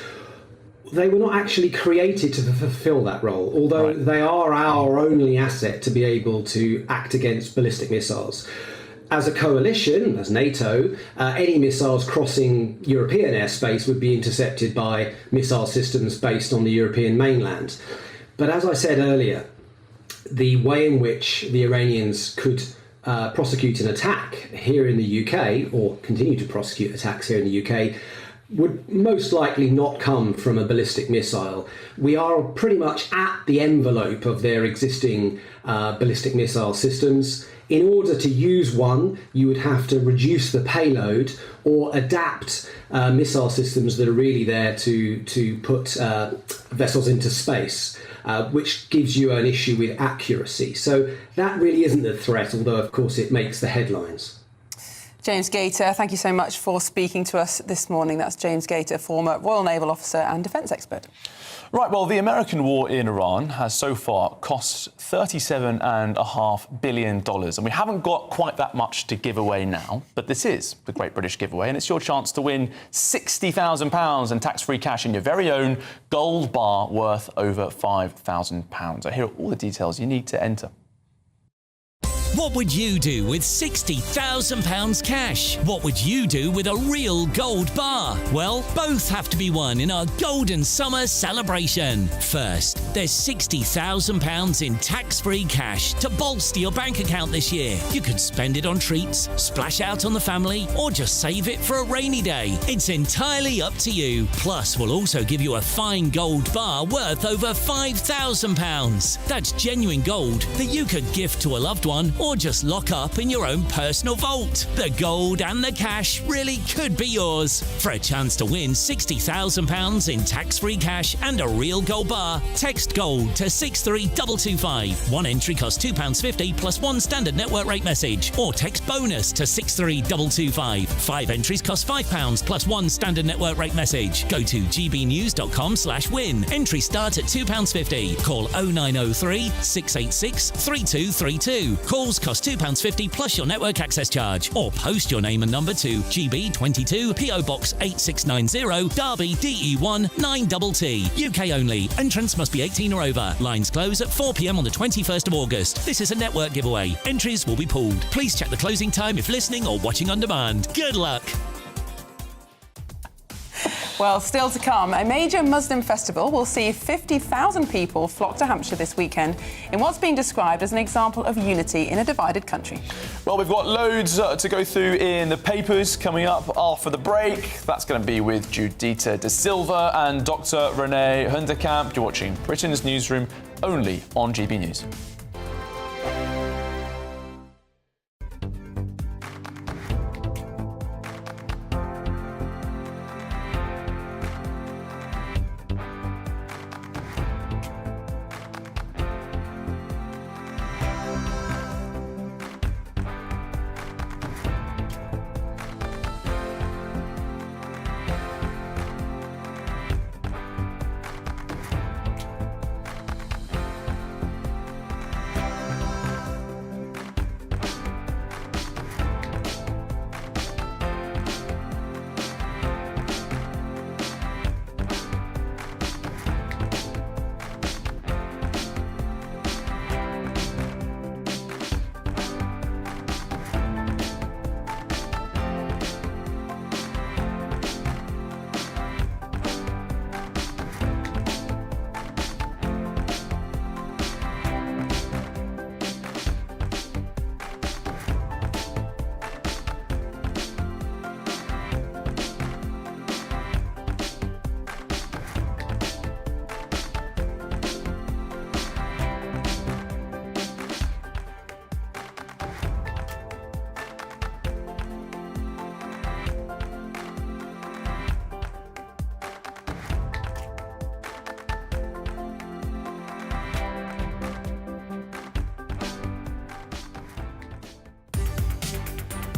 [SPEAKER 11] they were not actually created to fulfill that role, although they are our only asset to be able to act against ballistic missiles. As a coalition, as NATO, any missiles crossing European airspace would be intercepted by missile systems based on the European mainland. But as I said earlier, the way in which the Iranians could prosecute an attack here in the UK, or continue to prosecute attacks here in the UK, would most likely not come from a ballistic missile. We are pretty much at the envelope of their existing ballistic missile systems. In order to use one, you would have to reduce the payload or adapt missile systems that are really there to put vessels into space, which gives you an issue with accuracy. So that really isn't the threat, although, of course, it makes the headlines.
[SPEAKER 12] James Gator, thank you so much for speaking to us this morning. That's James Gator, former Royal Naval officer and defence expert.
[SPEAKER 13] Right, well, the American war in Iran has so far cost $37.5 billion. And we haven't got quite that much to give away now, but this is the Great British Giveaway, and it's your chance to win £60,000 in tax-free cash in your very own gold bar worth over £5,000. I hear all the details you need to enter.
[SPEAKER 8] What would you do with £60,000 cash? What would you do with a real gold bar? Well, both have to be won in our Golden Summer celebration. First, there's £60,000 in tax-free cash to bolster your bank account this year. You could spend it on treats, splash out on the family, or just save it for a rainy day. It's entirely up to you. Plus, we'll also give you a fine gold bar worth over £5,000. That's genuine gold that you could gift to a loved one or just lock up in your own personal vault. The gold and the cash really could be yours. For a chance to win £60,000 in tax-free cash and a real gold bar, text GOLD to 63225. One entry costs £2.50 plus one standard network rate message, or text BONUS to 63225. 5 entries cost £5 plus one standard network rate message. Go to gbnews.com/win. Entry start at £2.50. Call 0903 686 3232. Calls cost £2.50 plus your network access charge, or post your name and number to GB22 PO Box 8690 Derby DE1 9TT. UK only. Entrance must be 18 or over. Lines close at 4 p.m. on the 21st of August. This is a network giveaway. Entries will be pulled. Please check the closing time if listening or watching on demand. Good luck.
[SPEAKER 12] Well, still to come, a major Muslim festival will see 50,000 people flock to Hampshire this weekend in what's being described as an example of unity in a divided country.
[SPEAKER 13] Well, we've got loads to go through in the papers coming up after the break. That's going to be with Judita De Silva and Dr. Renee Hunderkamp. You're watching Britain's Newsroom, only on GB News.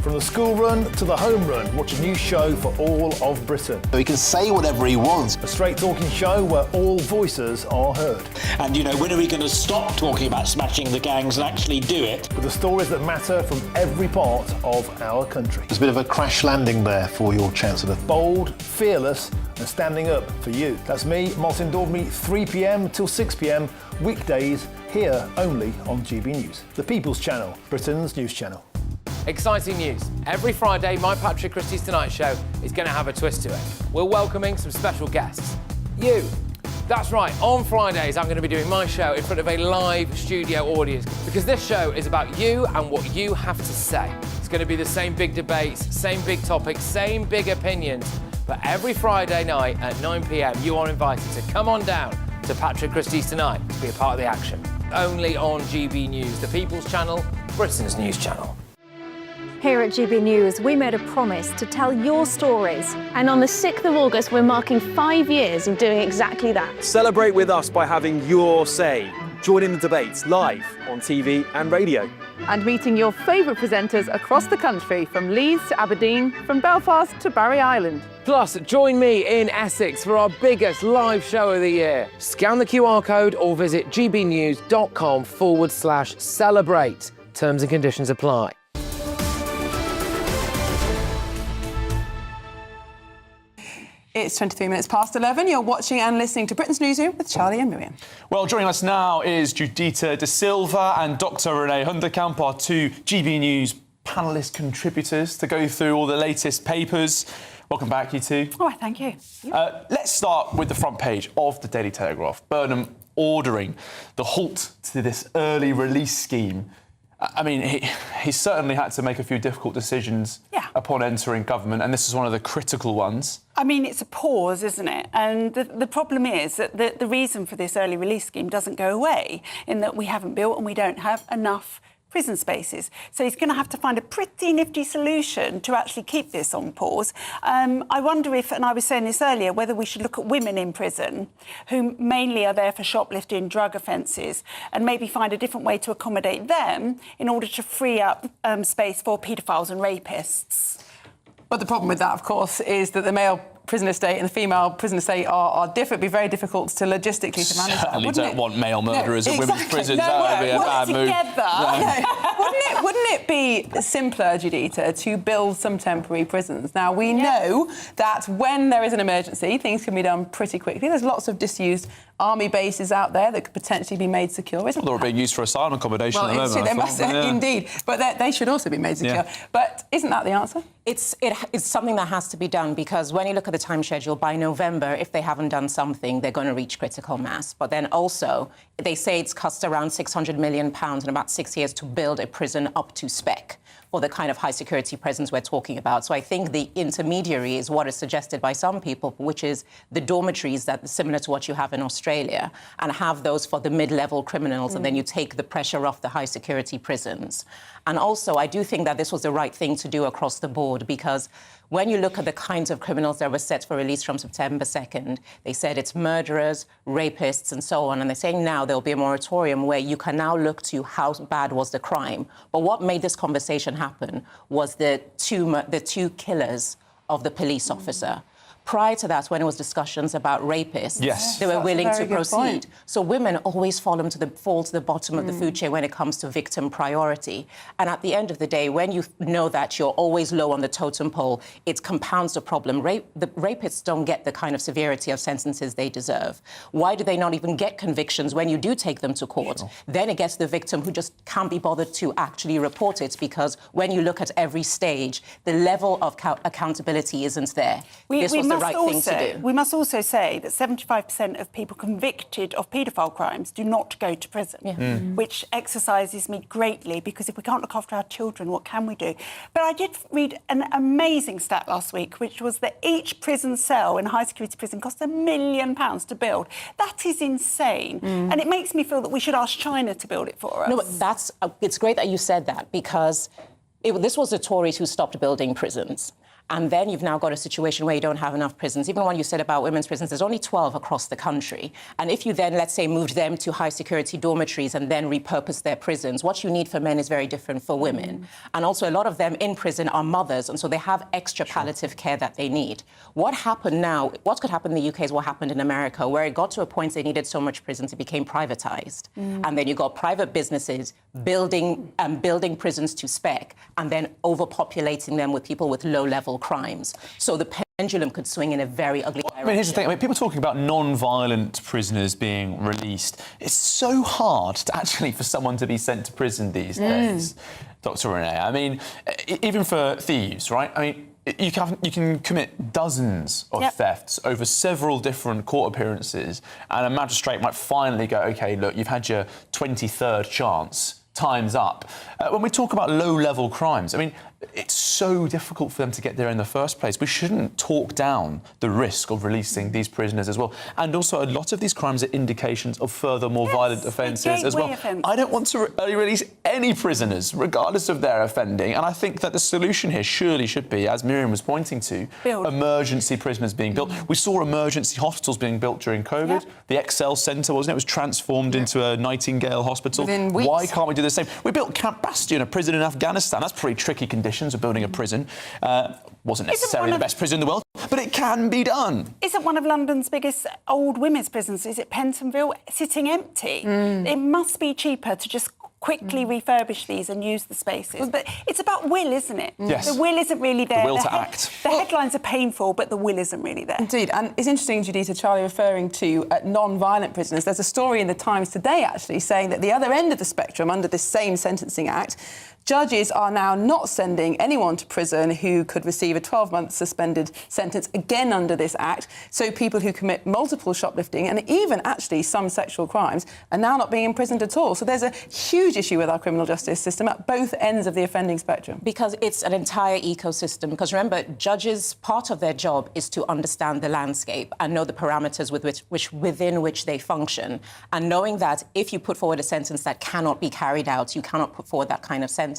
[SPEAKER 9] From the school run to the home run, watch a new show for all of Britain.
[SPEAKER 14] So he can say whatever he wants.
[SPEAKER 9] A straight talking show where all voices are heard.
[SPEAKER 16] And, you know, when are we going to stop talking about smashing the gangs and actually do it?
[SPEAKER 9] With the stories that matter from every part of our country.
[SPEAKER 14] There's a bit of a crash landing there for your Chancellor.
[SPEAKER 9] Bold, fearless and standing up for you. That's me, Martin Daubney, 3 p.m. till 6 p.m, weekdays, here only on GB News. The People's Channel, Britain's news channel.
[SPEAKER 28] Exciting news. Every Friday, my Patrick Christie's Tonight Show is going to have a twist to it. We're welcoming some special guests. You. That's right, on Fridays I'm going to be doing my show in front of a live studio audience, because this show is about you and what you have to say. It's going to be the same big debates, same big topics, same big opinions, but every Friday night at 9 p.m. you are invited to come on down to Patrick Christie's Tonight to be a part of the action. Only on GB News, the People's Channel, Britain's news channel.
[SPEAKER 19] Here at GB News, we made a promise to tell your stories.
[SPEAKER 20] And on the 6th of August, we're marking 5 years of doing exactly that.
[SPEAKER 21] Celebrate with us by having your say. Join in the debates live on TV and radio.
[SPEAKER 20] And meeting your favourite presenters across the country, from Leeds to Aberdeen, from Belfast to Barry Island.
[SPEAKER 28] Plus, join me in Essex for our biggest live show of the year. Scan the QR code or visit gbnews.com/celebrate. Terms and conditions apply.
[SPEAKER 12] It's 23 minutes past 11. You're watching and listening to Britain's Newsroom with Charlie and Miriam.
[SPEAKER 13] Well, joining us now is Judita De Silva and Dr. Renee Hunderkamp, our two GB News panellist contributors, to go through all the latest papers. Welcome back, you two.
[SPEAKER 3] Oh, thank you.
[SPEAKER 13] Let's start with the front page of the Daily Telegraph. Burnham ordering the halt to this early release scheme. I mean, he certainly had to make a few difficult decisions upon entering government, and this is one of the critical ones.
[SPEAKER 3] I mean, it's a pause, isn't it? And the problem is that the reason for this early release scheme doesn't go away, in that we haven't built and we don't have enough prison spaces. So he's going to have to find a pretty nifty solution to actually keep this on pause. I wonder if, and I was saying this earlier, whether we should look at women in prison who mainly are there for shoplifting, drug offences, and maybe find a different way to accommodate them in order to free up space for paedophiles and rapists.
[SPEAKER 12] But the problem with that, of course, is that the male prison estate and the female prison estate are different. It'd be very difficult to logistically to manage that.
[SPEAKER 13] Certainly don't want male murderers in women's prisons.
[SPEAKER 12] No,
[SPEAKER 13] that would be a bad move.
[SPEAKER 12] No. Wouldn't it be simpler, Judita, to build some temporary prisons? Now, we know that when there is an emergency, things can be done pretty quickly. There's lots of disused army bases out there that could potentially be made secure.
[SPEAKER 13] Well, they're being used for asylum accommodation at the moment.
[SPEAKER 12] They must, indeed. But they should also be made secure.
[SPEAKER 13] Yeah.
[SPEAKER 12] But isn't that the answer?
[SPEAKER 4] It's something that has to be done, because when you look at the time schedule, by November, if they haven't done something, they're going to reach critical mass. But then also, they say it's cost around £600 million in about 6 years to build a prison up to spec for the kind of high-security prisons we're talking about. So I think the intermediary is what is suggested by some people, which is the dormitories that similar to what you have in Australia, and have those for the mid-level criminals, and then you take the pressure off the high-security prisons. And also, I do think that this was the right thing to do across the board, because when you look at the kinds of criminals that were set for release from September 2nd, they said it's murderers, rapists, and so on. And they're saying now there'll be a moratorium where you can now look to how bad was the crime. But what made this conversation happen was the two killers of the police officer. Prior to that, when it was discussions about rapists, they were willing to proceed. So women always fall to the bottom of the food chain when it comes to victim priority. And at the end of the day, when you know that you're always low on the totem pole, it compounds the problem. The rapists don't get the kind of severity of sentences they deserve. Why do they not even get convictions when you do take them to court? Sure. Then it gets the victim who just can't be bothered to actually report it, because when you look at every stage, the level of accountability isn't there.
[SPEAKER 3] We must also say that 75% of people convicted of paedophile crimes do not go to prison, which exercises me greatly, because if we can't look after our children, what can we do? But I did read an amazing stat last week, which was that each prison cell in a high-security prison costs £1 million to build. That is insane. And it makes me feel that we should ask China to build it for us.
[SPEAKER 4] No, but it's great that you said that, because this was the Tories who stopped building prisons. And then you've now got a situation where you don't have enough prisons. Even when you said about women's prisons, there's only 12 across the country. And if you then, let's say, moved them to high-security dormitories and then repurposed their prisons, what you need for men is very different for women. And also, a lot of them in prison are mothers, and so they have extra palliative care that they need. What happened now, what could happen in the UK is what happened in America, where it got to a point they needed so much prisons, it became privatised. And then you got private businesses building prisons to spec, and then overpopulating them with people with low-level crimes. So the pendulum could swing in a very ugly direction.
[SPEAKER 13] I mean, here's the thing. I mean, people talking about non-violent prisoners being released. It's so hard for someone to be sent to prison these days, Dr. Renee. I mean, even for thieves, right? I mean, you can commit dozens of thefts over several different court appearances, and a magistrate might finally go, OK, look, you've had your 23rd chance. Time's up. When we talk about low-level crimes, I mean, it's so difficult for them to get there in the first place. We shouldn't talk down the risk of releasing these prisoners as well. And also, a lot of these crimes are indications of further, more violent offences as well. I don't want to release any prisoners, regardless of their offending. And I think that the solution here surely should be, as Miriam was pointing to, emergency prisoners being built. We saw emergency hospitals being built during COVID. The XL Centre, wasn't it? It was transformed into a Nightingale Hospital. Why can't we do the same? We built Camp Bastion, a prison in Afghanistan. That's pretty tricky conditions of building a prison. Wasn't necessarily the best prison in the world, but it can be done.
[SPEAKER 3] Isn't one of London's biggest old women's prisons, is it Pentonville, sitting empty? It must be cheaper to just quickly refurbish these and use the spaces. But it's about will, isn't it?
[SPEAKER 13] Yes.
[SPEAKER 3] The will isn't really there.
[SPEAKER 13] The will to act.
[SPEAKER 3] The headlines are painful, but the will isn't really there.
[SPEAKER 12] Indeed, and it's interesting, Juditha, Charlie, referring to non-violent prisoners. There's a story in the Times today, actually, saying that the other end of the spectrum, under this same Sentencing Act, judges are now not sending anyone to prison who could receive a 12-month suspended sentence, again under this Act. So people who commit multiple shoplifting and even actually some sexual crimes are now not being imprisoned at all. So there's a huge issue with our criminal justice system at both ends of the offending spectrum.
[SPEAKER 4] Because it's an entire ecosystem. Because remember, judges, part of their job is to understand the landscape and know the parameters within which they function. And knowing that if you put forward a sentence that cannot be carried out, you cannot put forward that kind of sentence.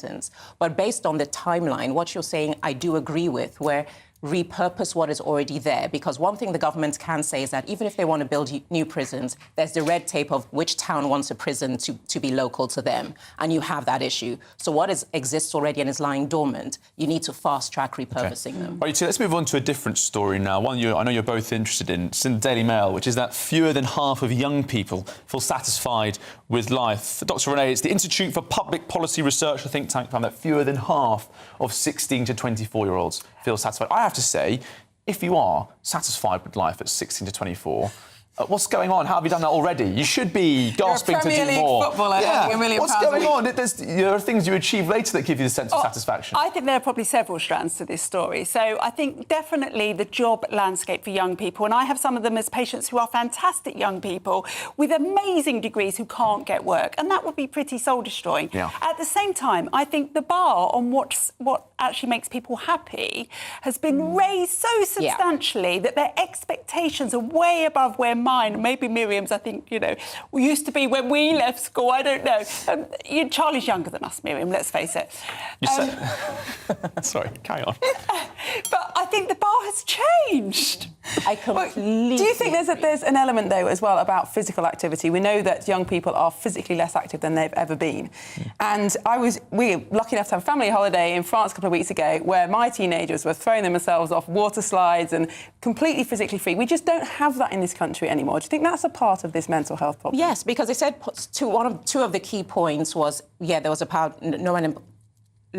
[SPEAKER 4] But based on the timeline, what you're saying, I do agree with, where repurpose what is already there. Because one thing the government can say is that even if they want to build new prisons, there's the red tape of which town wants a prison to be local to them. And you have that issue. So what exists already and is lying dormant, you need to fast-track repurposing them.
[SPEAKER 13] Right, so let's move on to a different story now, one I know you're both interested in. It's in the Daily Mail, which is that fewer than half of young people feel satisfied with life. Dr. Renee, it's the Institute for Public Policy Research, a think tank, found that fewer than half of 16 to 24-year-olds feel satisfied. I have to say, if you are satisfied with life at 16 to 24, what's going on? How have you done that already? You should be gasping to do more.
[SPEAKER 12] You're a Premier League footballer,
[SPEAKER 13] yeah.
[SPEAKER 12] £1 million
[SPEAKER 13] What's going on? There are things you achieve later that give you the sense of satisfaction.
[SPEAKER 3] I think there are probably several strands to this story. So I think definitely the job landscape for young people, and I have some of them as patients who are fantastic young people with amazing degrees who can't get work, and that would be pretty soul-destroying.
[SPEAKER 13] Yeah.
[SPEAKER 3] At the same time, I think the bar on what actually makes people happy has been raised so substantially that their expectations are way above where mine, maybe Miriam's, I think, used to be when we left school. I don't know. Charlie's younger than us, Miriam, let's face it.
[SPEAKER 13] You said... Sorry, carry on.
[SPEAKER 3] But I think the bar has changed.
[SPEAKER 4] I completely...
[SPEAKER 12] Do you think there's an element, though, as well about physical activity? We know that young people are physically less active than they've ever been. And we were lucky enough to have a family holiday in France a couple of weeks ago where my teenagers were throwing themselves off water slides and completely physically free. We just don't have that in this country anymore. Do you think that's a part of this mental health problem?
[SPEAKER 4] Yes, because they said two of the key points was, there was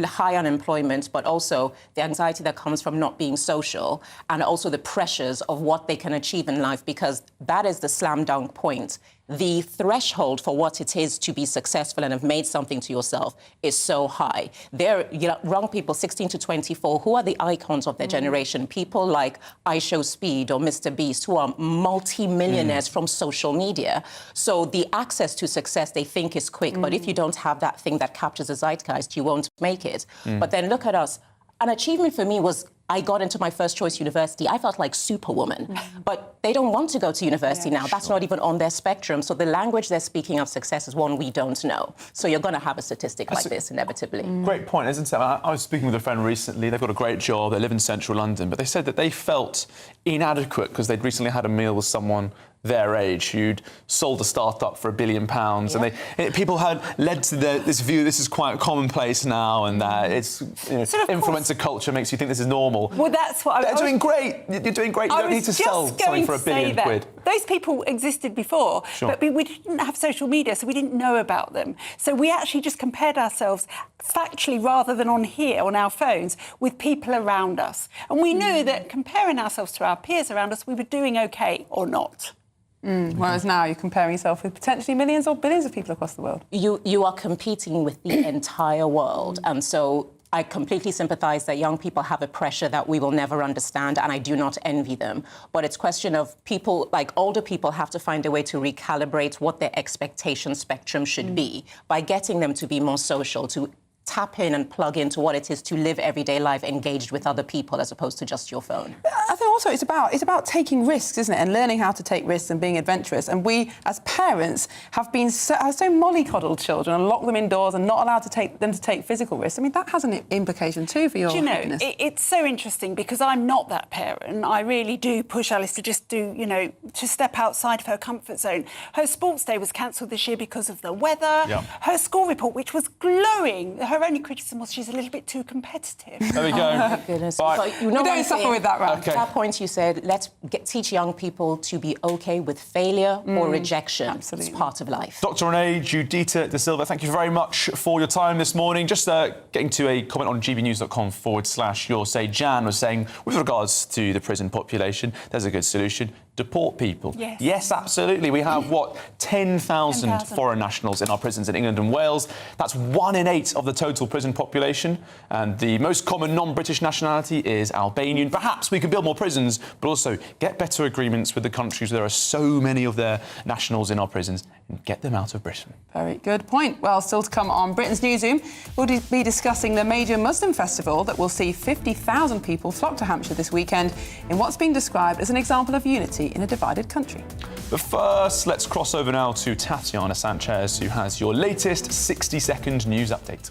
[SPEAKER 4] high unemployment, but also the anxiety that comes from not being social and also the pressures of what they can achieve in life, because that is the slam dunk point. The threshold for what it is to be successful and have made something to yourself is so high. Young people, 16 to 24, who are the icons of their generation? People like I Show Speed or Mr. Beast, who are multi-millionaires from social media. So the access to success they think is quick, but if you don't have that thing that captures the zeitgeist, you won't make it. But then look at us. An achievement for me was I got into my first choice university. I felt like Superwoman. But they don't want to go to university now. That's not even on their spectrum. So the language they're speaking of success is one we don't know. So you're going to have a statistic like this inevitably.
[SPEAKER 13] Great point, isn't it? I was speaking with a friend recently. They've got a great job. They live in central London. But they said that they felt inadequate because they'd recently had a meal with someone their age who'd sold a start-up for £1 billion, and people had led to this view this is quite commonplace now, and that it's influencer culture makes you think this is normal.
[SPEAKER 3] Well, that's what
[SPEAKER 13] They're doing great. You're doing great. You don't need to sell something for £1 billion.
[SPEAKER 3] Those people existed before, but we didn't have social media, so we didn't know about them. So we actually just compared ourselves factually rather than on our phones, with people around us. And we knew that comparing ourselves to our peers around us, we were doing OK or not.
[SPEAKER 12] Whereas now you're comparing yourself with potentially millions or billions of people across the world.
[SPEAKER 4] You are competing with the entire world. And so I completely sympathise that young people have a pressure that we will never understand, and I do not envy them. But it's a question of people, like older people, have to find a way to recalibrate what their expectation spectrum should be by getting them to be more social, to tap in and plug into what it is to live everyday life engaged with other people as opposed to just your phone.
[SPEAKER 12] I think also it's about taking risks, isn't it, and learning how to take risks and being adventurous. And we, as parents, have so mollycoddled children and locked them indoors and not allowed to take physical risks. I mean, that has an implication too for your happiness.
[SPEAKER 3] It's so interesting because I'm not that parent. I really do push Alice to just to step outside of her comfort zone. Her sports day was cancelled this year because of the weather. Yeah. Her school report, which was glowing, her only criticism was she's a little bit too competitive.
[SPEAKER 13] There we go.
[SPEAKER 4] Oh, my goodness.
[SPEAKER 12] We don't suffer with that, right?
[SPEAKER 13] Okay.
[SPEAKER 4] That point points you said, let's teach young people to be OK with failure or rejection.
[SPEAKER 12] Absolutely.
[SPEAKER 4] It's part of life.
[SPEAKER 13] Dr. Renee Judita De Silva, thank you very much for your time this morning. Just getting to a comment on gbnews.com/your say. Jan was saying, with regards to the prison population, there's a good solution. Deport people. Yes, absolutely. We have, 10,000 foreign nationals in our prisons in England and Wales. That's 1 in 8 of the total prison population. And the most common non-British nationality is Albanian. Perhaps we could build more prisons, but also get better agreements with the countries where there are so many of their nationals in our prisons and get them out of Britain.
[SPEAKER 12] Very good point. Well, still to come on Britain's Newsroom, we'll be discussing the major Muslim festival that will see 50,000 people flock to Hampshire this weekend in what's been described as an example of unity in a divided country.
[SPEAKER 13] But first, let's cross over now to Tatiana Sanchez, who has your latest 60-second news update.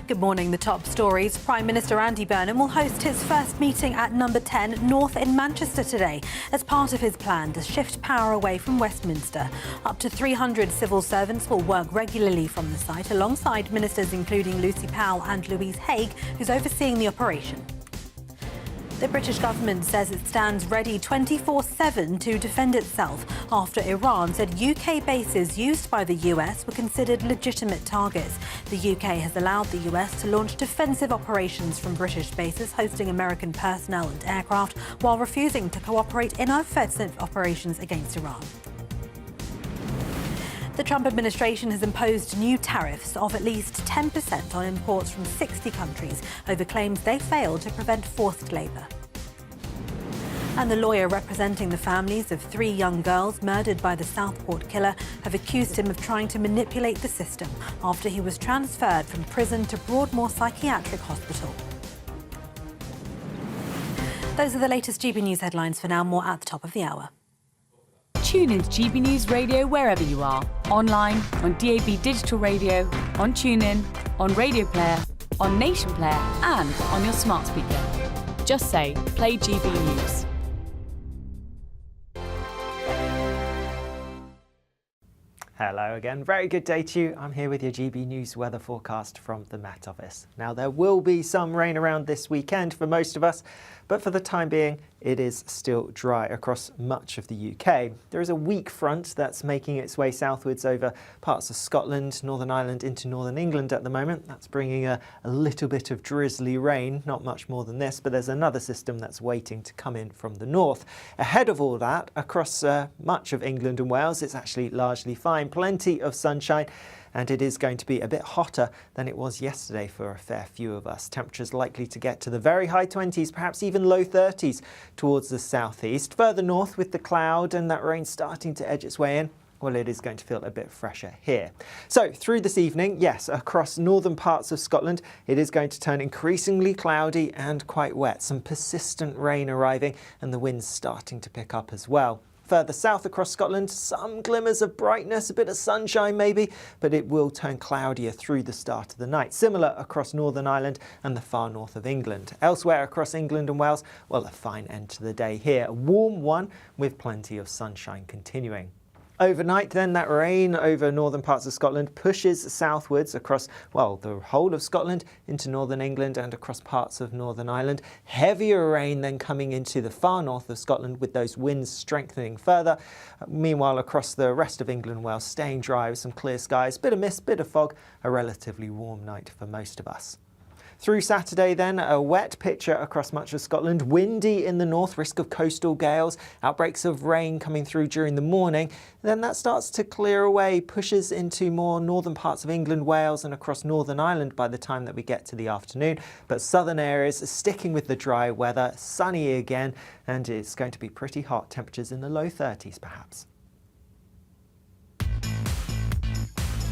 [SPEAKER 15] Good morning. The top stories. Prime Minister Andy Burnham will host his first meeting at number 10 North in Manchester today as part of his plan to shift power away from Westminster. Up to 300 civil servants will work regularly from the site alongside ministers including Lucy Powell and Louise Haigh, who's overseeing the operation. The British government says it stands ready 24/7 to defend itself after Iran said UK bases used by the US were considered legitimate targets. The UK has allowed the US to launch defensive operations from British bases hosting American personnel and aircraft while refusing to cooperate in offensive operations against Iran. The Trump administration has imposed new tariffs of at least 10% on imports from 60 countries over claims they failed to prevent forced labour. And the lawyer representing the families of 3 young girls murdered by the Southport killer have accused him of trying to manipulate the system after he was transferred from prison to Broadmoor Psychiatric Hospital. Those are the latest GB News headlines for now. More at the top of the hour.
[SPEAKER 6] Tune in to GB News Radio wherever you are. Online, on DAB digital radio, on TuneIn, on Radio Player, on Nation Player and on your smart speaker. Just say, play GB News.
[SPEAKER 10] Hello again, very good day to you. I'm here with your GB News weather forecast from the Met Office. Now there will be some rain around this weekend for most of us, but for the time being it is still dry across much of the UK. There is a weak front that's making its way southwards over parts of Scotland, Northern Ireland into Northern England at the moment. That's bringing a little bit of drizzly rain, not much more than this, but there's another system that's waiting to come in from the north. Ahead of all that, across much of England and Wales, it's actually largely fine. Plenty of sunshine, and it is going to be a bit hotter than it was yesterday for a fair few of us. Temperatures likely to get to the very high 20s, perhaps even low 30s towards the southeast. Further north with the cloud and that rain starting to edge its way in, well, it is going to feel a bit fresher here. So through this evening, yes, across northern parts of Scotland, it is going to turn increasingly cloudy and quite wet. Some persistent rain arriving and the winds starting to pick up as well. Further south across Scotland, some glimmers of brightness, a bit of sunshine maybe, but it will turn cloudier through the start of the night. Similar across Northern Ireland and the far north of England. Elsewhere across England and Wales, well, a fine end to the day here. A warm one with plenty of sunshine continuing. Overnight then, that rain over northern parts of Scotland pushes southwards across, well, the whole of Scotland into northern England and across parts of Northern Ireland. Heavier rain then coming into the far north of Scotland with those winds strengthening further. Meanwhile, across the rest of England and Wales, staying dry with some clear skies, bit of mist, bit of fog, a relatively warm night for most of us. Through Saturday then, a wet picture across much of Scotland, windy in the north, risk of coastal gales, outbreaks of rain coming through during the morning. Then that starts to clear away, pushes into more northern parts of England, Wales and across Northern Ireland by the time that we get to the afternoon. But southern areas are sticking with the dry weather, sunny again, and it's going to be pretty hot, temperatures in the low 30s perhaps.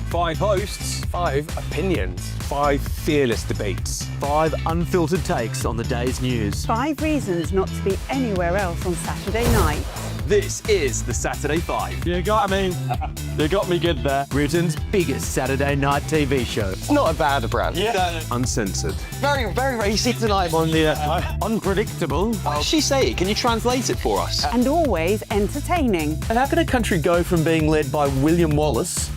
[SPEAKER 21] 5 hosts, 5 opinions, 5 fearless debates,
[SPEAKER 17] 5 unfiltered takes on the day's news.
[SPEAKER 18] 5 reasons not to be anywhere else on Saturday night.
[SPEAKER 21] This is the Saturday 5. You got me good there.
[SPEAKER 17] Britain's biggest Saturday night TV show.
[SPEAKER 21] It's not a bad brand.
[SPEAKER 17] Yeah.
[SPEAKER 21] Uncensored.
[SPEAKER 16] Very, very racy tonight.
[SPEAKER 21] On the unpredictable.
[SPEAKER 16] What did she say? Can you translate it for us?
[SPEAKER 18] And always entertaining.
[SPEAKER 21] And how can a country go from being led by William Wallace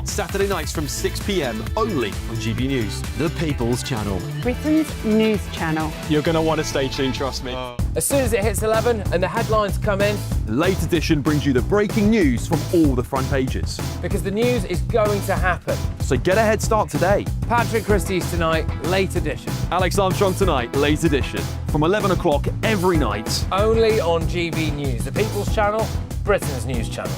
[SPEAKER 21] Saturday nights from 6 p.m. only on GB News, the People's Channel.
[SPEAKER 18] Britain's news channel.
[SPEAKER 21] You're going to want to stay tuned, trust me.
[SPEAKER 28] As soon as it hits 11 and the headlines come in,
[SPEAKER 21] The Late Edition brings you the breaking news from all the front pages.
[SPEAKER 28] because the news is going to happen.
[SPEAKER 21] So get a head start today.
[SPEAKER 28] Patrick Christie's Tonight, Late Edition.
[SPEAKER 21] Alex Armstrong Tonight, Late Edition. From 11 o'clock every night.
[SPEAKER 28] Only on GB News, the People's Channel, Britain's news channel.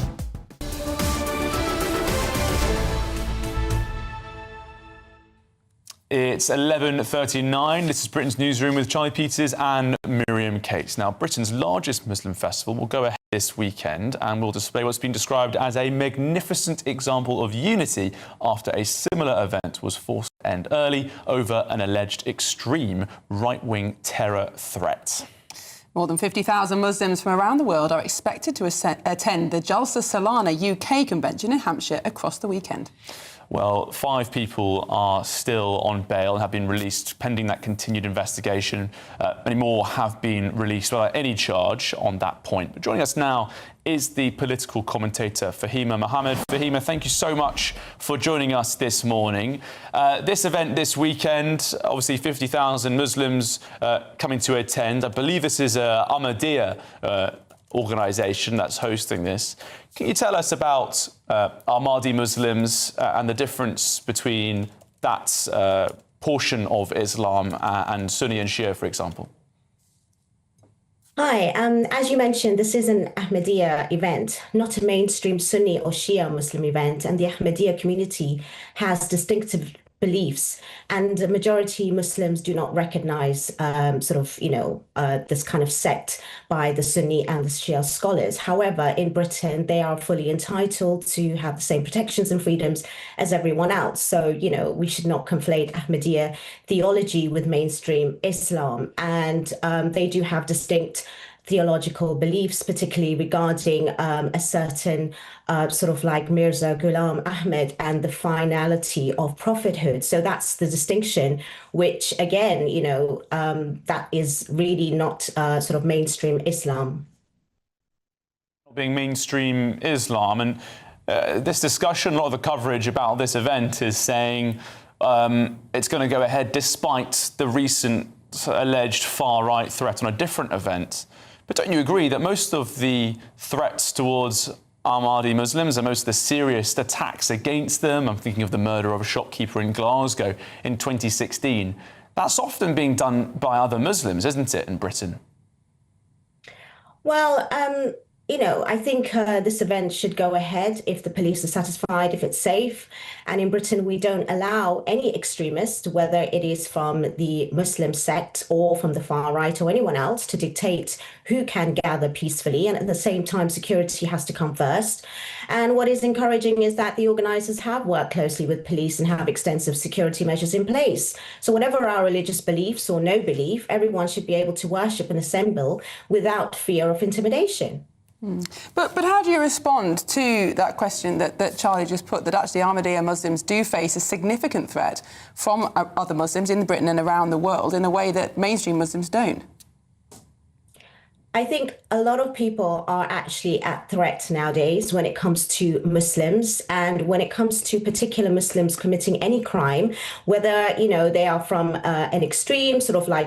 [SPEAKER 13] It's 11:39. This is Britain's Newsroom with Charlie Peters and Miriam Cates. Now, Britain's largest Muslim festival will go ahead this weekend and will display what's been described as a magnificent example of unity after a similar event was forced to end early over an alleged extreme right-wing terror threat.
[SPEAKER 12] More than 50,000 Muslims from around the world are expected to attend the Jalsa Salana UK convention in Hampshire across the weekend.
[SPEAKER 13] Well, 5 people are still on bail and have been released pending that continued investigation. Many more have been released without any charge on that point. But joining us now is the political commentator Fahima Mohammed. Fahima, thank you so much for joining us this morning. This event this weekend, obviously 50,000 Muslims coming to attend. I believe this is Ahmadiyya organisation that's hosting this. Can you tell us about Ahmadi Muslims and the difference between that portion of Islam and Sunni and Shia, for example?
[SPEAKER 1] Hi, as you mentioned, this is an Ahmadiyya event, not a mainstream Sunni or Shia Muslim event, and the Ahmadiyya community has distinctive beliefs, and the majority Muslims do not recognize this kind of sect by the Sunni and the Shia scholars. However, in Britain, they are fully entitled to have the same protections and freedoms as everyone else. So, we should not conflate Ahmadiyya theology with mainstream Islam. And they do have distinct theological beliefs, particularly regarding a certain Mirza Ghulam Ahmad and the finality of prophethood. So that's the distinction, which again, that is really not mainstream Islam.
[SPEAKER 13] Being mainstream Islam, and this discussion, a lot of the coverage about this event is saying it's going to go ahead despite the recent alleged far-right threat on a different event. But don't you agree that most of the threats towards Ahmadi Muslims and most of the serious attacks against them, I'm thinking of the murder of a shopkeeper in Glasgow in 2016, that's often being done by other Muslims, isn't it, in Britain?
[SPEAKER 1] Well, I think this event should go ahead if the police are satisfied, if it's safe. And in Britain, we don't allow any extremist, whether it is from the Muslim sect or from the far right or anyone else, to dictate who can gather peacefully. And at the same time, security has to come first. And what is encouraging is that the organisers have worked closely with police and have extensive security measures in place. So whatever our religious beliefs or no belief, everyone should be able to worship and assemble without fear of intimidation.
[SPEAKER 12] But how do you respond to that question that Charlie just put, that actually Ahmadiyya Muslims do face a significant threat from other Muslims in Britain and around the world in a way that mainstream Muslims don't?
[SPEAKER 1] I think a lot of people are actually at threat nowadays when it comes to Muslims, and when it comes to particular Muslims committing any crime, whether, they are from an extreme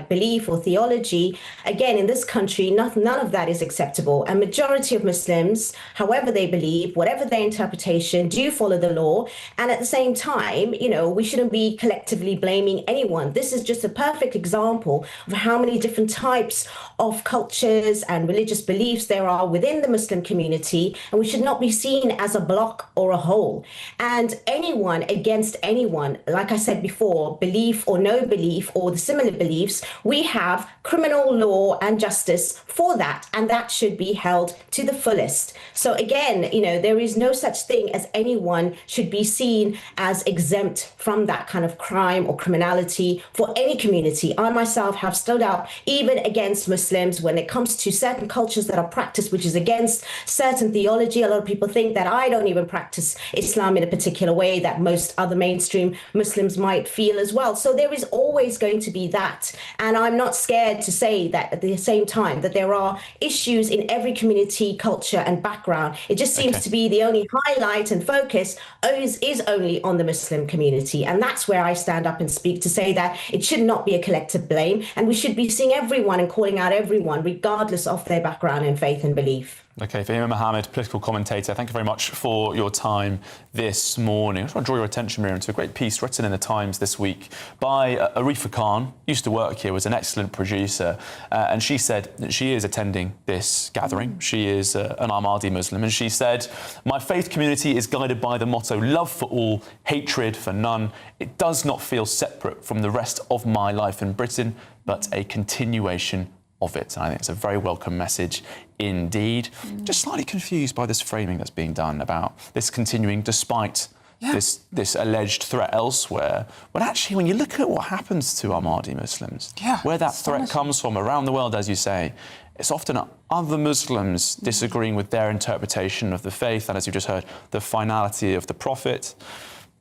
[SPEAKER 1] belief or theology. Again, in this country, none of that is acceptable. And majority of Muslims, however they believe, whatever their interpretation, do follow the law. And at the same time, we shouldn't be collectively blaming anyone. This is just a perfect example of how many different types of cultures and religious beliefs there are within the Muslim community, and we should not be seen as a block or a whole. And anyone against anyone, like I said before, belief or no belief or the similar beliefs, we have criminal law and justice for that, and that should be held to the fullest. So again, there is no such thing as anyone should be seen as exempt from that kind of crime or criminality for any community. I myself have stood up even against Muslims when it comes to to certain cultures that are practiced, which is against certain theology. A lot of people think that I don't even practice Islam in a particular way that most other mainstream Muslims might feel as well. So there is always going to be that. And I'm not scared to say that at the same time that there are issues in every community, culture and background. It just seems to be the only highlight and focus is only on the Muslim community. And that's where I stand up and speak to say that it should not be a collective blame. And we should be seeing everyone and calling out everyone, regardless of their background and faith and belief.
[SPEAKER 13] OK, Fahima Mohammed, political commentator, thank you very much for your time this morning. I just want to draw your attention, Miriam, to a great piece written in the Times this week by Arifa Khan, used to work here, was an excellent producer, and she said that she is attending this gathering. She is an Ahmadi Muslim, and she said, "My faith community is guided by the motto, love for all, hatred for none. It does not feel separate from the rest of my life in Britain, but a continuation of it." And I think it's a very welcome message indeed. Just slightly confused by this framing that's being done about this continuing despite this alleged threat elsewhere, when actually when you look at what happens to Ahmadi Muslims, where that threat comes from around the world, as you say, it's often other Muslims disagreeing with their interpretation of the faith and, as you just heard, the finality of the Prophet.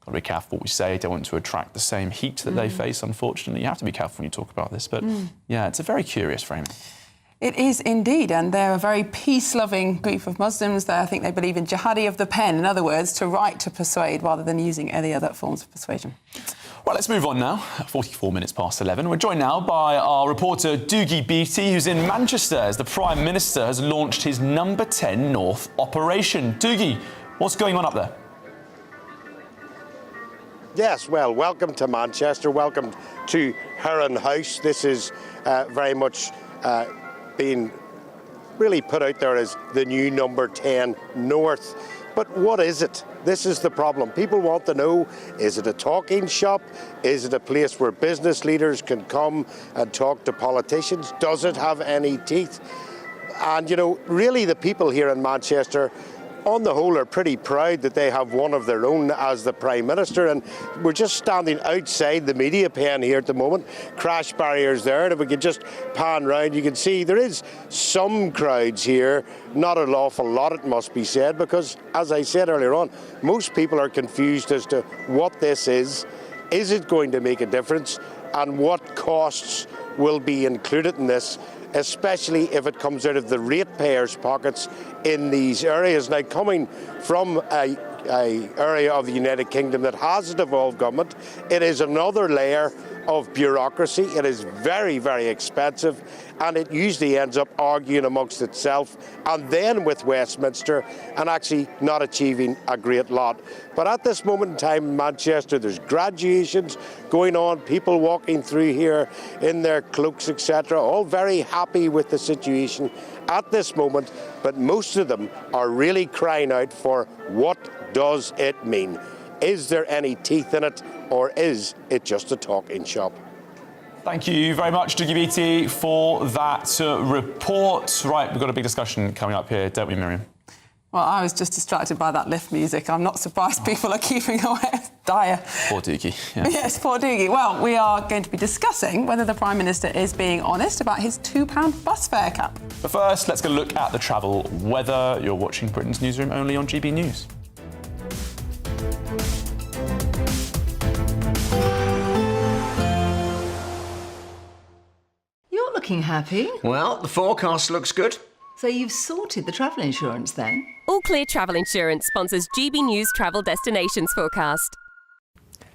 [SPEAKER 13] Got to be careful what we say. Don't want to attract the same heat that they face, unfortunately. You have to be careful when you talk about this. But, yeah, it's a very curious framing.
[SPEAKER 12] It is indeed, and they're a very peace-loving group of Muslims. I think they believe in jihadi of the pen, in other words, to write to persuade rather than using any other forms of persuasion.
[SPEAKER 13] Well, let's move on now. 44 minutes past 11. We're joined now by our reporter Doogie Beattie, who's in Manchester as the Prime Minister has launched his Number 10 North operation. Doogie, what's going on up there?
[SPEAKER 2] Yes, well, welcome to Manchester, welcome to Heron House. This is very much being really put out there as the new Number 10 North. But what is it? This is the problem. People want to know, is it a talking shop? Is it a place where business leaders can come and talk to politicians? Does it have any teeth? And, you know, really the people here in Manchester, on the whole, are pretty proud that they have one of their own as the Prime Minister. And we're just standing outside the media pen here at the moment. Crash barriers there, and if we could just pan round, you can see there is some crowds here. Not an awful lot, it must be said, because, as I said earlier on, most people are confused as to what this is. Is it going to make a difference? And what costs will be included in this, especially if it comes out of the ratepayers' pockets in these areas. Now, coming from a area of the United Kingdom that has a devolved government, it is another layer of bureaucracy. It is very, very expensive, and it usually ends up arguing amongst itself and then with Westminster and actually not achieving a great lot. But at this moment in time in Manchester, there's graduations going on, people walking through here in their cloaks, etc., all very happy with the situation at this moment, but most of them are really crying out for what does it mean? Is there any teeth in it, or is it just a talking shop?
[SPEAKER 13] Thank you very much, Doogie Beattie, for that report. Right, we've got a big discussion coming up here, don't we, Miriam?
[SPEAKER 12] Well, I was just distracted by that lift music. I'm not surprised people are keeping away. Dire.
[SPEAKER 13] Poor Doogie. Yeah.
[SPEAKER 12] Yes, poor Doogie. Well, we are going to be discussing whether the Prime Minister is being honest about his £2 bus fare cap.
[SPEAKER 13] But first, let's go look at the travel weather. You're watching Britain's Newsroom only on GB News.
[SPEAKER 5] You're looking happy.
[SPEAKER 22] Well, the forecast looks good.
[SPEAKER 5] So you've sorted the travel insurance then?
[SPEAKER 23] All Clear Travel Insurance sponsors GB News Travel Destinations Forecast.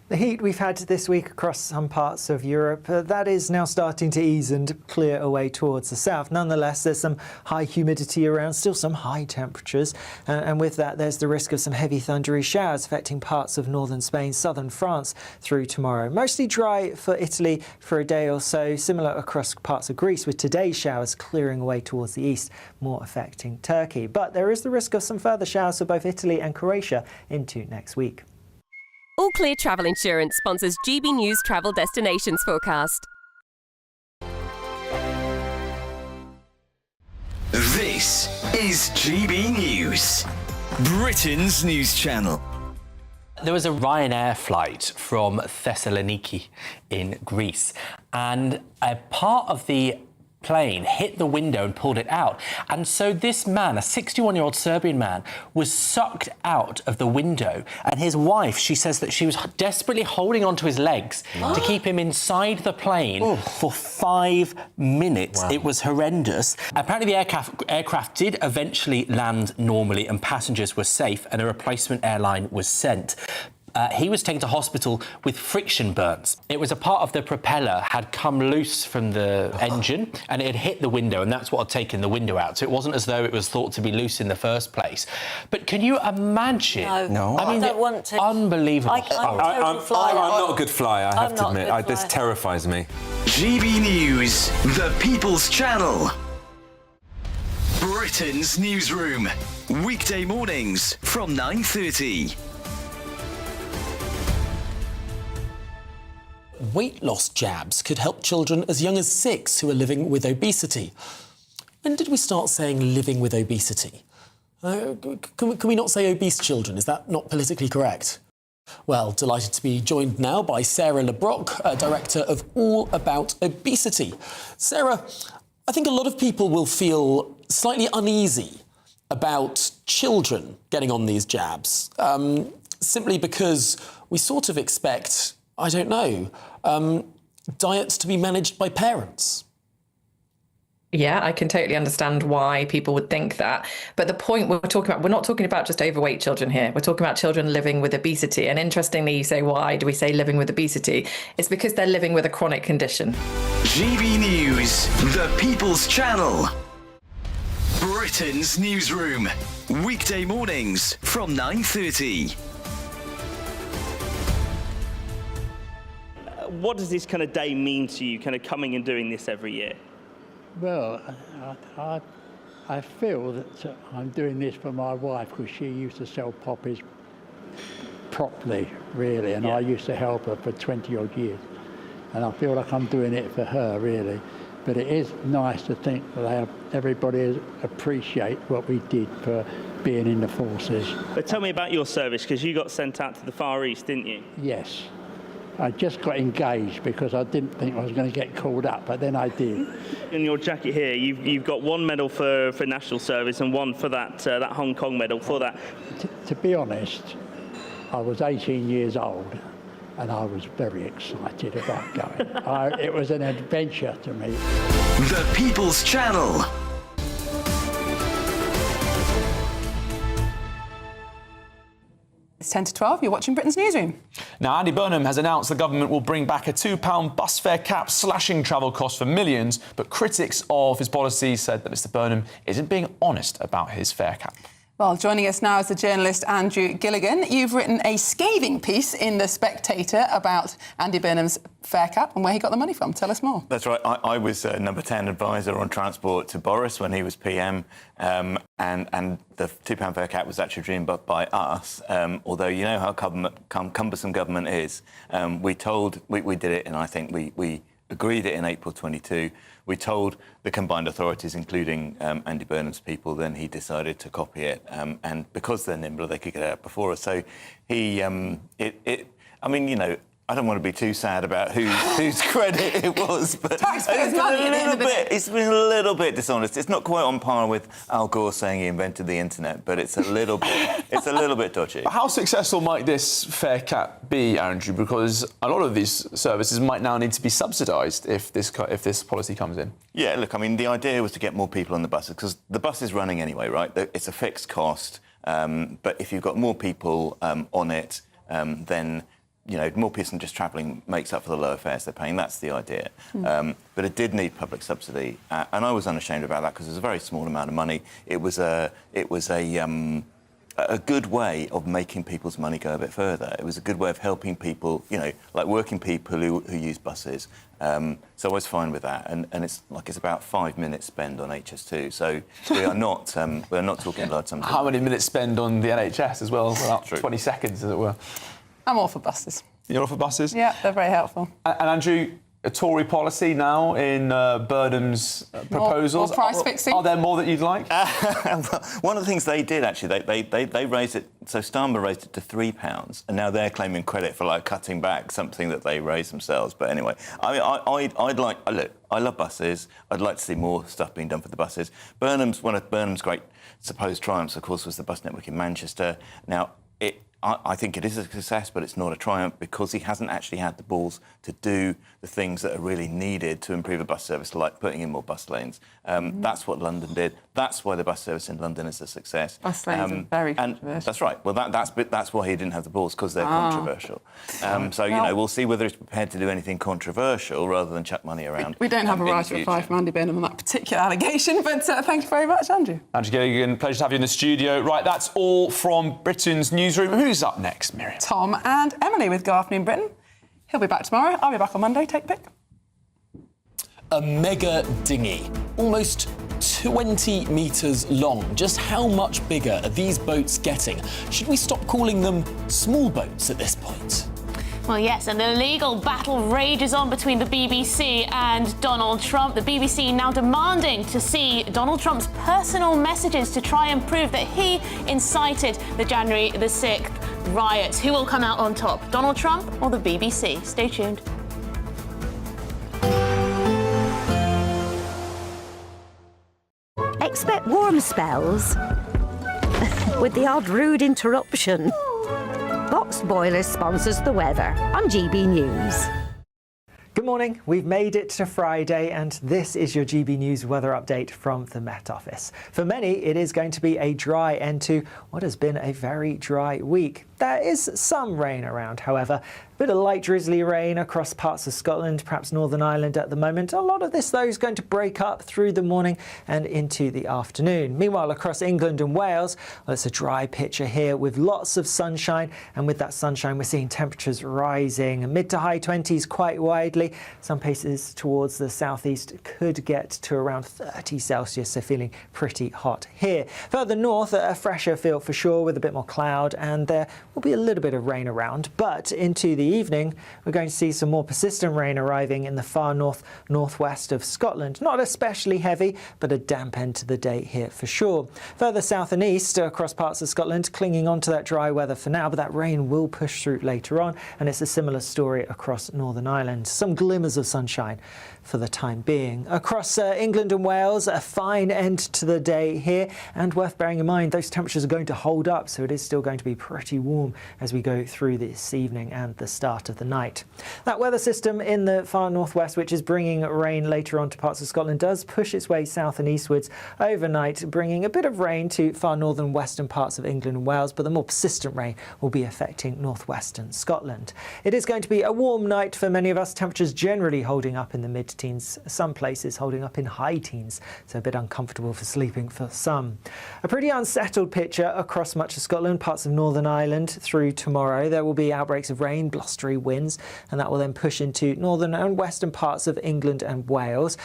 [SPEAKER 10] The heat we've had this week across some parts of Europe, that is now starting to ease and clear away towards the south. Nonetheless, there's some high humidity around, still some high temperatures. And with that, there's the risk of some heavy thundery showers affecting parts of northern Spain, southern France through tomorrow. Mostly dry for Italy for a day or so, similar across parts of Greece, with today's showers clearing away towards the east, more affecting Turkey. But there is the risk of some further showers for both Italy and Croatia into next week.
[SPEAKER 23] All Clear Travel Insurance sponsors GB News Travel Destinations Forecast.
[SPEAKER 24] This is GB News, Britain's news channel.
[SPEAKER 25] There was a Ryanair flight from Thessaloniki in Greece, and a part of the plane hit the window and pulled it out. And so this man, a 61-year-old Serbian man, was sucked out of the window. And his wife, she says that she was desperately holding onto his legs to keep him inside the plane for 5 minutes. Wow. It was horrendous. Apparently the aircraft did eventually land normally and passengers were safe and a replacement airline was sent. He was taken to hospital with friction burns. It was a part of the propeller had come loose from the engine and it had hit the window, and that's what had taken the window out. So it wasn't as though it was thought to be loose in the first place. But can you imagine?
[SPEAKER 7] No.
[SPEAKER 25] I mean,
[SPEAKER 7] I don't want to.
[SPEAKER 25] Unbelievable.
[SPEAKER 7] I'm
[SPEAKER 8] not a good flyer, I have to admit. This terrifies me.
[SPEAKER 24] GB News, the People's Channel. Britain's Newsroom. Weekday mornings from 9:30.
[SPEAKER 9] Weight loss jabs could help children as young as 6 who are living with obesity. When did we start saying living with obesity? Can we not say obese children? Is that not politically correct? Well, delighted to be joined now by Sarah LeBrock, Director of All About Obesity. Sarah, I think a lot of people will feel slightly uneasy about children getting on these jabs, simply because we sort of expect, I don't know, diets to be managed by parents.
[SPEAKER 11] Yeah, I can totally understand why people would think that. But the point we're not talking about just overweight children here. We're talking about children living with obesity. And interestingly, you say, why do we say living with obesity? It's because they're living with a chronic condition.
[SPEAKER 24] GB News, the People's Channel. Britain's Newsroom. Weekday mornings from 9:30.
[SPEAKER 14] What does this kind of day mean to you, kind of coming and doing this every year?
[SPEAKER 19] Well, I feel that I'm doing this for my wife because she used to sell poppies properly, really, and I used to help her for 20-odd years. And I feel like I'm doing it for her, really. But it is nice to think that everybody appreciate what we did for being in the forces.
[SPEAKER 14] But tell me about your service, because you got sent out to the Far East, didn't you?
[SPEAKER 19] Yes. I just got engaged because I didn't think I was going to get called up, but then I did.
[SPEAKER 14] In your jacket here, you've got one medal for national service and one for that Hong Kong medal for that.
[SPEAKER 19] To be honest, I was 18 years old and I was very excited about going. It was an adventure to me.
[SPEAKER 24] The People's Channel.
[SPEAKER 12] It's 10 to 12, you're watching Britain's Newsroom.
[SPEAKER 13] Now, Andy Burnham has announced the government will bring back a £2 bus fare cap, slashing travel costs for millions, but critics of his policy said that Mr Burnham isn't being honest about his fare cap.
[SPEAKER 12] Well, joining us now is the journalist Andrew Gilligan. You've written a scathing piece in The Spectator about Andy Burnham's fare cap and where he got the money from. Tell us more.
[SPEAKER 26] That's right. I was number 10 advisor on transport to Boris when he was PM, and the £2 fare cap was actually dreamed up by us, although you know how cumbersome government is. We did it, and I think we agreed it in April 22. We told the combined authorities, including Andy Burnham's people, then he decided to copy it. And because they're nimble, they could get it out before us. So he, I mean, you know, I don't want to be too sad about whose credit it was, but it's been a little bit dishonest. It's not quite on par with Al Gore saying he invented the internet, but it's a little bit dodgy.
[SPEAKER 13] But how successful might this fare cap be, Andrew? Because a lot of these services might now need to be subsidised if this policy comes in.
[SPEAKER 26] Yeah, look, I mean, the idea was to get more people on the buses because the bus is running anyway, right? It's a fixed cost, but if you've got more people on it, then you know, more people just travelling makes up for the lower fares they're paying. That's the idea. But it did need public subsidy, and I was unashamed about that because it was a very small amount of money. It was a good way of making people's money go a bit further. It was a good way of helping people, you know, like working people who use buses. So I was fine with that, and it's about 5 minutes spend on HS2. So we are not talking large sums.
[SPEAKER 13] How many minutes spend on the NHS as well? About 20 seconds, as it were.
[SPEAKER 12] I'm all for buses.
[SPEAKER 13] You're all for buses?
[SPEAKER 12] Yeah, they're very helpful.
[SPEAKER 13] And Andrew, a Tory policy now in Burnham's proposals?
[SPEAKER 12] Or price fixing?
[SPEAKER 13] Are there more that you'd like?
[SPEAKER 26] Well, one of the things they did, actually, they raised it, so Starmer raised it to £3, and now they're claiming credit for, like, cutting back something that they raised themselves. But anyway, I mean, I'd like... Look, I love buses. I'd like to see more stuff being done for the buses. One of Burnham's great supposed triumphs, of course, was the bus network in Manchester. Now, I think it is a success, but it's not a triumph because he hasn't actually had the balls to do the things that are really needed to improve a bus service, like putting in more bus lanes. That's what London did. That's why the bus service in London is a success.
[SPEAKER 12] Bus lanes are very controversial.
[SPEAKER 26] That's right. Well, that's why he didn't have the balls, because they're controversial. So, you know, we'll see whether he's prepared to do anything controversial rather than chuck money around.
[SPEAKER 12] We don't have a right of reply from Andy Burnham on that particular allegation, but thank you very much, Andrew.
[SPEAKER 13] Andrew Gilligan, pleasure to have you in the studio. Right, that's all from Britain's Newsroom. Who's up next, Miriam?
[SPEAKER 12] Tom and Emily with Good Afternoon Britain. He'll be back tomorrow. I'll be back on Monday. Take a pick.
[SPEAKER 9] A mega dinghy, almost 20 metres long. Just how much bigger are these boats getting? Should we stop calling them small boats at this point?
[SPEAKER 3] Well, yes, and the legal battle rages on between the BBC and Donald Trump. The BBC now demanding to see Donald Trump's personal messages to try and prove that he incited the January the 6th riots. Who will come out on top, Donald Trump or the BBC? Stay tuned.
[SPEAKER 4] Expect warm spells with the odd rude interruption. Box Boilers sponsors the weather on GB News.
[SPEAKER 10] Good morning. We've made it to Friday, and this is your GB News weather update from the Met Office. For many, it is going to be a dry end to what has been a very dry week. There is some rain around, however. A bit of light drizzly rain across parts of Scotland, perhaps Northern Ireland at the moment. A lot of this, though, is going to break up through the morning and into the afternoon. Meanwhile, across England and Wales, well, it's a dry picture here with lots of sunshine. And with that sunshine, we're seeing temperatures rising mid to high 20s quite widely. Some places towards the southeast could get to around 30 Celsius, so feeling pretty hot here. Further north, a fresher feel for sure with a bit more cloud, and there will be a little bit of rain around. But into the evening, we're going to see some more persistent rain arriving in the far northwest of Scotland. Not especially heavy, but a damp end to the day here for sure. Further south and east across parts of Scotland, clinging on to that dry weather for now, but that rain will push through later on, and it's a similar story across Northern Ireland. Some glimmers of sunshine for the time being. Across England and Wales, a fine end to the day here, and worth bearing in mind those temperatures are going to hold up, so it is still going to be pretty warm as we go through this evening and the start of the night. That weather system in the far northwest, which is bringing rain later on to parts of Scotland, does push its way south and eastwards overnight, bringing a bit of rain to far northern western parts of England and Wales, but the more persistent rain will be affecting northwestern Scotland. It is going to be a warm night for many of us, temperatures generally holding up in the mid-teens, some places holding up in high teens, so a bit uncomfortable for sleeping for some. A pretty unsettled picture across much of Scotland, parts of Northern Ireland through tomorrow. There will be outbreaks of rain, blustery winds, and that will then push into northern and western parts of England and Wales.